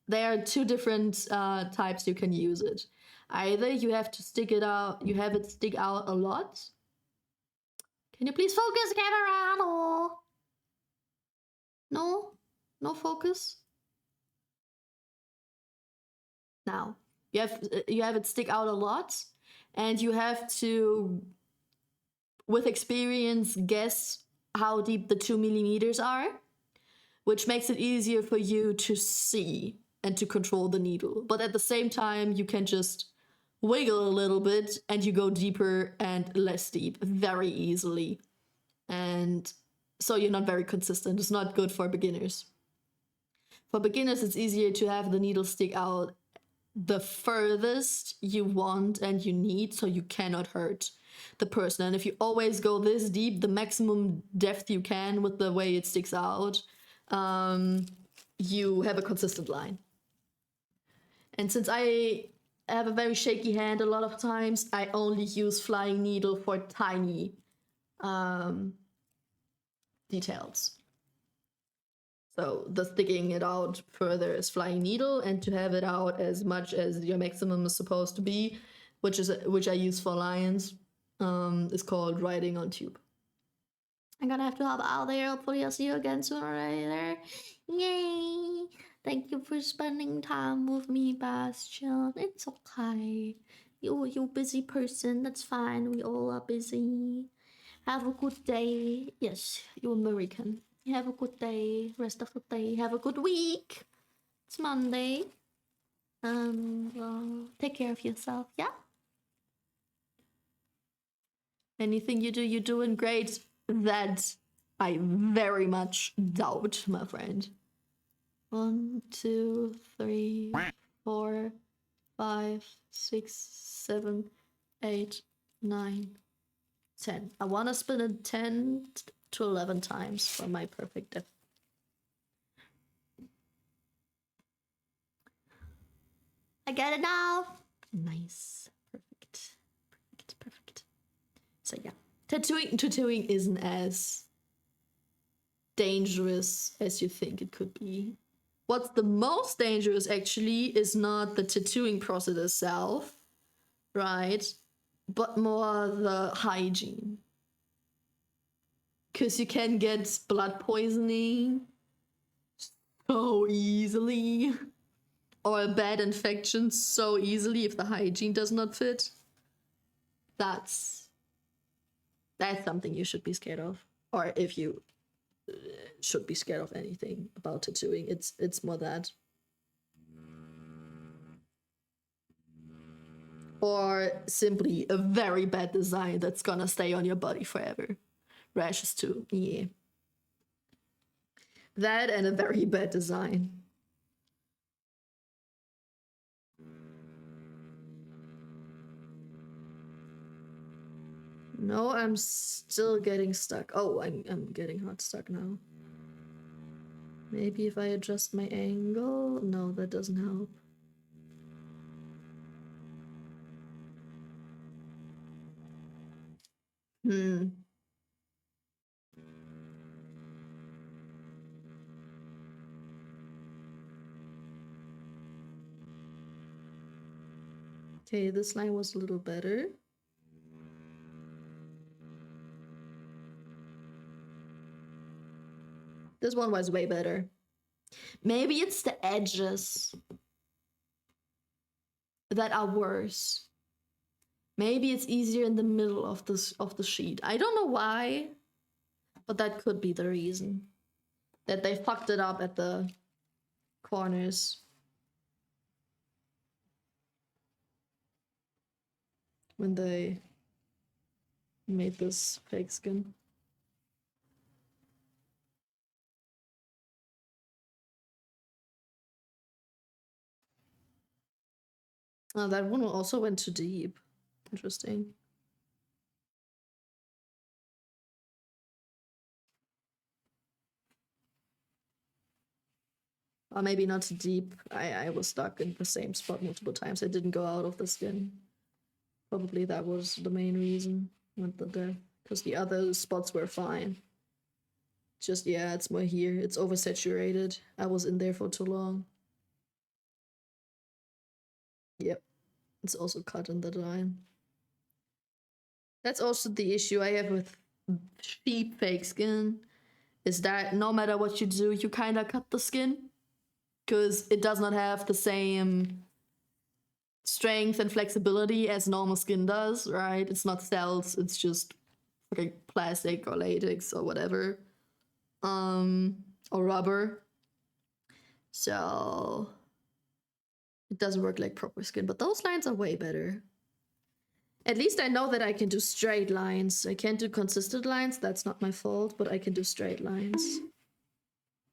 there are two different types you can use it. Either you have to stick it out, you have it stick out a lot. Can you please focus, camera? No. No? No focus? Now, you have it stick out a lot, and you have to, with experience, guess how deep the 2 millimeters are, which makes it easier for you to see and to control the needle. But at the same time, you can just wiggle a little bit and you go deeper and less deep very easily. And so you're not very consistent. It's not good for beginners. For beginners, it's easier to have the needle stick out the furthest you want and you need, so you cannot hurt the person. And if you always go this deep, the maximum depth you can with the way it sticks out, you have a consistent line. And since I have a very shaky hand a lot of times, I only use flying needle for tiny details. So the sticking it out further is flying needle, and to have it out as much as your maximum is supposed to be, which I use for lions, is called riding on tube. I'm gonna have to hop out there. Hopefully I'll see you again sooner or later. Yay! Thank you for spending time with me, Bastion. It's okay. You busy person. That's fine. We all are busy. Have a good day. Yes, you're American. Have a good day. Rest of the day. Have a good week. It's Monday. Take care of yourself. Yeah. Anything you do, you're doing great. That I very much doubt, my friend. 1, 2, 3, 4, 5, 6, 7, 8, 9, 10. I want to spin it 10 to 11 times for my perfect death. I get it now. Nice. Perfect. Perfect. Perfect. So yeah. Tattooing isn't as dangerous as you think it could be. What's the most dangerous actually is not the tattooing process itself, right? But more the hygiene. Because you can get blood poisoning so easily, or a bad infection so easily if the hygiene does not fit. That's something you should be scared of. Or if you should be scared of anything about tattooing, it's more that. Or simply a very bad design that's gonna stay on your body forever. Rashes too, yeah. That and a very bad design. No, I'm still getting stuck. Oh, I'm getting hot stuck now. Maybe if I adjust my angle? No, that doesn't help. Okay, this line was a little better. This one was way better. Maybe it's the edges that are worse. Maybe it's easier in the middle of the sheet. I don't know why, but that could be the reason. That they fucked it up at the corners. When they made this fake skin. Oh, that one also went too deep. Interesting. Or maybe not too deep. I was stuck in the same spot multiple times. I didn't go out of the skin. Probably that was the main reason. Because the other spots were fine. Just, yeah, it's more here. It's oversaturated. I was in there for too long. Yep. It's also cut in the line. That's also the issue I have with cheap fake skin. Is that no matter what you do, you kind of cut the skin. Because it does not have the same strength and flexibility as normal skin does, right? It's not cells, it's just like plastic or latex or whatever. Or rubber. So it doesn't work like proper skin, but those lines are way better. At least I know that I can do straight lines. I can't do consistent lines, that's not my fault, but I can do straight lines.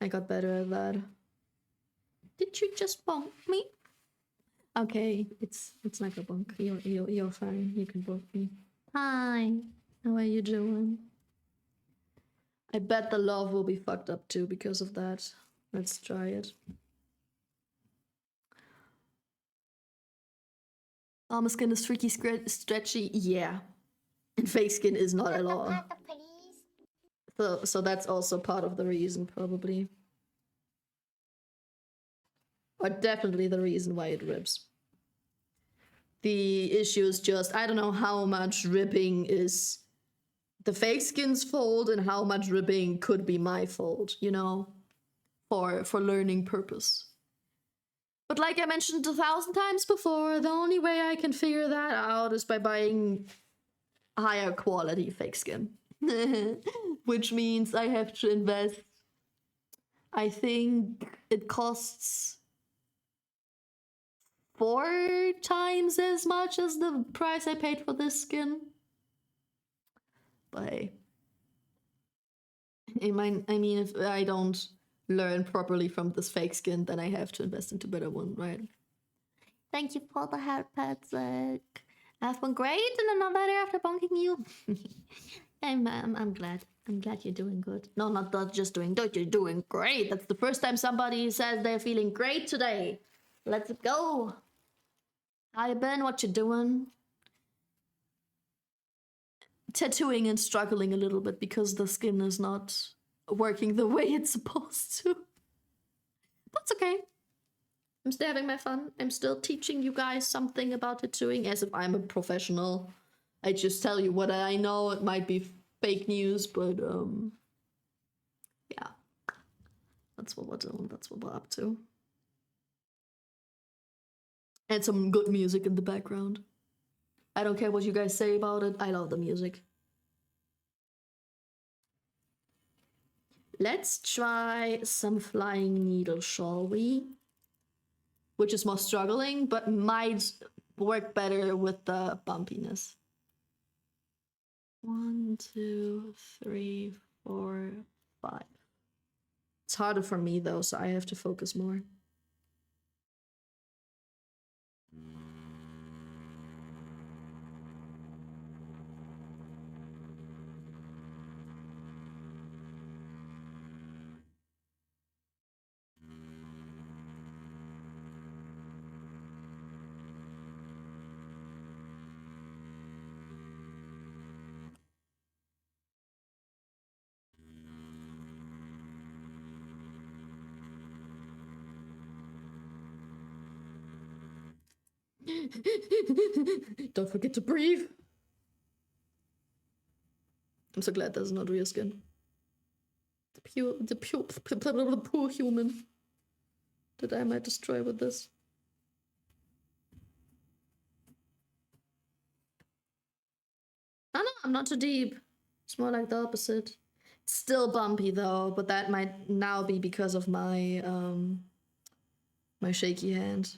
I got better at that. Did you just bonk me? Okay, it's like a bonk. You're fine. You can bonk me. Hi. How are you doing? I bet the love will be fucked up too because of that. Let's try it. Armor skin is freaky stretchy. Yeah. And fake skin is not at all. So that's also part of the reason, probably. Or definitely the reason why it rips. The issue is just, I don't know how much ripping is the fake skin's fault and how much ripping could be my fault, you know, for learning purpose. But like I mentioned 1,000 times before, the only way I can figure that out is by buying higher quality fake skin. Which means I have to invest, I think it costs 4 times as much as the price I paid for this skin. But hey, I mean, if I don't learn properly from this fake skin, then I have to invest into better one, right? Thank you for the heart pats, Zach. I've been great and I'm not better after bonking you. I'm glad. I'm glad you're doing good. No, not just doing good, you're doing great. That's the first time somebody says they're feeling great today. Let's go. How you been? What you doing? Tattooing and struggling a little bit because the skin is not working the way it's supposed to. That's okay. I'm still having my fun. I'm still teaching you guys something about tattooing as if I'm a professional. I just tell you what I know. It might be fake news, but yeah. That's what we're doing. That's what we're up to. And some good music in the background. I don't care what you guys say about it. I love the music. Let's try some flying needle, shall we? Which is more struggling, but might work better with the bumpiness. 1, 2, 3, 4, 5. It's harder for me though, so I have to focus more. Don't forget to breathe. I'm so glad that's not real skin. The poor human that I might destroy with this. Oh no, I'm not too deep. It's more like the opposite. It's still bumpy though, but that might now be because of my my shaky hand.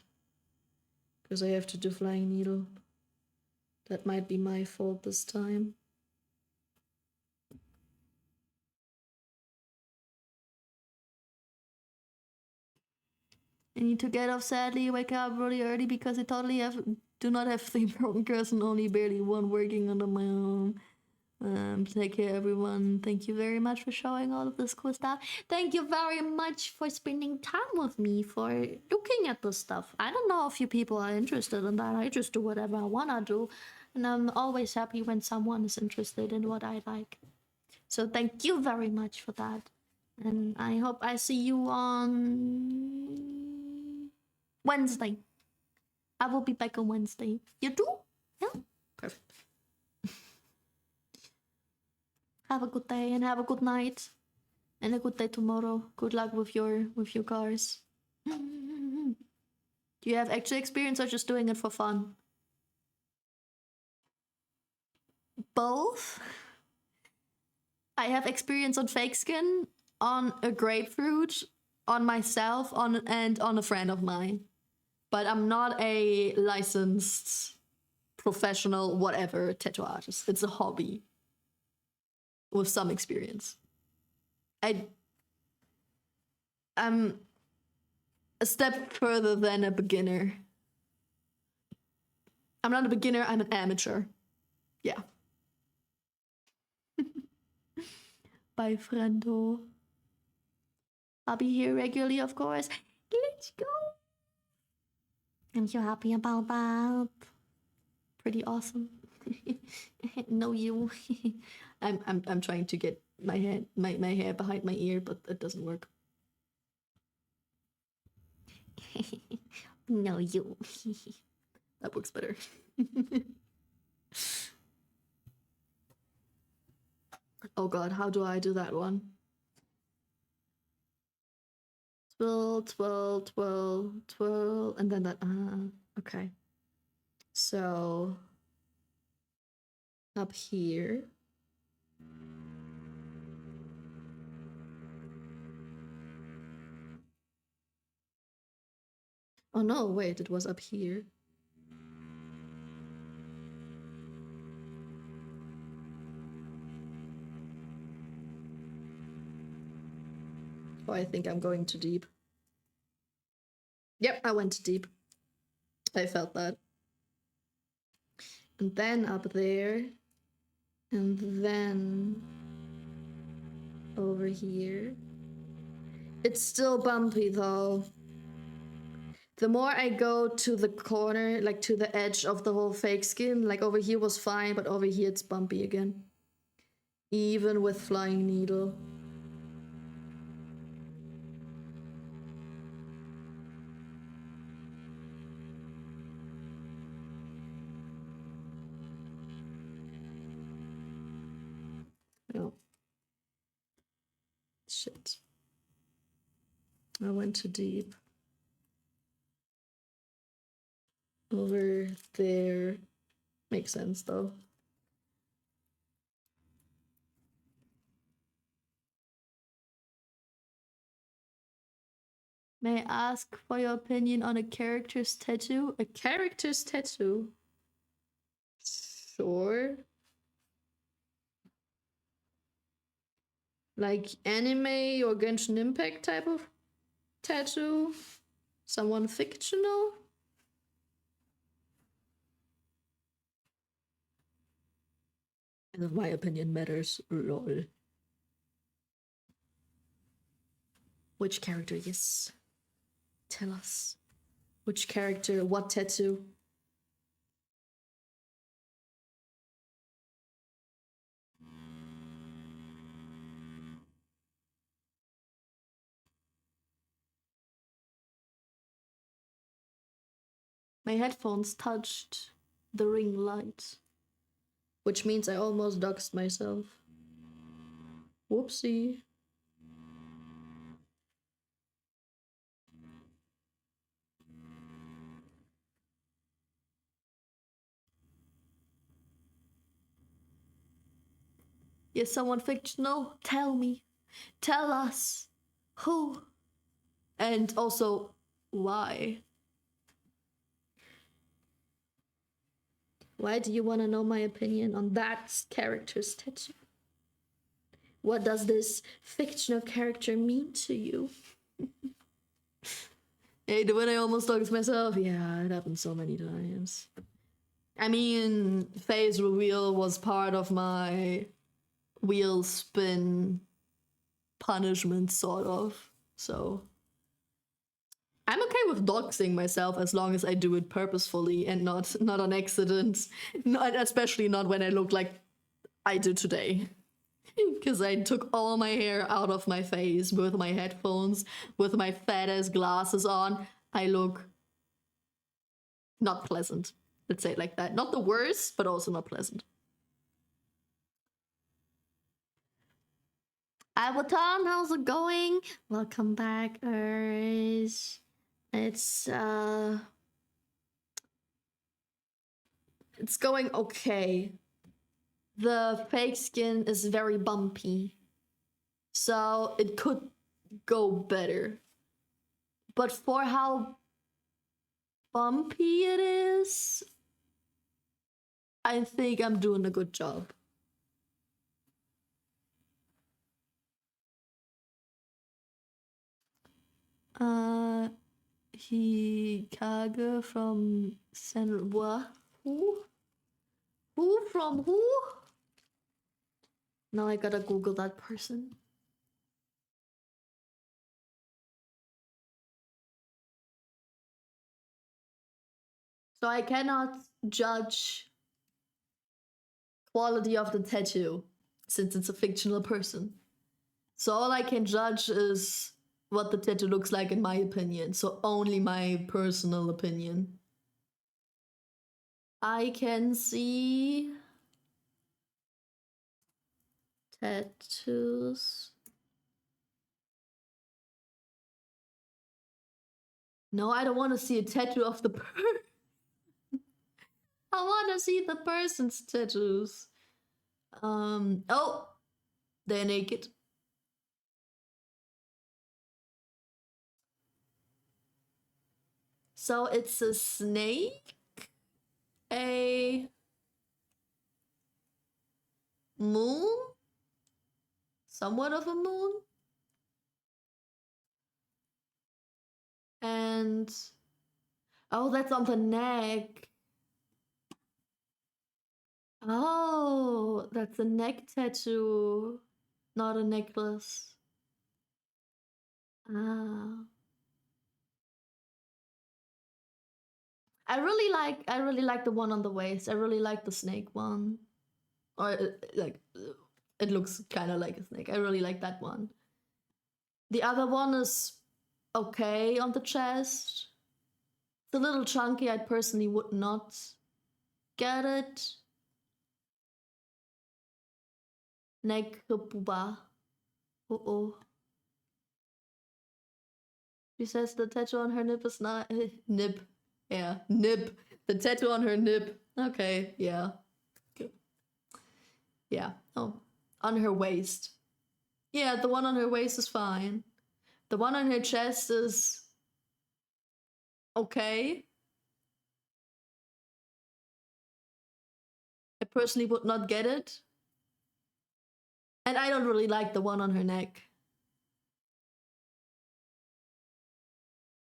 Because I have to do flying needle. That might be my fault this time. I need to get off sadly, wake up really early because I totally do not have 3 broken girls and only barely 1 working under my own. Take care everyone. Thank you very much for showing all of this cool stuff. Thank you very much for spending time with me, for looking at this stuff. I don't know if you people are interested in that. I just do whatever I wanna do. And I'm always happy when someone is interested in what I like. So thank you very much for that. And I hope I see you on Wednesday. I will be back on Wednesday. You do? Yeah? Perfect. Have a good day and have a good night. And a good day tomorrow. Good luck with your cars. Do you have actual experience or just doing it for fun? Both. I have experience on fake skin, on a grapefruit, on myself, and on a friend of mine. But I'm not a licensed, professional, whatever tattoo artist. It's a hobby with some experience. I'm a step further than a beginner. I'm not a beginner, I'm an amateur. Yeah. Bye, friendo. I'll be here regularly, of course. Let's go. I'm so happy about that. Pretty awesome. No, you. I'm trying to get my hair behind my ear, but it doesn't work. No, you. That works better. Oh god, how do I do that one? Twirl, twirl, twirl, twirl, and then that. Okay. So up here. Oh no, wait, it was up here. Oh, I think I'm going too deep. Yep, I went too deep. I felt that. And then up there. And then over here. It's still bumpy though. The more I go to the corner, like to the edge of the whole fake skin, like over here was fine, but over here it's bumpy again. Even with flying needle. Oh. Shit. I went too deep. Over there. Makes sense though. May I ask for your opinion on a character's tattoo? A character's tattoo? Sure. Like anime or Genshin Impact type of tattoo? Someone fictional? And if my opinion matters, lol. Which character? Yes. Tell us. Which character? What tattoo? My headphones touched the ring light. Which means I almost doxed myself. Whoopsie. Is someone fictional? Tell me. Tell us. Who? And also, why? Why do you want to know my opinion on that character's tattoo? What does this fictional character mean to you? Hey, the one I almost doxed myself? Yeah, it happened so many times. I mean, phase reveal was part of my wheel spin punishment, sort of. So I'm okay with doxing myself as long as I do it purposefully and not on accident. Not, especially not when I look like I do today. Because I took all my hair out of my face with my headphones, with my fat ass glasses on. I look not pleasant. Let's say it like that. Not the worst, but also not pleasant. Tom, how's it going? Welcome back, Urs. It's going okay. The fake skin is very bumpy, so it could go better. But for how bumpy it is, I think I'm doing a good job. Hikage from Senwa. Who? Who from who? Now I gotta Google that person. So I cannot judge quality of the tattoo, since it's a fictional person. So all I can judge is what the tattoo looks like in my opinion. So only my personal opinion. I can see tattoos. No, I don't want to see a tattoo of the person. I want to see the person's tattoos. Oh, they're naked. So it's a snake, a moon, somewhat of a moon, and oh, that's on the neck. Oh, that's a neck tattoo, not a necklace. Ah. I really like the one on the waist. I really like the snake one. Or like it looks kind of like a snake. I really like that one. The other one is okay on the chest. It's a little chunky. I personally would not get it. Neck booba. Uh-oh. She says the tattoo on her nip is not nip. Yeah, nip. The tattoo on her nip. Okay, yeah. Good. Yeah. Oh, on her waist. Yeah, the one on her waist is fine. The one on her chest is okay. I personally would not get it. And I don't really like the one on her neck.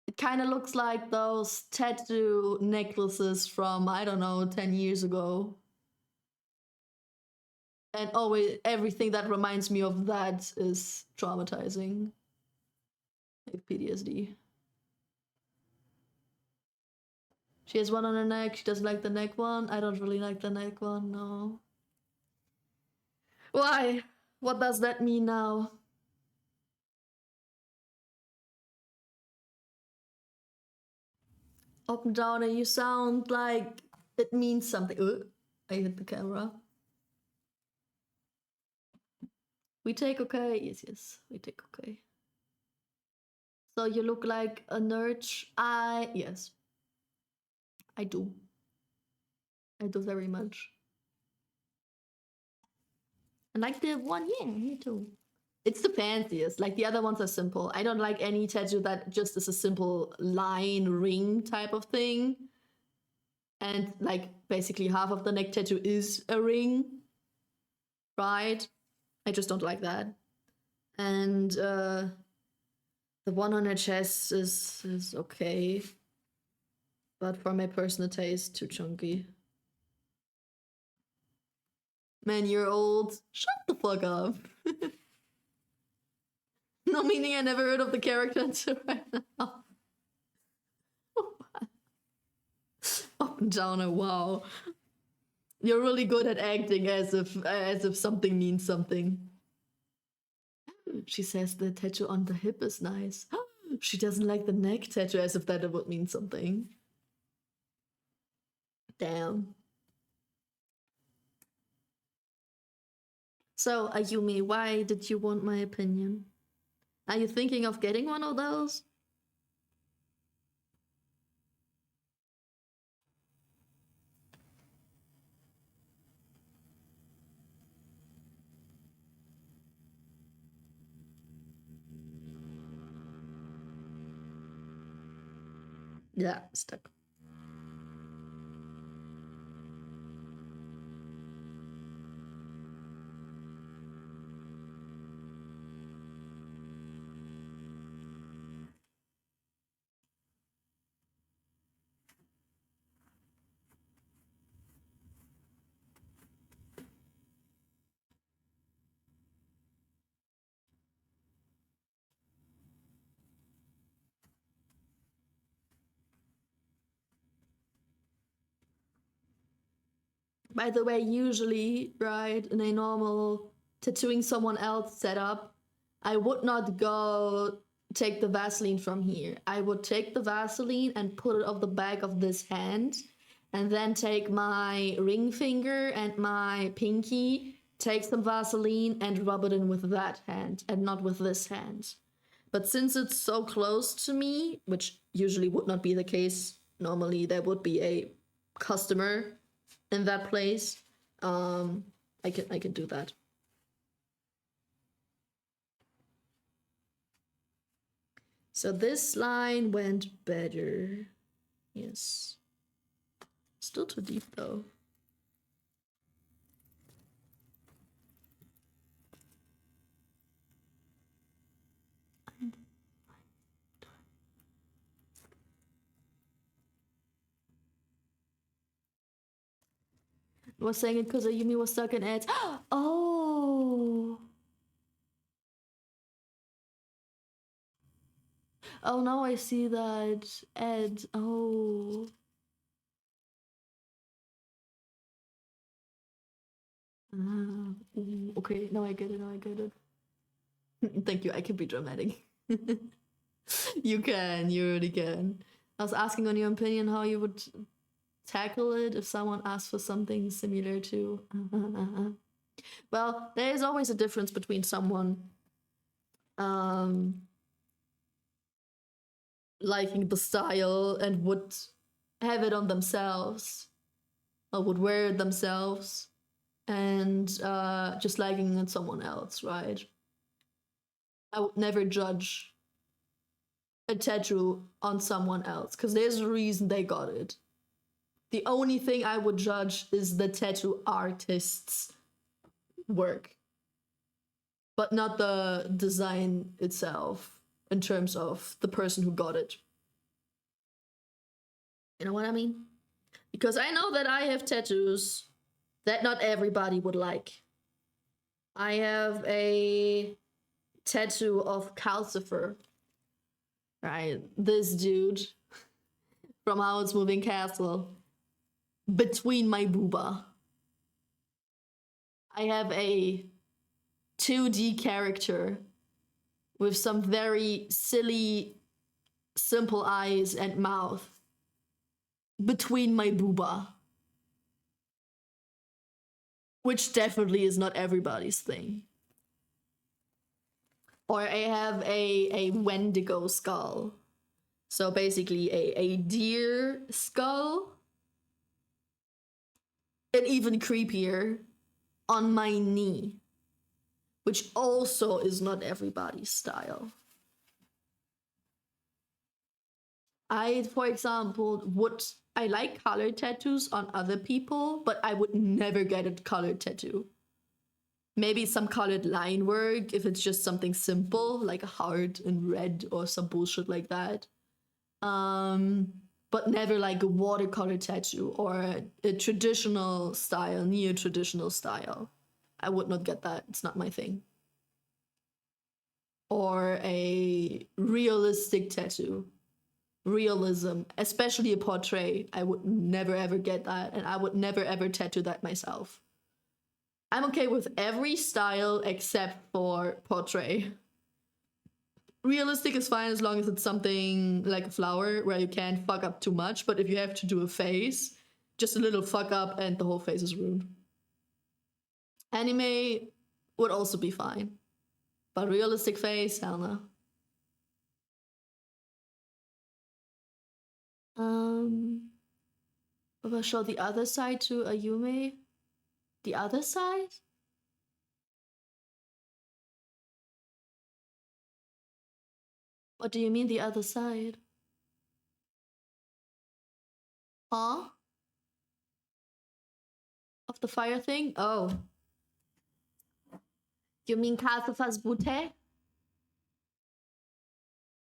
It kind of looks like those tattoo necklaces from, I don't know, 10 years ago. And always everything that reminds me of that is traumatizing. Like PTSD. She has one on her neck. She doesn't like the neck one. I don't really like the neck one, no. Why? What does that mean now? Up and down, and you sound like it means something. I hit the camera. We take okay? Yes, we take okay. So you look like a nerd. Yes. I do. I do very much. And like the one, yeah, me too. It's the fanciest. Like the other ones are simple. I don't like any tattoo that just is a simple line ring type of thing. And like basically half of the neck tattoo is a ring. Right? I just don't like that. And the one on her chest is okay. But for my personal taste, too chunky. Man, you're old. Shut the fuck up. No, meaning I never heard of the character until right now. Up and downer, wow. You're really good at acting as if something means something. She says the tattoo on the hip is nice. She doesn't like the neck tattoo as if that would mean something. Damn. So, Ayumi, why did you want my opinion? Are you thinking of getting one of those? Yeah, stuck. By the way, usually, right, in a normal tattooing someone else setup, I would not go take the Vaseline from here. I would take the Vaseline and put it on the back of this hand, and then take my ring finger and my pinky, take some Vaseline and rub it in with that hand and not with this hand. But since it's so close to me, which usually would not be the case, normally there would be a customer in that place, I can do that. So this line went better. Yes. Still too deep though. Was saying it because Ayumi was stuck in ads. Oh. Oh, now I see that ad. Oh. Okay, now I get it. Now I get it. Thank you. I can be dramatic. You really can. I was asking on your opinion how you would tackle it if someone asked for something similar to. Well, there is always a difference between someone liking the style and would have it on themselves or would wear it themselves, and just liking it someone else, right? I would never judge a tattoo on someone else because there's a reason they got it. The only thing I would judge is the tattoo artist's work, but not the design itself in terms of the person who got it. You know what I mean? Because I know that I have tattoos that not everybody would like. I have a tattoo of Calcifer, right? This dude from Howard's Moving Castle, between my booba. I have a 2D character with some very silly, simple eyes and mouth between my booba, which definitely is not everybody's thing. Or I have a Wendigo skull. So basically a deer skull. And even creepier, on my knee, which also is not everybody's style. I, for example, I like colored tattoos on other people, but I would never get a colored tattoo. Maybe some colored line work if it's just something simple, like a heart in red or some bullshit like that. But never like a watercolor tattoo or a traditional style, neo-traditional style. I would not get that. It's not my thing. Or a realistic tattoo. Realism, especially a portrait. I would never ever get that, and I would never ever tattoo that myself. I'm okay with every style except for portrait. Realistic is fine as long as it's something like a flower where you can't fuck up too much, but if you have to do a face, just a little fuck up and the whole face is ruined. Anime would also be fine, but realistic face, hell no. I'll show the other side to Ayume. The other side? What do you mean the other side? Huh? Of the fire thing? Oh. You mean Kalsifa's Bute?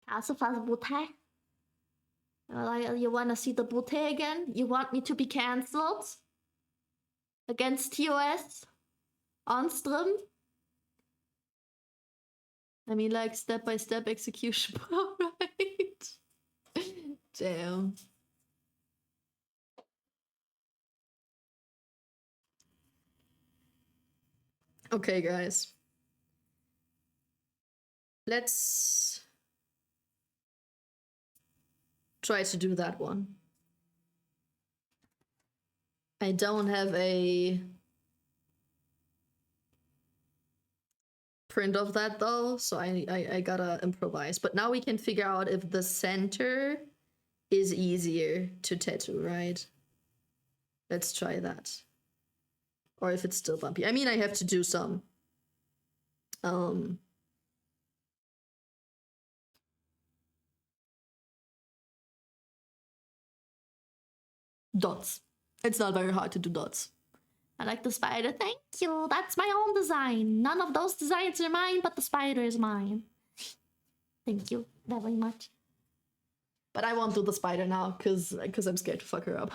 Kalsifa's Bute? You wanna see the Bute again? You want me to be cancelled? Against TOS? On stream? I mean, like, step-by-step execution, right? Damn. Okay, guys. Let's try to do that one. I don't have a print of that though, so I gotta improvise. But now we can figure out if the center is easier to tattoo, right? Let's try that. Or if it's still bumpy. I mean, I have to do some dots. It's not very hard to do dots. I like the spider. Thank you. That's my own design. None of those designs are mine, but the spider is mine. Thank you very much. But I won't do the spider now, because I'm scared to fuck her up.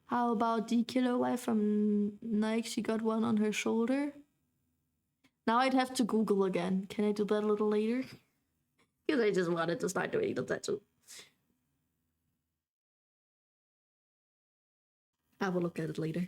How about the killer wife from Nike? She got one on her shoulder. Now I'd have to Google again. Can I do that a little later? Because I just wanted to start doing the tattoo. I will look at it later.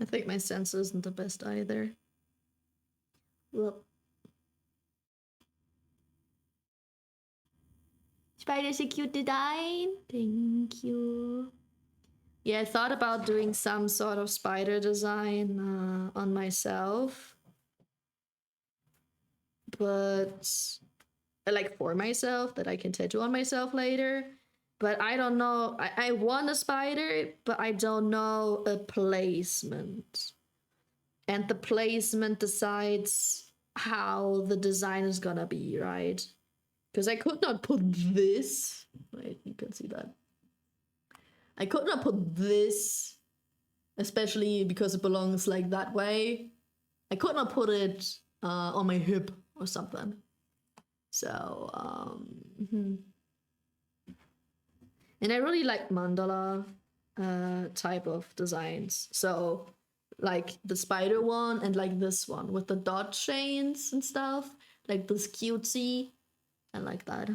I think my sense isn't the best either. Well, Spider's a cute design. Thank you. yeah, I thought about doing some sort of spider design on myself. But, like, for myself, that I can tattoo on myself later. But I don't know. I want a spider, but I don't know a placement. And the placement decides how the design is gonna be, right? Because I could not put this. Wait, you can see that. I could not put this, especially because it belongs like that way. I could not put it on my hip or something. So, and I really like mandala type of designs. So, like the spider one and like this one with the dot chains and stuff. Like this cutesy. I like that.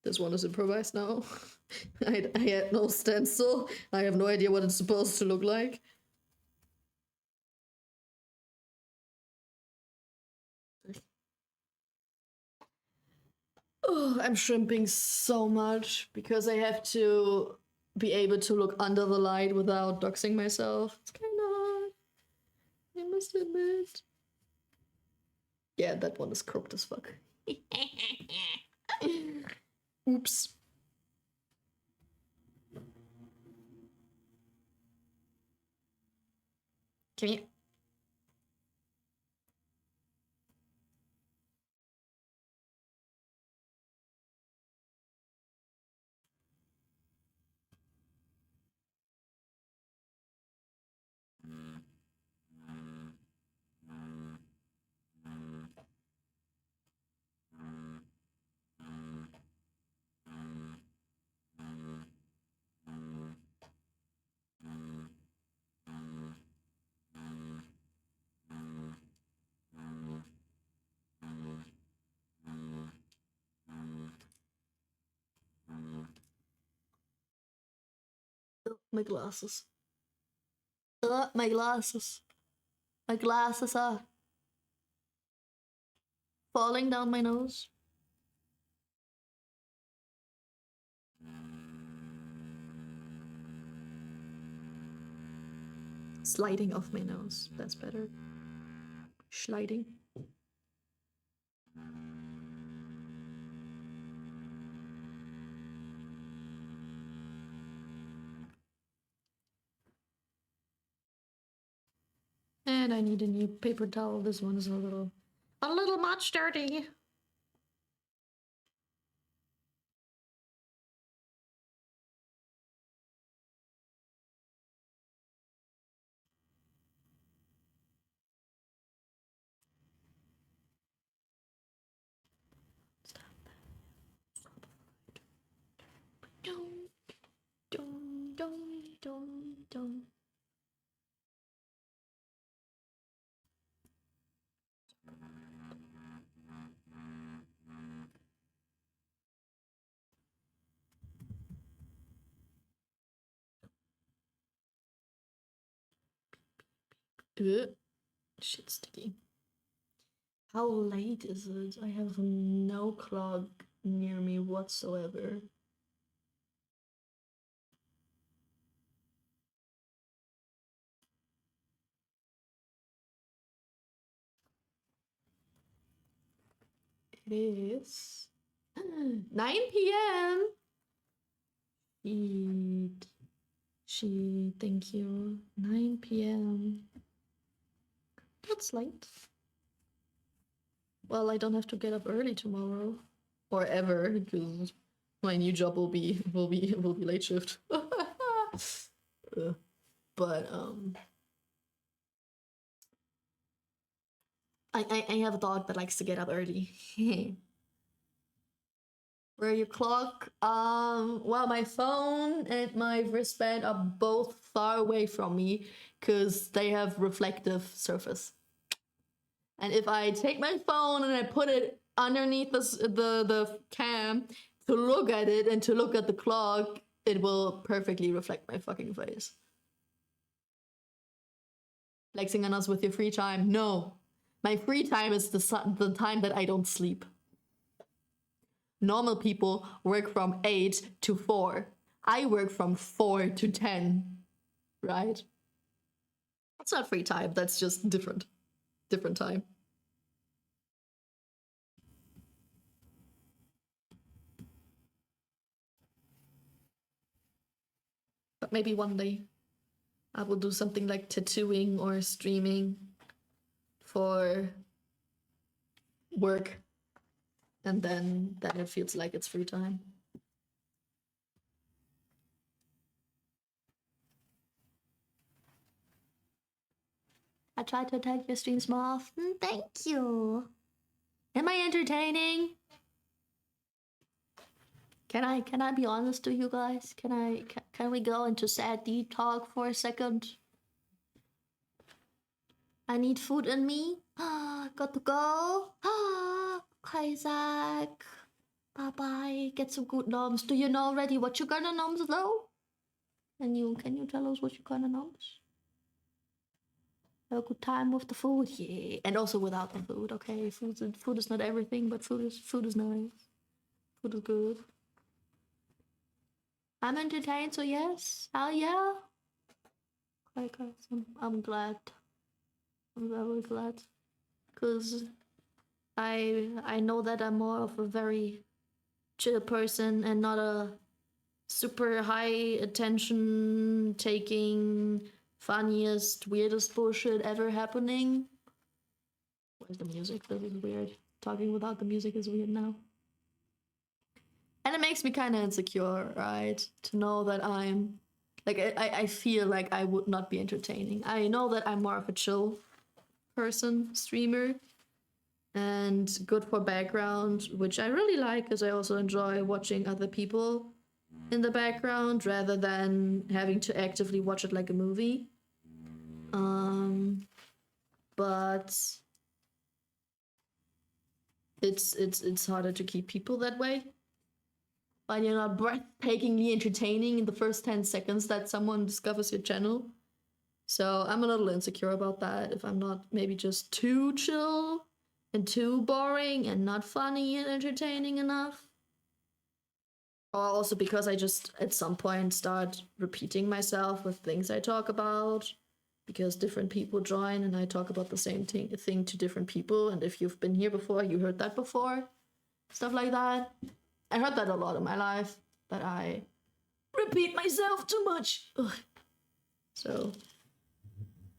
This one is improvised now. I had no stencil. I have no idea what it's supposed to look like. Oh, I'm shrimping so much because I have to be able to look under the light without doxing myself. It's kind of hard, I must admit. Yeah, that one is crooked as fuck. Oops. Come here. My glasses. My glasses. My glasses are falling down my nose. Sliding off my nose. That's better. Sliding. And I need a new paper towel. This one is a little much dirty. Dum, dum, dum, dum, dum. Shit sticky. How late is it? I have no clock near me whatsoever. It is 9 p.m. Sheet, thank you. 9 p.m. That's late. Well, I don't have to get up early tomorrow. Or ever, because my new job will be late shift. But I have a dog that likes to get up early. Where your clock? Well, my phone and my wristband are both far away from me because they have reflective surface. And if I take my phone and I put it underneath the cam to look at it and to look at the clock, it will perfectly reflect my fucking face. Flexing on us with your free time? No. My free time is the time that I don't sleep. Normal people work from 8 to 4. I work from 4 to 10, right? That's not free time, that's just different time. But maybe one day I will do something like tattooing or streaming for work, and then it feels like it's free time. I try to attend your streams more often. Thank you. Am I entertaining? Can I be honest to you guys? Can we go into sad deep talk for a second? I need food in me. Got to go. Okay, Zach. Bye bye. Get some good noms. Do you know already what you gonna noms though? Can you tell us what you gonna noms? Have a good time with the food, yeah, and also without the food. Okay, food is not everything, but food is nice. Food is good. I'm entertained, so yes, hell yeah. Okay, guys, I'm glad. I'm very glad, cause I know that I'm more of a very chill person and not a super high attention taking, funniest, weirdest bullshit ever happening. Where's the music? This is weird. Talking without the music is weird now. And it makes me kind of insecure, right? To know that I'm like, I feel like I would not be entertaining. I know that I'm more of a chill person, streamer, and good for background, which I really like because I also enjoy watching other people in the background rather than having to actively watch it like a movie. But it's harder to keep people that way. but you're not breathtakingly entertaining in the first 10 seconds that someone discovers your channel. So I'm a little insecure about that, if I'm not maybe just too chill and too boring and not funny and entertaining enough. Or also because I just at some point start repeating myself with things I talk about, because different people join and I talk about the same thing to different people, and if you've been here before, you heard that before. Stuff like that. I heard that a lot in my life, that I repeat myself too much. Ugh. So,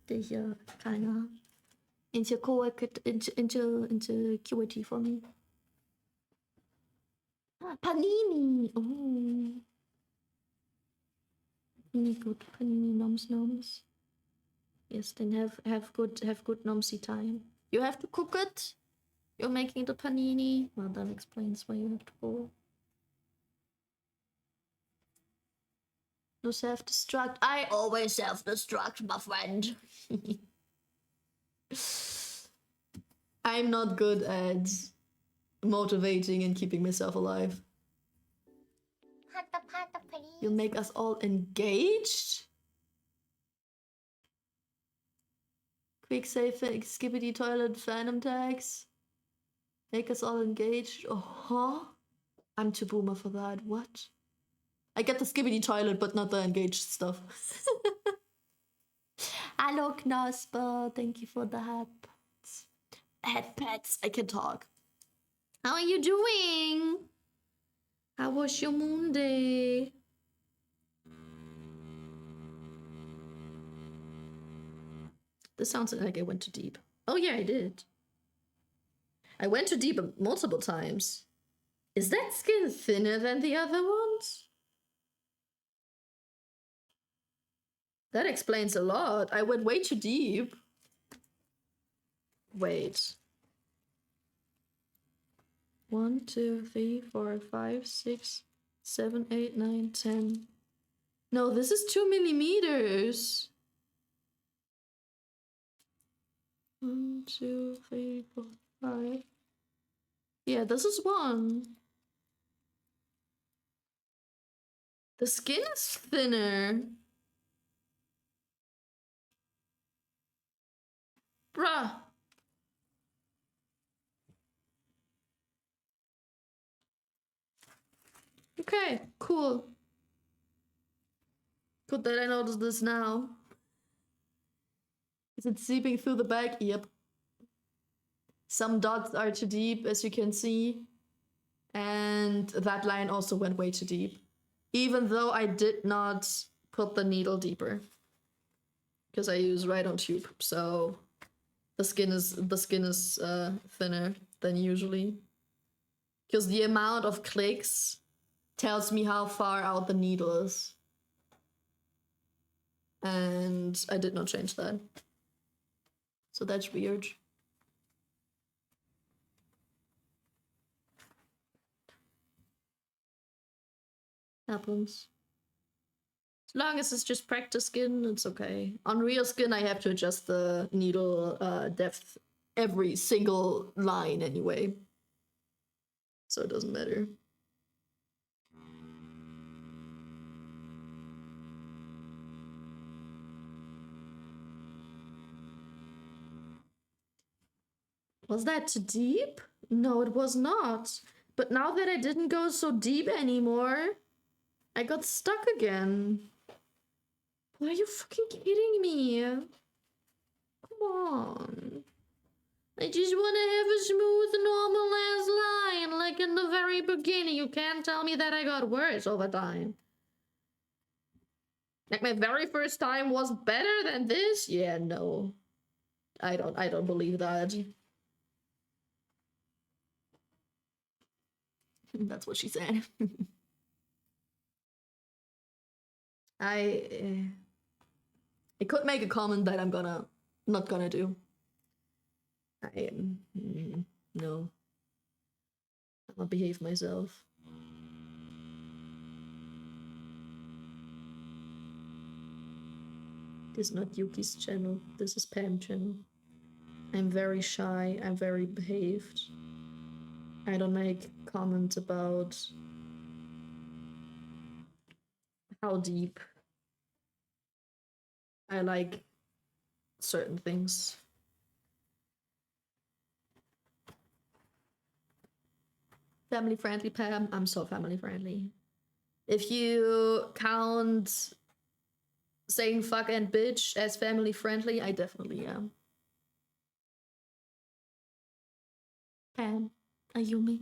diese kleine insecurity for me. Ah, Panini! Oh. Panini good. Panini noms. Yes, then have good nomsy time. You have to cook it? You're making the panini? Well, that explains why you have to go. No self-destruct. I always self-destruct, my friend. I'm not good at motivating and keeping myself alive. You make us all engaged? Quick save, skippity toilet, phantom tags. Make us all engaged. Oh, I'm too boomer for that. What? I get the skibbity toilet, but not the engaged stuff. Hello, Knosper. Thank you for the hat pets. Hat pets. I can talk. How are you doing? How was your moon day? This sounds like I went too deep. Oh yeah, I did. I went too deep multiple times. Is that skin thinner than the other ones? That explains a lot. I went way too deep. Wait. 1, 2, 3, 4, 5, 6, 7, 8, 9, 10. No, this is 2 millimeters. 1, 2, 3, 4, 5. Yeah, this is 1. The skin is thinner. Bruh. Okay, cool. Good that I noticed this now. Is it seeping through the bag? Yep. Some dots are too deep, as you can see. And that line also went way too deep. Even though I did not put the needle deeper. Because I use right on tube, so the skin is thinner than usually. Because the amount of clicks tells me how far out the needle is. And I did not change that. So that's weird. Happens. As long as it's just practice skin, it's okay. On real skin, I have to adjust the needle depth every single line anyway. So it doesn't matter. Was that too deep? No, it was not. But now that I didn't go so deep anymore, I got stuck again. Are you fucking kidding me? Come on. I just want to have a smooth, normal ass line, like in the very beginning. You can't tell me that I got worse over time. Like my very first time was better than this? Yeah, no. I don't believe that. That's what she said. I could make a comment that I'm not gonna do. No. I'll behave myself. This is not Yuki's channel. This is Pam's channel. I'm very shy. I'm very behaved. I don't make comments about how deep I like certain things. Family friendly, Pam. I'm so family friendly. If you count saying fuck and bitch as family friendly, I definitely am. Pam, Ayumi.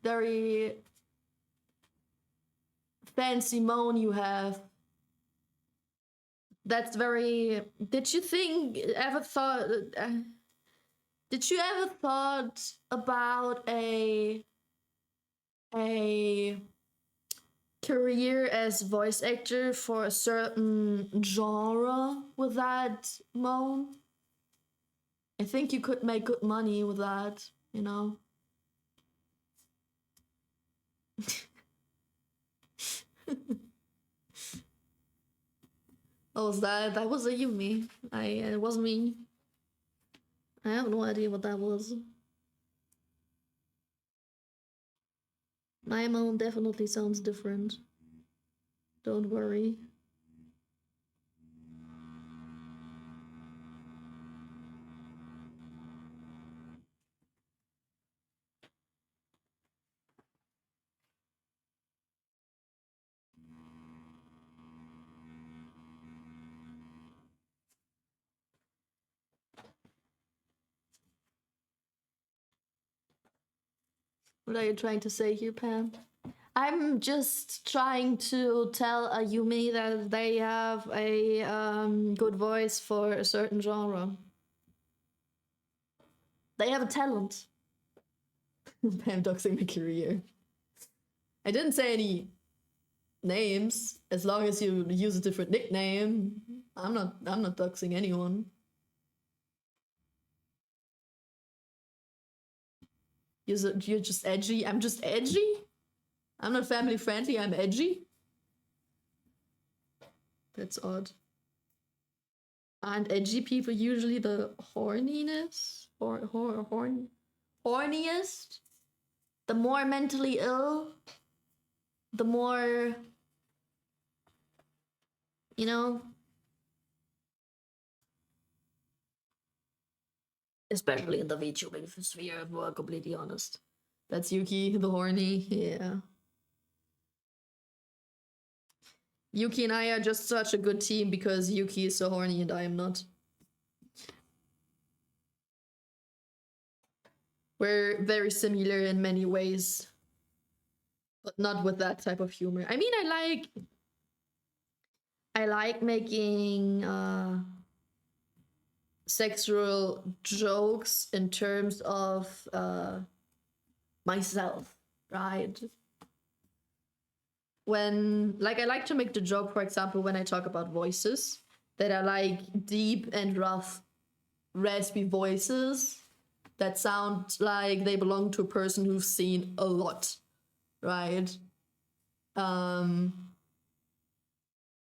Very fancy moan you have. That's very. Did you ever thought about a career as voice actor for a certain genre with that moan? I think you could make good money with that, you know. Oh, was that was a Yumi. It wasn't me. I have no idea what that was. My moan definitely sounds different. Don't worry. What are you trying to say here, Pam? I'm just trying to tell Ayumi that they have a good voice for a certain genre. They have a talent. Pam doxing my career. I didn't say any names. As long as you use a different nickname, I'm not doxing anyone. You're just edgy. I'm just edgy? I'm not family friendly, I'm edgy? That's odd. Aren't edgy people usually the horniness? Horniest? The more mentally ill? The more... You know? Especially in the VTubing sphere, if we're completely honest. That's Yuki, the horny, yeah. Yuki and I are just such a good team because Yuki is so horny and I am not. We're very similar in many ways, but not with that type of humor. I mean, I like making sexual jokes in terms of myself, right? When, like, I like to make the joke, for example, when I talk about voices, that are like deep and rough, raspy voices that sound like they belong to a person who's seen a lot, right?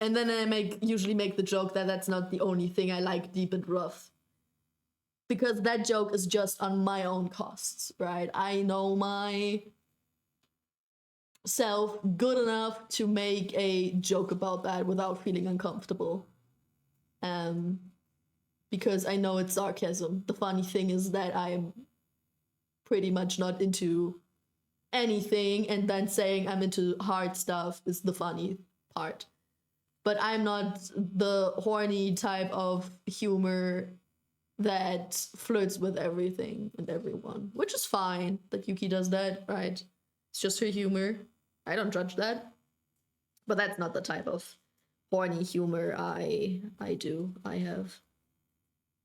And then I usually make the joke that that's not the only thing I like deep and rough. Because that joke is just on my own costs, right? I know myself good enough to make a joke about that without feeling uncomfortable. Because I know it's sarcasm. The funny thing is that I'm pretty much not into anything, and then saying I'm into hard stuff is the funny part. But I'm not the horny type of humor that flirts with everything and everyone, which is fine that Yuki does that, right? It's just her humor. I don't judge that. But that's not the type of horny humor I have.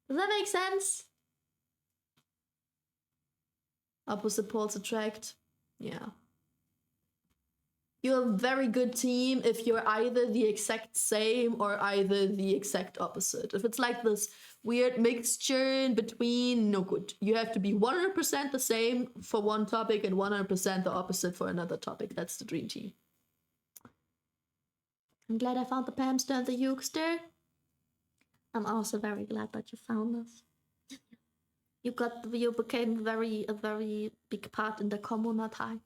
Does that make sense? Opposite poles attract. Yeah. You're a very good team if you're either the exact same or either the exact opposite. If it's like this weird mixture in between, no good. You have to be 100% the same for one topic and 100% the opposite for another topic. That's the dream team. I'm glad I found the Pamster and the Ukester. I'm also very glad that you found us. You became a very big part in the community.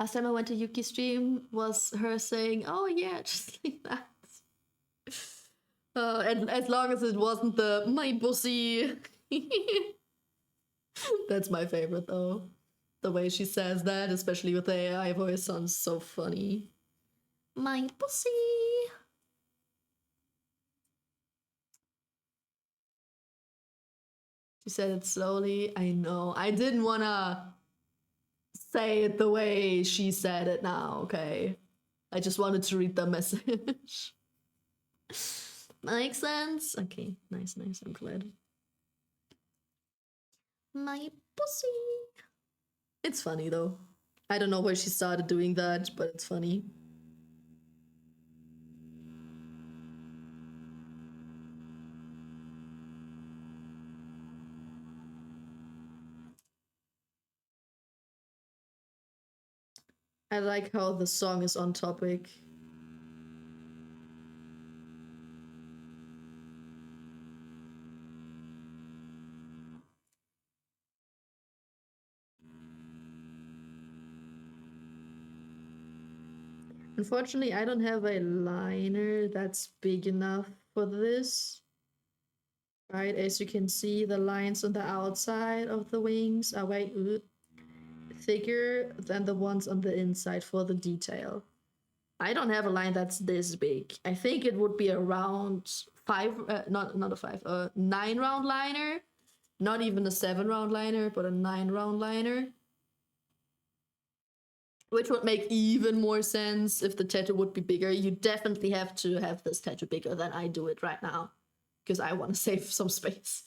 Last time I went to Yuki's stream was her saying, "Oh yeah, just like that." And as long as it wasn't the "my pussy," that's my favorite though. The way she says that, especially with the AI voice, sounds so funny. My pussy. She said it slowly. I know. I didn't wanna say it the way she said it now, okay? I just wanted to read the message. Makes sense? Okay, nice. I'm glad. My pussy. It's funny though. I don't know where she started doing that, but it's funny. I like how the song is on topic. Unfortunately, I don't have a liner that's big enough for this. Right, as you can see, the lines on the outside of the wings are way thicker than the ones on the inside for the detail. I don't have a line that's this big. I think it would be around 9 round liner. Not even a 7 round liner, but a 9 round liner. Which would make even more sense if the tattoo would be bigger. You definitely have to have this tattoo bigger than I do it right now. Because I want to save some space.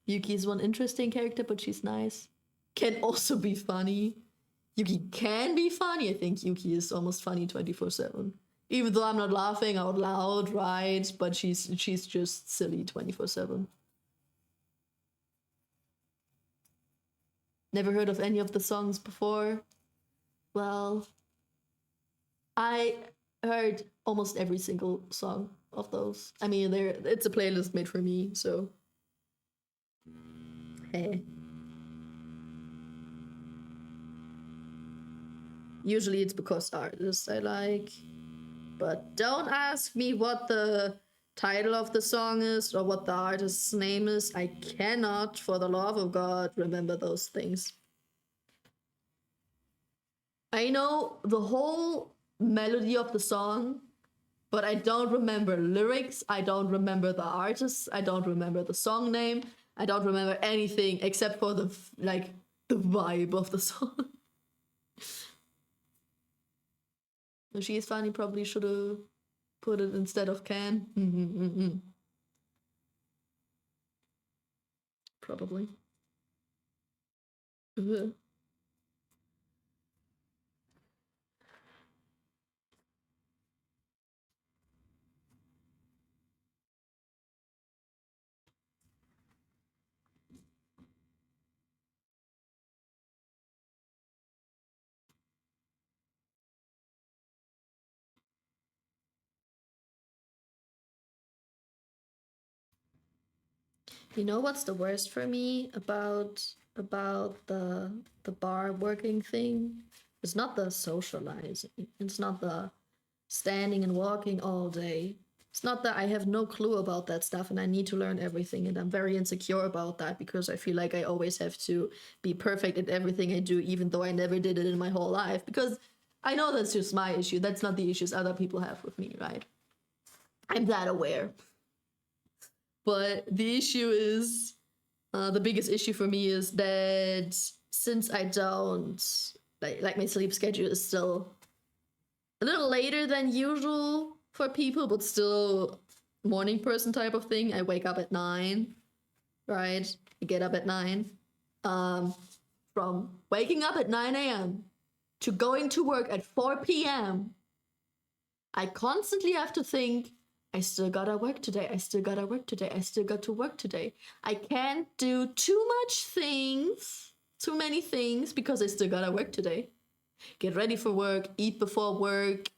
Yuki is one interesting character, but she's nice. Can also be funny. Yuki can be funny. I think Yuki is almost funny 24/7. Even though I'm not laughing out loud, right? But she's just silly 24/7. Never heard of any of the songs before? Well, I heard almost every single song of those. I mean, it's a playlist made for me, so hey. Usually it's because artists I like, but don't ask me what the title of the song is or what the artist's name is. I cannot, for the love of God, remember those things. I know the whole melody of the song, but I don't remember lyrics, I don't remember the artist, I don't remember the song name, I don't remember anything except for the vibe of the song. She is funny, probably should have put it instead of can. Probably. Ugh. You know what's the worst for me about the bar working thing? It's not the socializing. It's not the standing and walking all day. It's not that I have no clue about that stuff and I need to learn everything, and I'm very insecure about that because I feel like I always have to be perfect at everything I do, even though I never did it in my whole life, because I know that's just my issue. That's not the issues other people have with me, right? I'm that aware. But the issue is, the biggest issue for me is that since I don't, like my sleep schedule is still a little later than usual for people, but still morning person type of thing. I wake up at 9, right? I get up at 9. From waking up at 9 a.m. to going to work at 4 p.m., I constantly have to think, I still gotta work today, I still gotta work today, I still got to work today. I can't do too much things too many things because I still gotta work today. Get ready for work, eat before work,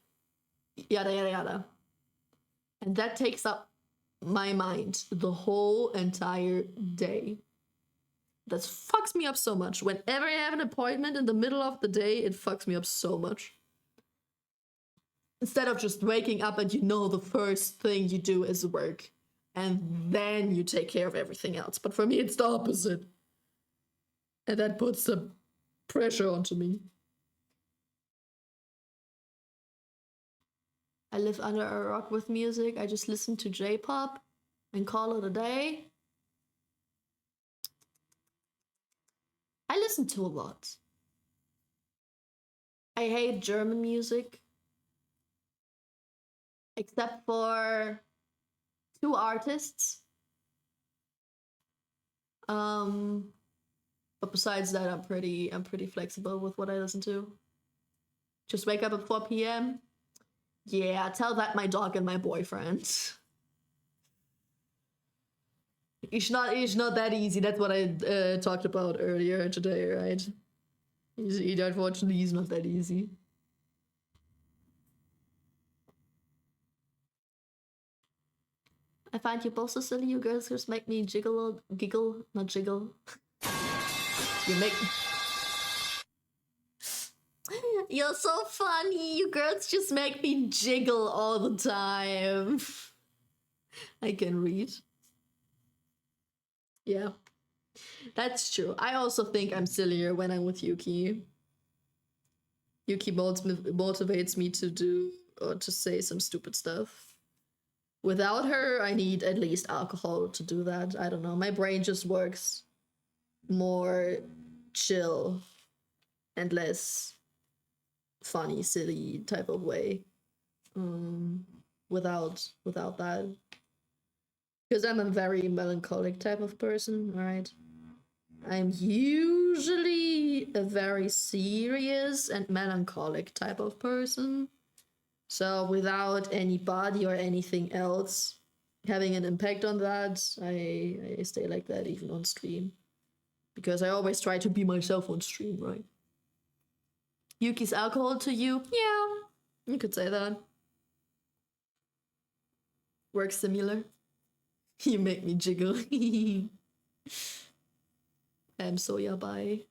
yada yada yada. And that takes up my mind the whole entire day. That fucks me up so much. Whenever I have an appointment in the middle of the day, it fucks me up so much. Instead of just waking up and you know the first thing you do is work. And then you take care of everything else. But for me, it's the opposite. And that puts the pressure onto me. I live under a rock with music. I just listen to J-pop and call it a day. I listen to a lot. I hate German music. Except for 2 artists. But besides that, I'm pretty flexible with what I listen to. Just wake up at 4 p.m. Yeah, tell that my dog and my boyfriend. It's not that easy. That's what I talked about earlier today, right? Unfortunately, he's not that easy. I find you both so silly. You girls just make me giggle, not jiggle. You make. You're so funny. You girls just make me jiggle all the time. I can read. Yeah, that's true. I also think I'm sillier when I'm with Yuki. Yuki motivates me to do or to say some stupid stuff. Without her, I need at least alcohol to do that. I don't know. My brain just works more chill and less funny, silly type of way. Without that. Because I'm a very melancholic type of person, right? I'm usually a very serious and melancholic type of person. So without anybody or anything else having an impact on that, I stay like that even on stream. Because I always try to be myself on stream, right? Yuki's alcohol to you? Yeah, you could say that. Works similar. You make me jiggle. I'm so yabai.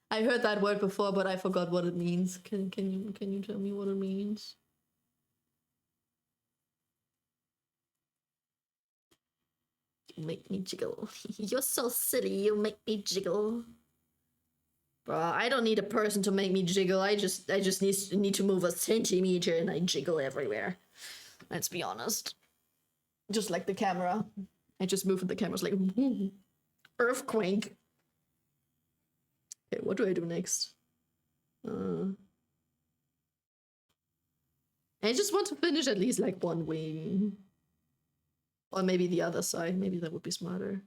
I heard that word before, but I forgot what it means. Can you tell me what it means? You make me jiggle. You're so silly. You make me jiggle. Bruh, I don't need a person to make me jiggle. I just need to move a centimeter and I jiggle everywhere. Let's be honest. Just like the camera. I just move and the camera's like earthquake. Okay, what do I do next? I just want to finish at least like one wing. Or maybe the other side. Maybe that would be smarter.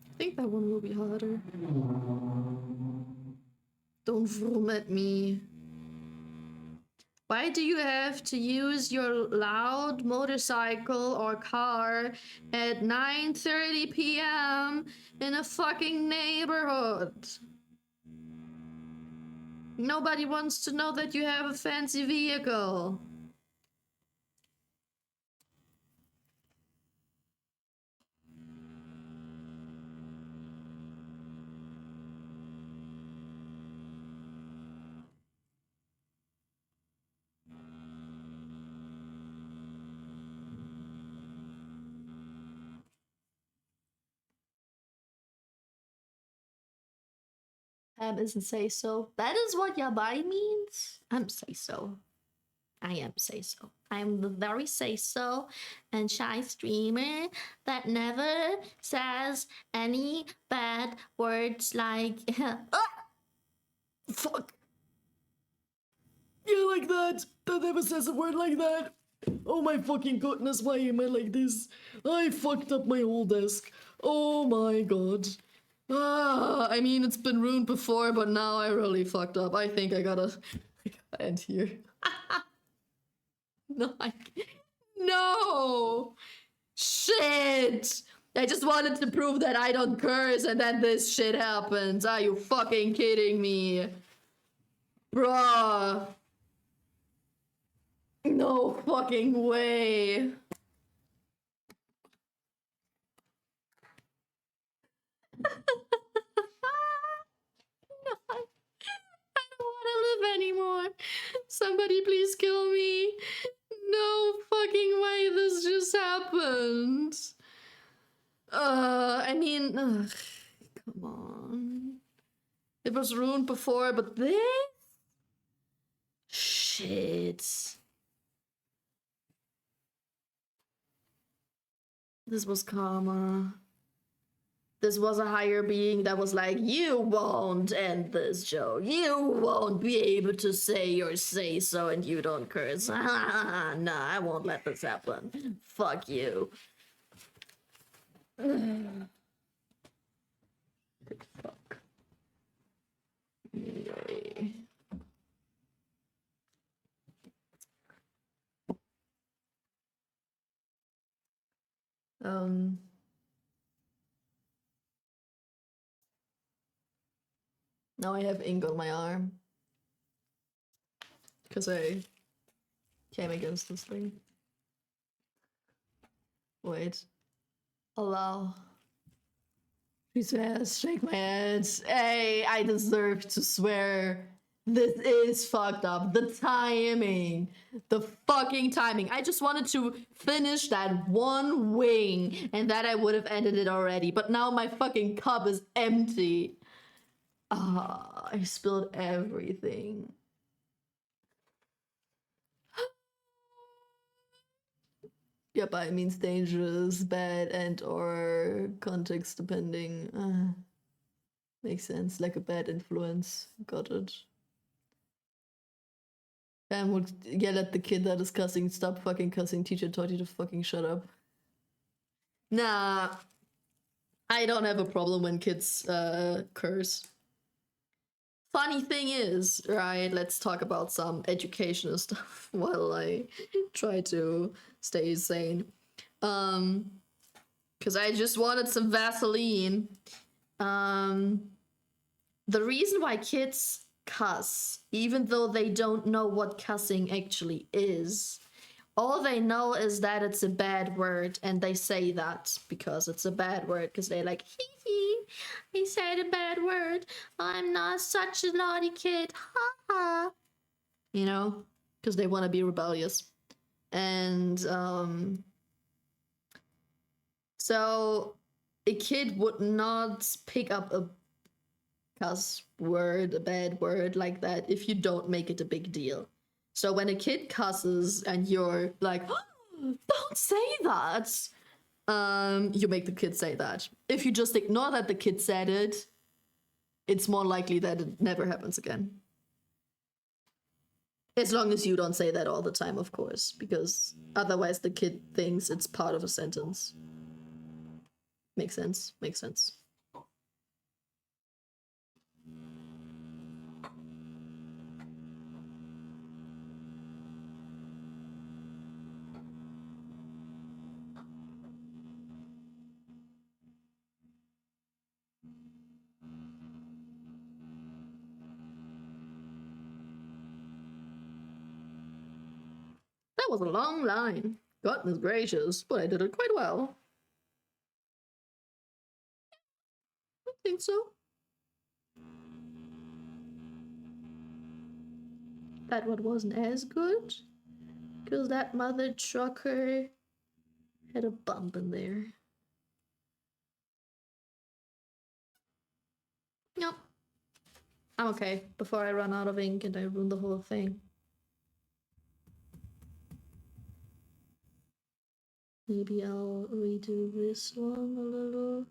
I think that one will be harder. Don't vroom at me. Why do you have to use your loud motorcycle or car at 9:30 p.m. in a fucking neighborhood? Nobody wants to know that you have a fancy vehicle. Isn't say so. That is what yabai means? I'm say so. I am say so. I'm the very say so and shy streamer that never says any bad words like fuck. Yeah, like that. That never says a word like that. Oh my fucking goodness, why am I like this? I fucked up my whole desk. Oh my god. I mean, it's been ruined before, but now I really fucked up. I think I gotta end here. No, no! Shit! I just wanted to prove that I don't curse and then this shit happens. Are you fucking kidding me? Bruh. No fucking way. No, I don't want to live anymore. Somebody please kill me. No fucking way this just happened. I mean, ugh, come on. It was ruined before, but this? Shit. This was karma. This was a higher being that was like, you won't end this joke. You won't be able to say your say so and you don't curse. Nah, I won't let this happen. Fuck you. Fuck. Yay. Now I have ink on my arm. Because I came against this thing. Wait. Allow. She says, shake my head. Hey, I deserve to swear. This is fucked up. The timing. The fucking timing. I just wanted to finish that one wing and that I would have ended it already. But now my fucking cup is empty. Ah, I spilled everything. Yep, it means dangerous, bad, and or context depending. Makes sense, like a bad influence. Got it. Pam would yell at the kid that is cussing, stop fucking cussing, teacher taught you to fucking shut up. Nah, I don't have a problem when kids curse. Funny thing is, right, let's talk about some educational stuff while I try to stay sane. Because I just wanted some Vaseline. The reason why kids cuss, even though they don't know what cussing actually is, all they know is that it's a bad word, and they say that because it's a bad word, because they're like, hee hee, he said a bad word, I'm not such a naughty kid, ha ha. You know, because they want to be rebellious. And so a kid would not pick up a cuss word, a bad word like that if you don't make it a big deal. So when a kid cusses and you're like, oh, don't say that, you make the kid say that. If you just ignore that the kid said it, it's more likely that it never happens again. As long as you don't say that all the time, of course, because otherwise the kid thinks it's part of a sentence. Makes sense, makes sense. That was a long line. Goodness gracious, but I did it quite well. I think so. That one wasn't as good, because that mother trucker had a bump in there. Nope. I'm okay, before I run out of ink and I ruin the whole thing. Maybe I'll redo this one a little.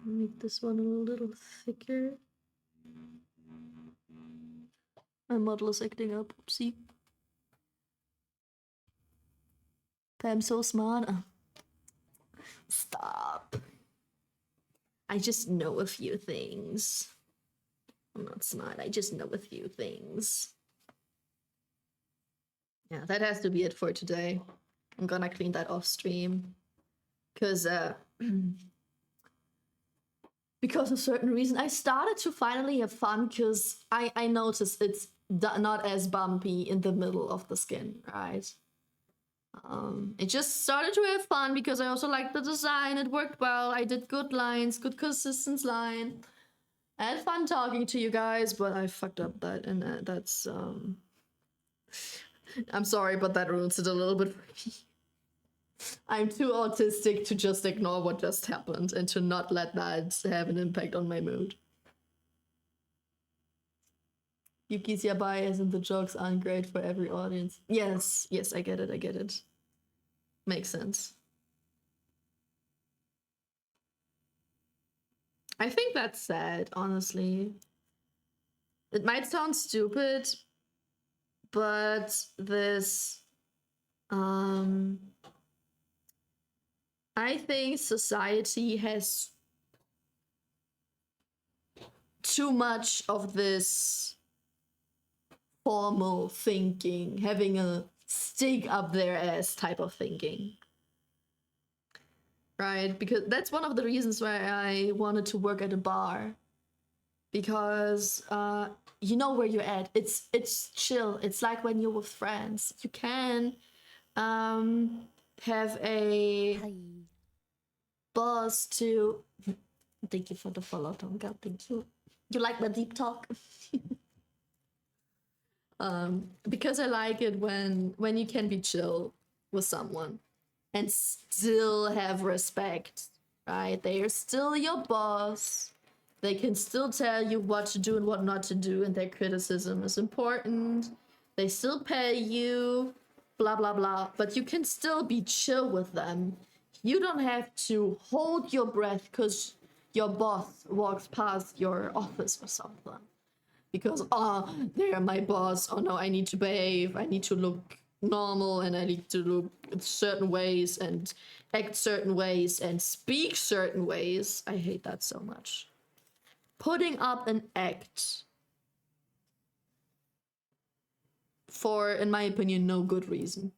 Make this one a little thicker. My model is acting up. Oopsie. I'm so smart. Stop. I just know a few things. I'm not smart. I just know a few things. Yeah, that has to be it for today. I'm gonna clean that off stream. Because because of certain reason, I started to finally have fun because I noticed it's not as bumpy in the middle of the skin, right? It just started to have fun because I also liked the design. It worked well. I did good lines, good consistent line. I had fun talking to you guys, but I fucked up that, and that's I'm sorry, but that ruins it a little bit for me. I'm too autistic to just ignore what just happened and to not let that have an impact on my mood. Yuki's yabai as in the jokes aren't great for every audience. Yes, I get it. Makes sense. I think that's sad, honestly. It might sound stupid, but this, I think society has too much of this formal thinking, having a stick up their ass type of thinking. Right? Because that's one of the reasons why I wanted to work at a bar. Because you know where you're at. It's chill. It's like when you're with friends. You can have a boss to. Thank you for the follow, Tonka. Thank you. You like the deep talk? Because I like it when you can be chill with someone and still have respect, right? They are still your boss. They can still tell you what to do and what not to do, and their criticism is important. They still pay you, blah, blah, blah, but you can still be chill with them. You don't have to hold your breath because your boss walks past your office or something. Because, they're my boss. Oh no, I need to behave. I need to look normal, and I need to look certain ways and act certain ways and speak certain ways. I hate that so much. Putting up an act for, in my opinion, no good reason.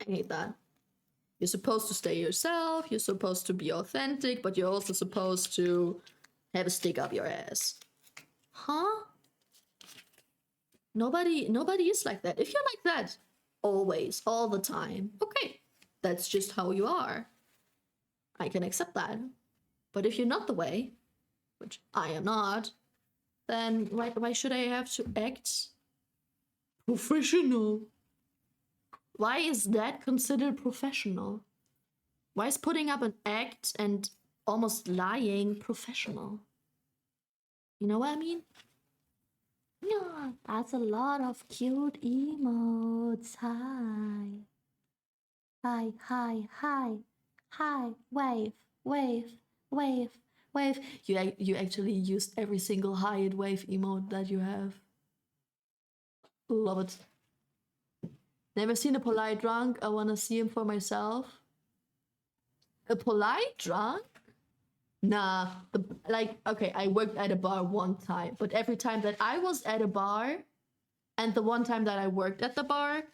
I hate that. You're supposed to stay yourself, you're supposed to be authentic, but you're also supposed to have a stick up your ass. Huh? Nobody is like that. If you're like that, always, all the time, okay, that's just how you are. I can accept that. But if you're not the way, which I am not, then why should I have to act professional? Why is that considered professional? Why is putting up an act and almost lying professional? You know what I mean? Yeah, that's a lot of cute emotes. Hi. Hi. Wave. You actually used every single hi and wave emote that you have. Love it. Never seen a polite drunk. I wanna see him for myself. A polite drunk? Nah, okay, I worked at a bar one time, but every time that I was at a bar and the one time that I worked at the bar,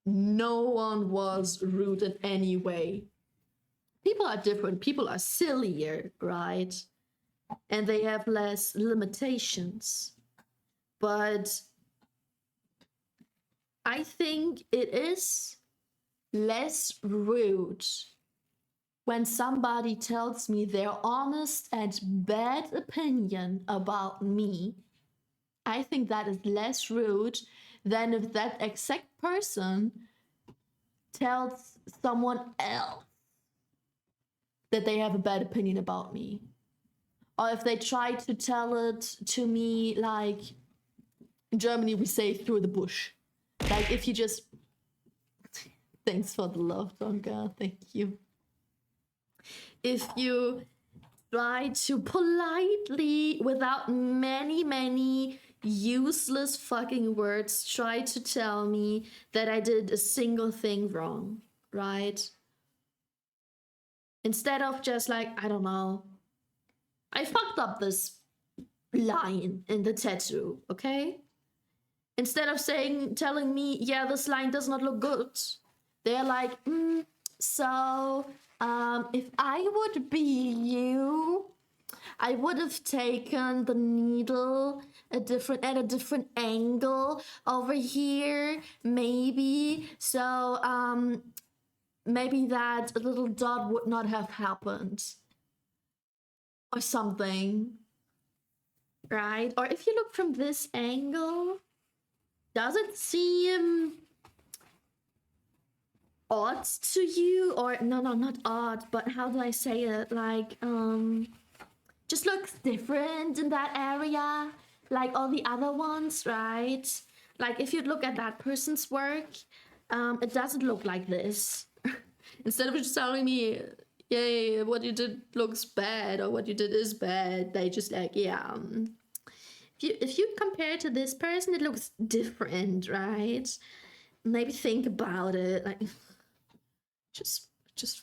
no one was rude in any way. People are different. People are sillier, right? And they have less limitations. But I think it is less rude when somebody tells me their honest and bad opinion about me. I think that is less rude than if that exact person tells someone else that they have a bad opinion about me. Or if they try to tell it to me, like in Germany we say through the bush. Like if you just... Thanks for the love, Donka. Thank you. If you try to politely, without many useless fucking words, try to tell me that I did a single thing wrong, right? instead of just like, I don't know, I fucked up this line in the tattoo, okay? Instead of telling me, yeah, this line does not look good, they're like, so if I would be you, I would have taken the needle at a different angle over here, maybe. So maybe that little dot would not have happened. Or something. Right? Or if you look from this angle, does it seem odd to you? Or no, not odd, but how do I say it? Like, just looks different in that area, like all the other ones, right? Like if you look at that person's work, it doesn't look like this. Instead of just telling me, yay, what you did looks bad or what you did is bad, they just like, yeah, if you compare to this person, it looks different, right? Maybe think about it, like, just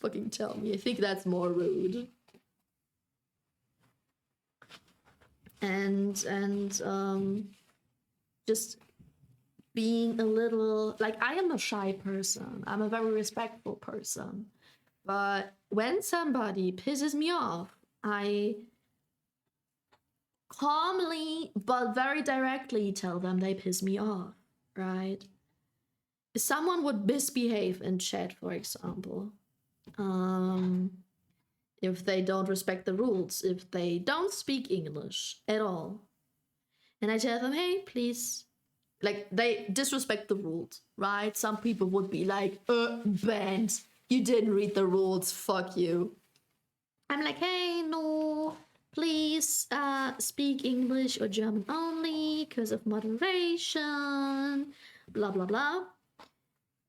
fucking tell me. I think that's more rude. And just being a little, like, I am a shy person. I'm a very respectful person. But when somebody pisses me off, I calmly but very directly tell them they piss me off, right? If someone would misbehave in chat, for example, if they don't respect the rules, if they don't speak English at all, and I tell them, hey, please, like, they disrespect the rules, right? Some people would be like, banned, you didn't read the rules, fuck you. I'm like, hey, no, please speak English or German only because of moderation, blah, blah, blah.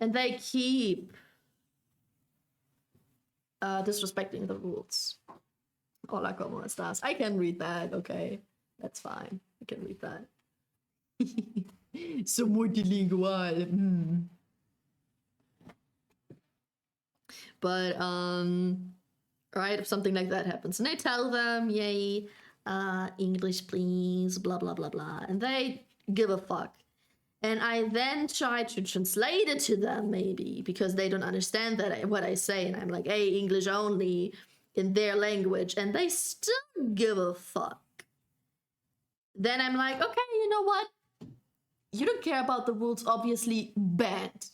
And they keep disrespecting the rules. Hola, ¿cómo estás? I can read that, okay. That's fine. I can read that. So multilingual. But, right, if something like that happens, and I tell them, yay, English please, blah, blah, blah, blah, and they give a fuck. And I then try to translate it to them, maybe, because they don't understand what I say. And I'm like, hey, English only in their language. And they still give a fuck. Then I'm like, okay, you know what? You don't care about the rules, obviously, banned.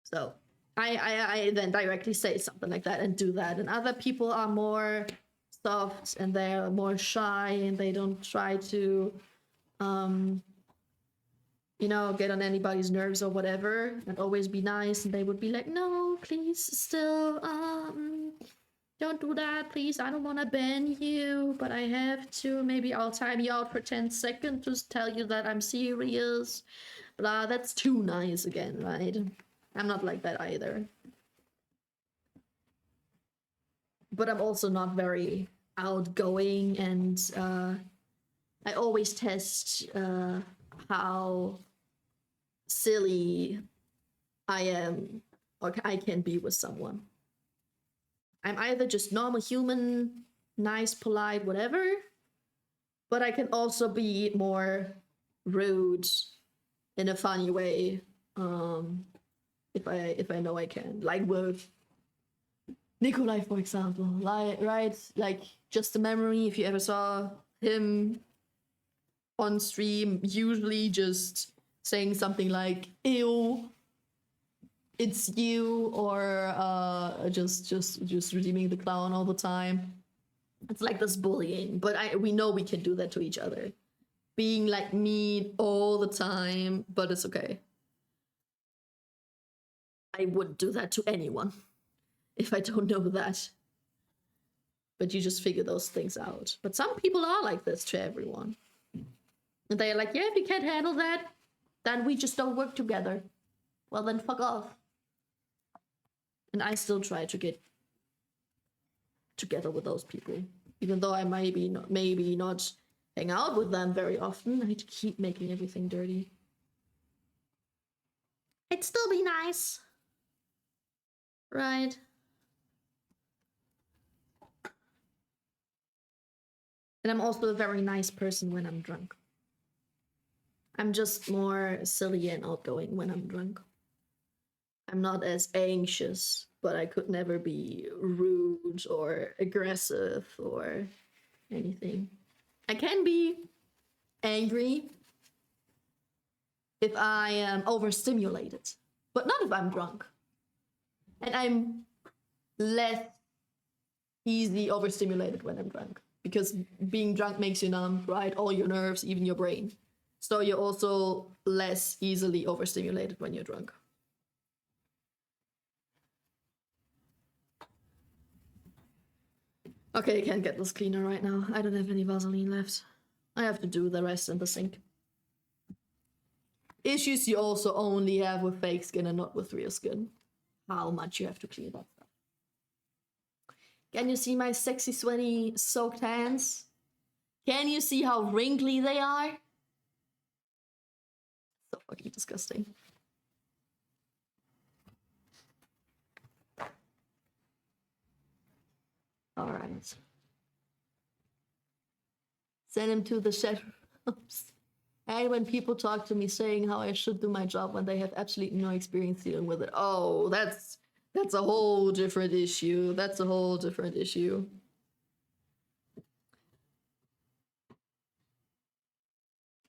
So I then directly say something like that and do that. And other people are more soft and they're more shy and they don't try to you know, get on anybody's nerves or whatever, and always be nice, and they would be like, no, please, still, don't do that, please, I don't want to ban you, but I have to, maybe I'll time you out for 10 seconds to tell you that I'm serious, blah, that's too nice again, right? I'm not like that either. But I'm also not very outgoing, and I always test how silly I am or I can be with someone. I'm either just normal human, nice, polite, whatever, but I can also be more rude in a funny way if I know I can. Like with Nikolai, for example, like, right? Like, just a memory, if you ever saw him on stream, usually just saying something like, ew, it's you, or just redeeming the clown all the time. It's like this bullying, but we know we can do that to each other. Being like mean all the time, but it's okay. I wouldn't do that to anyone if I don't know that. But you just figure those things out. But some people are like this to everyone. And they're like, yeah, if you can't handle that, then we just don't work together. Well, then fuck off. And I still try to get together with those people. Even though I maybe not hang out with them very often, I keep making everything dirty. It'd still be nice. Right. And I'm also a very nice person when I'm drunk. I'm just more silly and outgoing when I'm drunk. I'm not as anxious, but I could never be rude or aggressive or anything. I can be angry if I am overstimulated, but not if I'm drunk. And I'm less easy overstimulated when I'm drunk because being drunk makes you numb, right? All your nerves, even your brain. So you're also less easily overstimulated when you're drunk. Okay, I can't get this cleaner right now. I don't have any Vaseline left. I have to do the rest in the sink. Issues you also only have with fake skin and not with real skin. How much you have to clean that stuff. Can you see my sexy, sweaty, soaked hands? Can you see how wrinkly they are? So fucking disgusting. Alright. Send him to the shed. And when people talk to me saying how I should do my job when they have absolutely no experience dealing with it. Oh, that's a whole different issue. That's a whole different issue.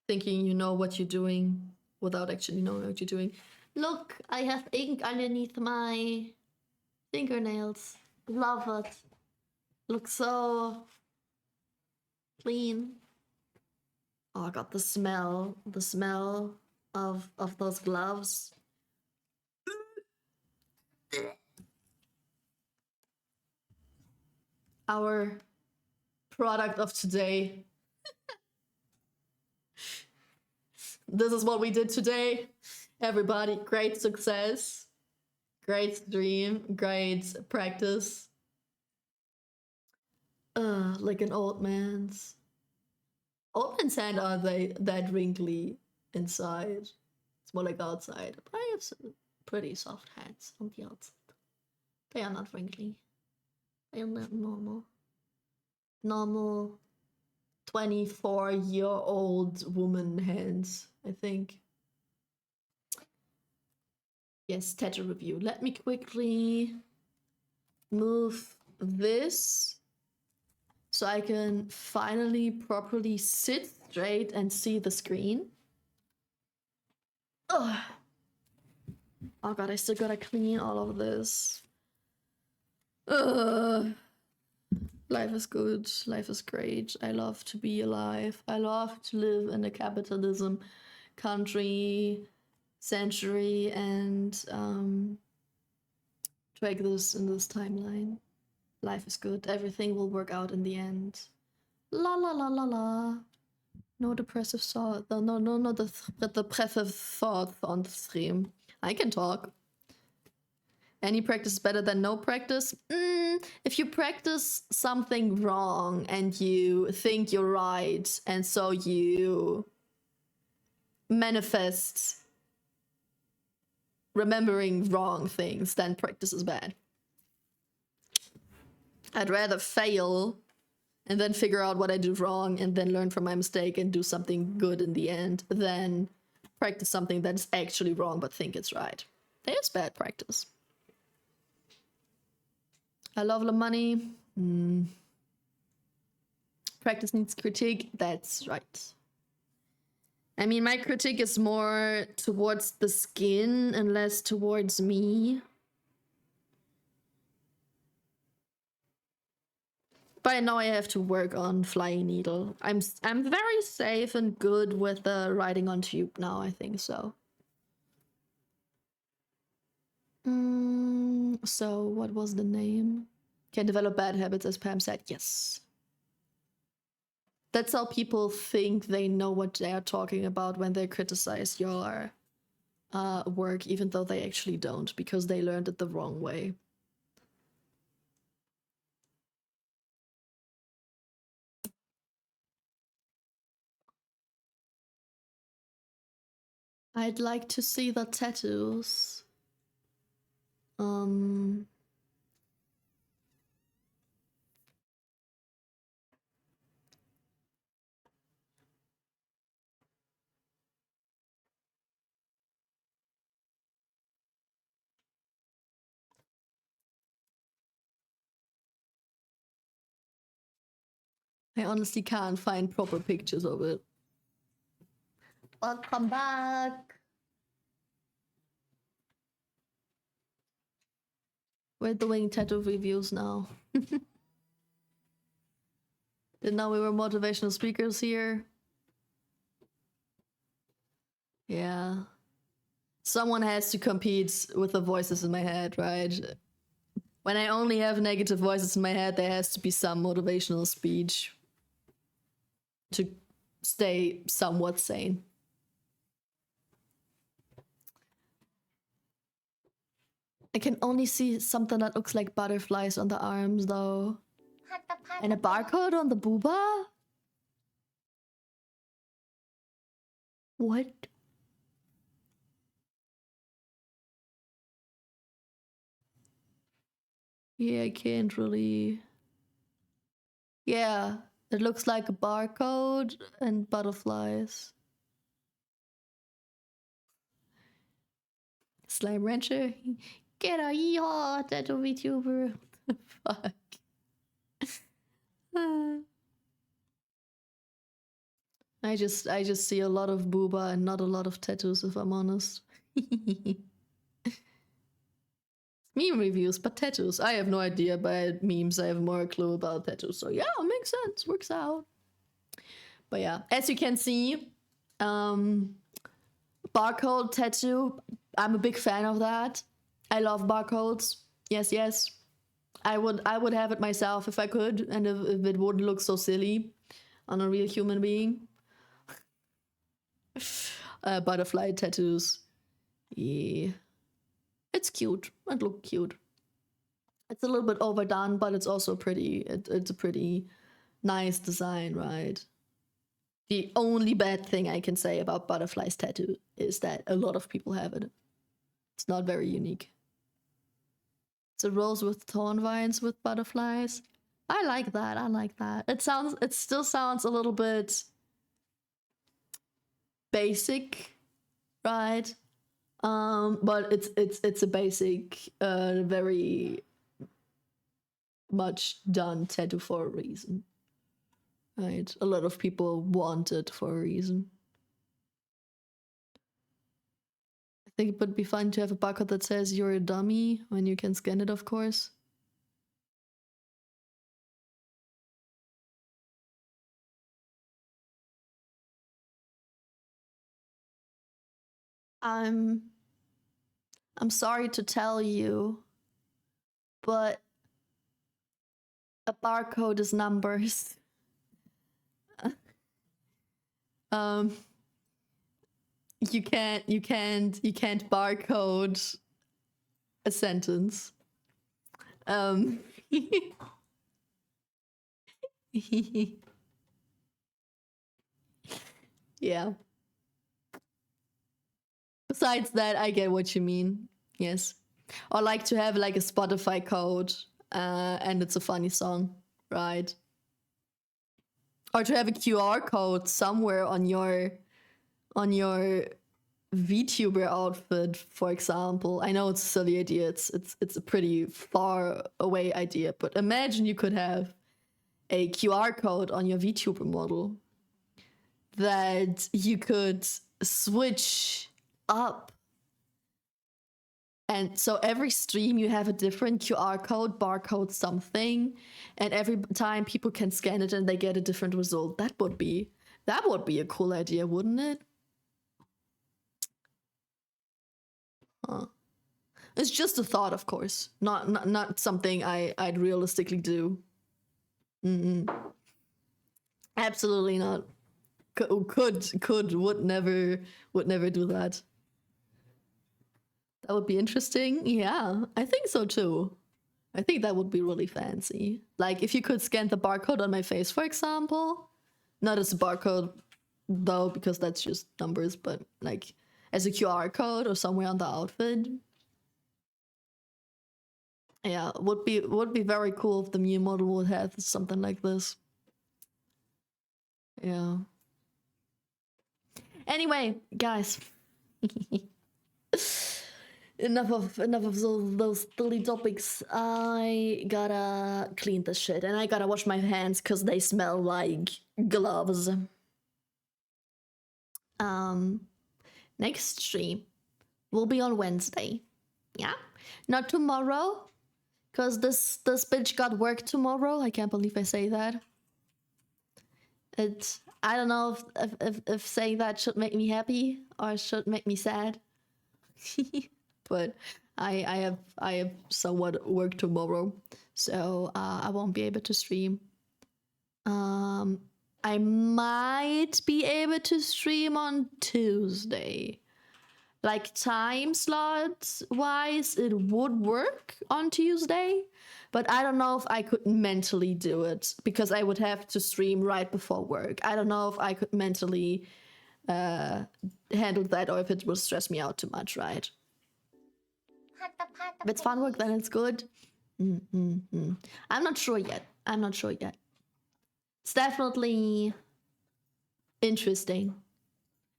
Thinking you know what you're doing without actually knowing what you're doing. Look, I have ink underneath my fingernails. Love it. Looks so clean. Oh, I got the smell of those gloves. Our product of today. This is what we did today. Everybody, great success. Great stream, great practice. Like an old man's. Old man's hand aren't they that wrinkly inside. It's more like outside. But I have some pretty soft hands on the outside. They are not wrinkly. They are not normal. Normal 24-year-old woman hands, I think. Yes, tattoo review. Let me quickly move this so I can finally properly sit straight and see the screen. Ugh. Oh god, I still gotta clean all of this. Ugh. Life is good. Life is great. I love to be alive. I love to live in a capitalism country, century, and track this in this timeline. Life is good. Everything will work out in the end. La la la la la. No depressive thought. No depressive thought on the stream. I can talk. Any practice is better than no practice? If you practice something wrong and you think you're right, and so you manifest remembering wrong things, then practice is bad. I'd rather fail and then figure out what I do wrong and then learn from my mistake and do something good in the end than practice something that's actually wrong but think it's right. There's bad practice. I love the money. Practice needs critique. That's right. I mean, my critique is more towards the skin and less towards me. But I know I have to work on flying needle. I'm very safe and good with riding on tube now, I think so. So what was the name? Can develop bad habits, as Pam said. Yes. That's how people think they know what they are talking about when they criticize your work, even though they actually don't, because they learned it the wrong way. I'd like to see the tattoos. Um. I honestly can't find proper pictures of it. Welcome back. We're doing tattoo reviews now. Didn't know we were motivational speakers here. Yeah. Someone has to compete with the voices in my head, right? When I only have negative voices in my head, there has to be some motivational speech to stay somewhat sane. I can only see something that looks like butterflies on the arms, though. And a barcode on the booba? What? Yeah, I can't really... Yeah, it looks like a barcode and butterflies. Slime Rancher? Get a yeehaw, tattoo VTuber. Fuck. I just see a lot of booba and not a lot of tattoos, if I'm honest. Meme reviews, but tattoos. I have no idea about memes. I have more clue about tattoos. So yeah, makes sense. Works out. But yeah, as you can see, barcode tattoo. I'm a big fan of that. I love barcodes. Yes, yes. I would have it myself if I could, and if it wouldn't look so silly on a real human being. Butterfly tattoos. Yeah. It's cute. It look cute. It's a little bit overdone, but it's also pretty. It's a pretty nice design, right? The only bad thing I can say about Butterfly's tattoo is that a lot of people have it. It's not very unique. It's a rose with thorn vines with butterflies. I like that. I like that. It still sounds a little bit basic, right? But it's a basic, very much done tattoo for a reason. Right? A lot of people want it for a reason. I think it would be fun to have a barcode that says you're a dummy when you can scan it, of course. I'm sorry to tell you, but a barcode is numbers. You can't barcode a sentence. Yeah. Besides that, I get what you mean. Yes. Or like to have like a Spotify code, and it's a funny song, right? Or to have a QR code somewhere on your VTuber outfit, for example. I know it's a silly idea. It's a pretty far away idea, but imagine you could have a QR code on your VTuber model that you could switch up. And so every stream you have a different QR code, barcode, something, and every time people can scan it and they get a different result. That would be a cool idea, wouldn't it? Huh. It's just a thought, of course. Not something I'd realistically do. Absolutely not. Would never do that. That would be interesting. Yeah, I think so too. I think that would be really fancy. Like if you could scan the barcode on my face, for example. Not as a barcode though, because that's just numbers, but like as a QR code or somewhere on the outfit. Yeah, would be very cool if the new model would have something like this. Yeah. Anyway, guys. enough of those silly topics. I gotta clean this shit and I gotta wash my hands because they smell like gloves. Next stream will be on Wednesday. Yeah, not tomorrow, because this bitch got work tomorrow. I can't believe I say that. I don't know if saying that should make me happy or should make me sad. But I have somewhat work tomorrow, so I won't be able to stream. I might be able to stream on Tuesday. Like time slots wise, it would work on Tuesday, but I don't know if I could mentally do it because I would have to stream right before work. I don't know if I could mentally handle that or if it will stress me out too much, right? If it's fun work, then it's good. I'm not sure yet. It's definitely interesting.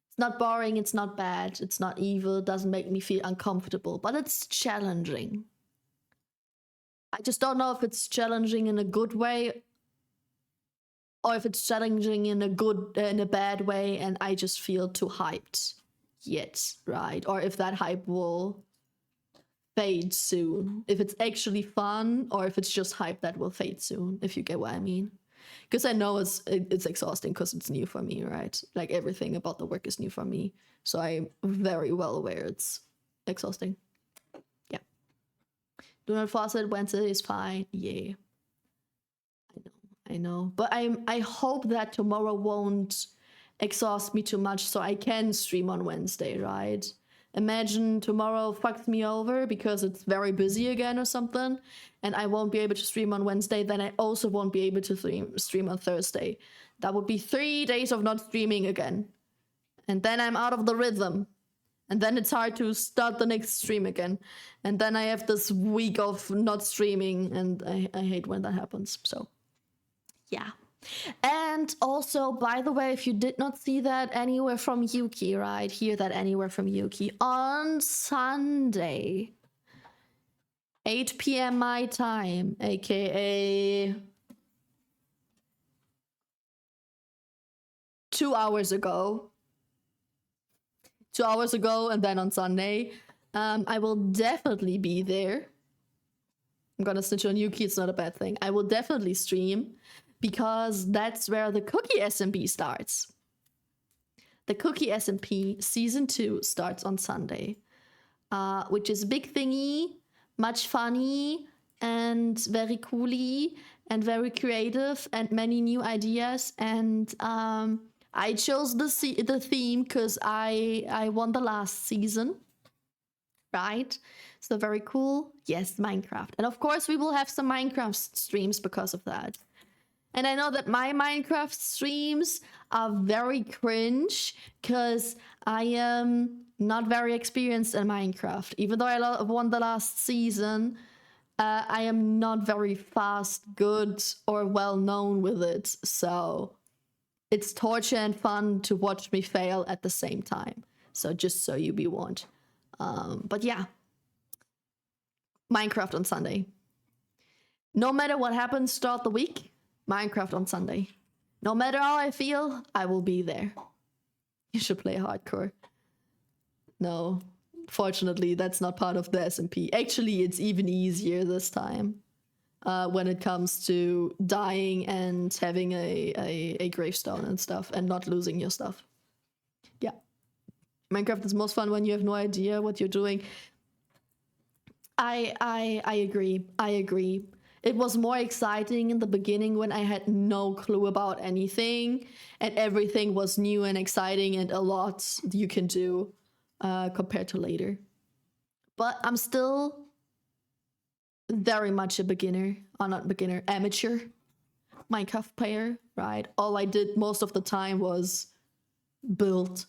It's not boring, it's not bad, it's not evil, it doesn't make me feel uncomfortable, but it's challenging. I just don't know if it's challenging in a good way or if it's challenging in a bad way and I just feel too hyped yet, right? Or if that hype will fade soon. If it's actually fun or if it's just hype that will fade soon, if you get what I mean. Because I know it's exhausting because it's new for me, right? Like everything about the work is new for me. So I'm very well aware it's exhausting. Yeah. Do not force it. Wednesday is fine. Yeah. I know. But I hope that tomorrow won't exhaust me too much so I can stream on Wednesday, right? Imagine tomorrow fucks me over because it's very busy again or something, and I won't be able to stream on Wednesday, then I also won't be able to stream on Thursday. That would be 3 days of not streaming again. And then I'm out of the rhythm. And then it's hard to start the next stream again. And then I have this week of not streaming, and I hate when that happens. So, yeah. And also, by the way, if you did not see that anywhere from Yuki, right? Hear that anywhere from Yuki. On Sunday, 8 p.m. my time, aka 2 hours ago. 2 hours ago, and then on Sunday, I will definitely be there. I'm gonna snitch on Yuki, it's not a bad thing. I will definitely stream. Because that's where the Cookie SMP starts. The Cookie SMP Season 2 starts on Sunday, which is a big thingy, much funny, and very cooly, and very creative, and many new ideas. And I chose the theme because I won the last season, right? So very cool. Yes, Minecraft. And of course, we will have some Minecraft streams because of that. And I know that my Minecraft streams are very cringe because I am not very experienced in Minecraft. Even though I won the last season, I am not very fast, good, or well known with it. So it's torture and fun to watch me fail at the same time. So just so you be warned. But yeah, Minecraft on Sunday. No matter what happens throughout the week, Minecraft on Sunday. No matter how I feel, I will be there. You should play hardcore. No, fortunately, that's not part of the SMP. Actually, it's even easier this time when it comes to dying and having a gravestone and stuff and not losing your stuff. Yeah. Minecraft is most fun when you have no idea what you're doing. I agree. It was more exciting in the beginning when I had no clue about anything and everything was new and exciting and a lot you can do compared to later. But I'm still very much a beginner, or not beginner, amateur Minecraft player, right? All I did most of the time was build.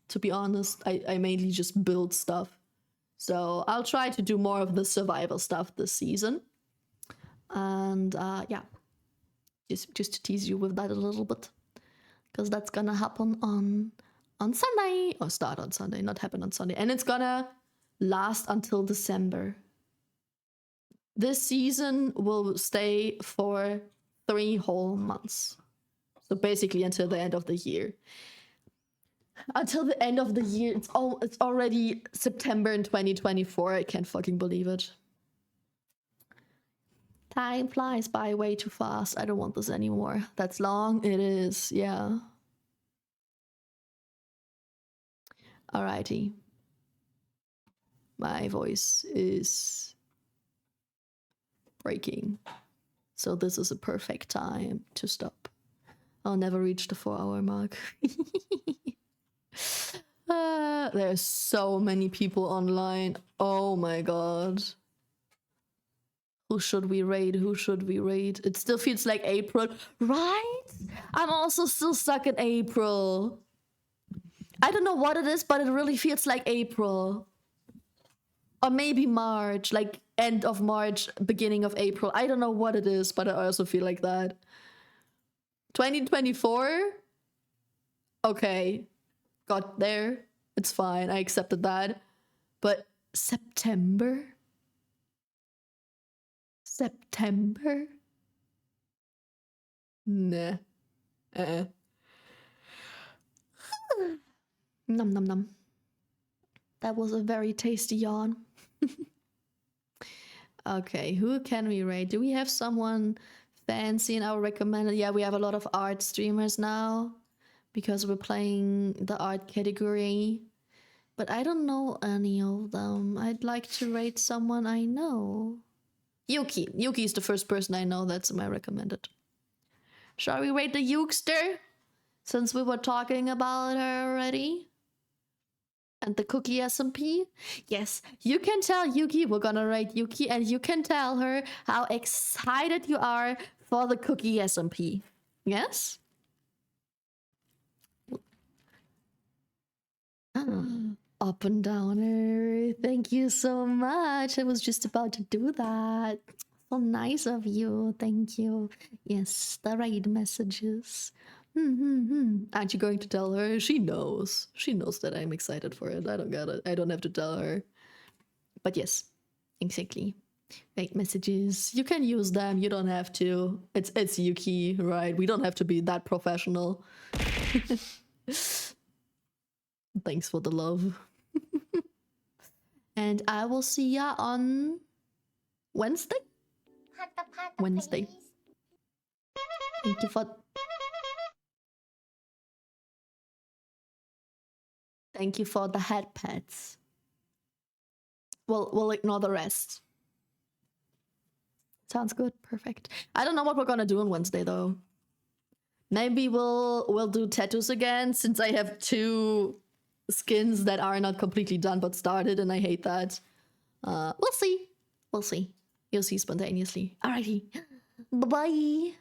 To be honest, I mainly just build stuff. So I'll try to do more of the survival stuff this season. And yeah, just to tease you with that a little bit, because that's gonna happen on Sunday, or start on Sunday, not happen on Sunday, and it's gonna last until December. This season will stay for 3 whole months, so basically until the end of the year. Until the end of the year, it's already September in 2024. I can't fucking believe it. Time flies by way too fast. I don't want this anymore. That's long. It is, yeah. Alrighty. My voice is breaking. So this is a perfect time to stop. I'll never reach the 4-hour mark. There's so many people online. Oh my god. Who should we raid? Who should we raid? It still feels like April, right? I'm also still stuck in April. I don't know what it is, but it really feels like April. Or maybe March, like end of March, beginning of April. I don't know what it is, but I also feel like that. 2024? Okay. Got there. It's fine. I accepted that. But September? September? Nah. Nom nom nom. That was a very tasty yawn. Okay, who can we rate? Do we have someone fancy in our recommended? Yeah, we have a lot of art streamers now because we're playing the art category. But I don't know any of them. I'd like to rate someone I know. Yuki. Yuki is the first person I know that's my recommended. Shall we rate the Yukester? Since we were talking about her already. And the cookie SMP? Yes, you can tell Yuki, we're gonna rate Yuki, and you can tell her how excited you are for the cookie SMP. Yes? Up and downer. Thank you so much. I was just about to do that. So nice of you. Thank you. Yes, the right messages. Aren't you going to tell her? She knows. She knows that I'm excited for it. I don't get it. I don't have to tell her. But yes, exactly. Right messages. You can use them. You don't have to. It's Yuki, right? We don't have to be that professional. Thanks for the love. And I will see ya on Wednesday. Wednesday. Thank you for. Thank you for the head pets. We'll ignore the rest. Sounds good. Perfect. I don't know what we're gonna do on Wednesday though. Maybe we'll do tattoos again, since I have 2 skins that are not completely done but started, and I hate that. We'll see. We'll see. You'll see spontaneously. Alrighty. Bye-bye.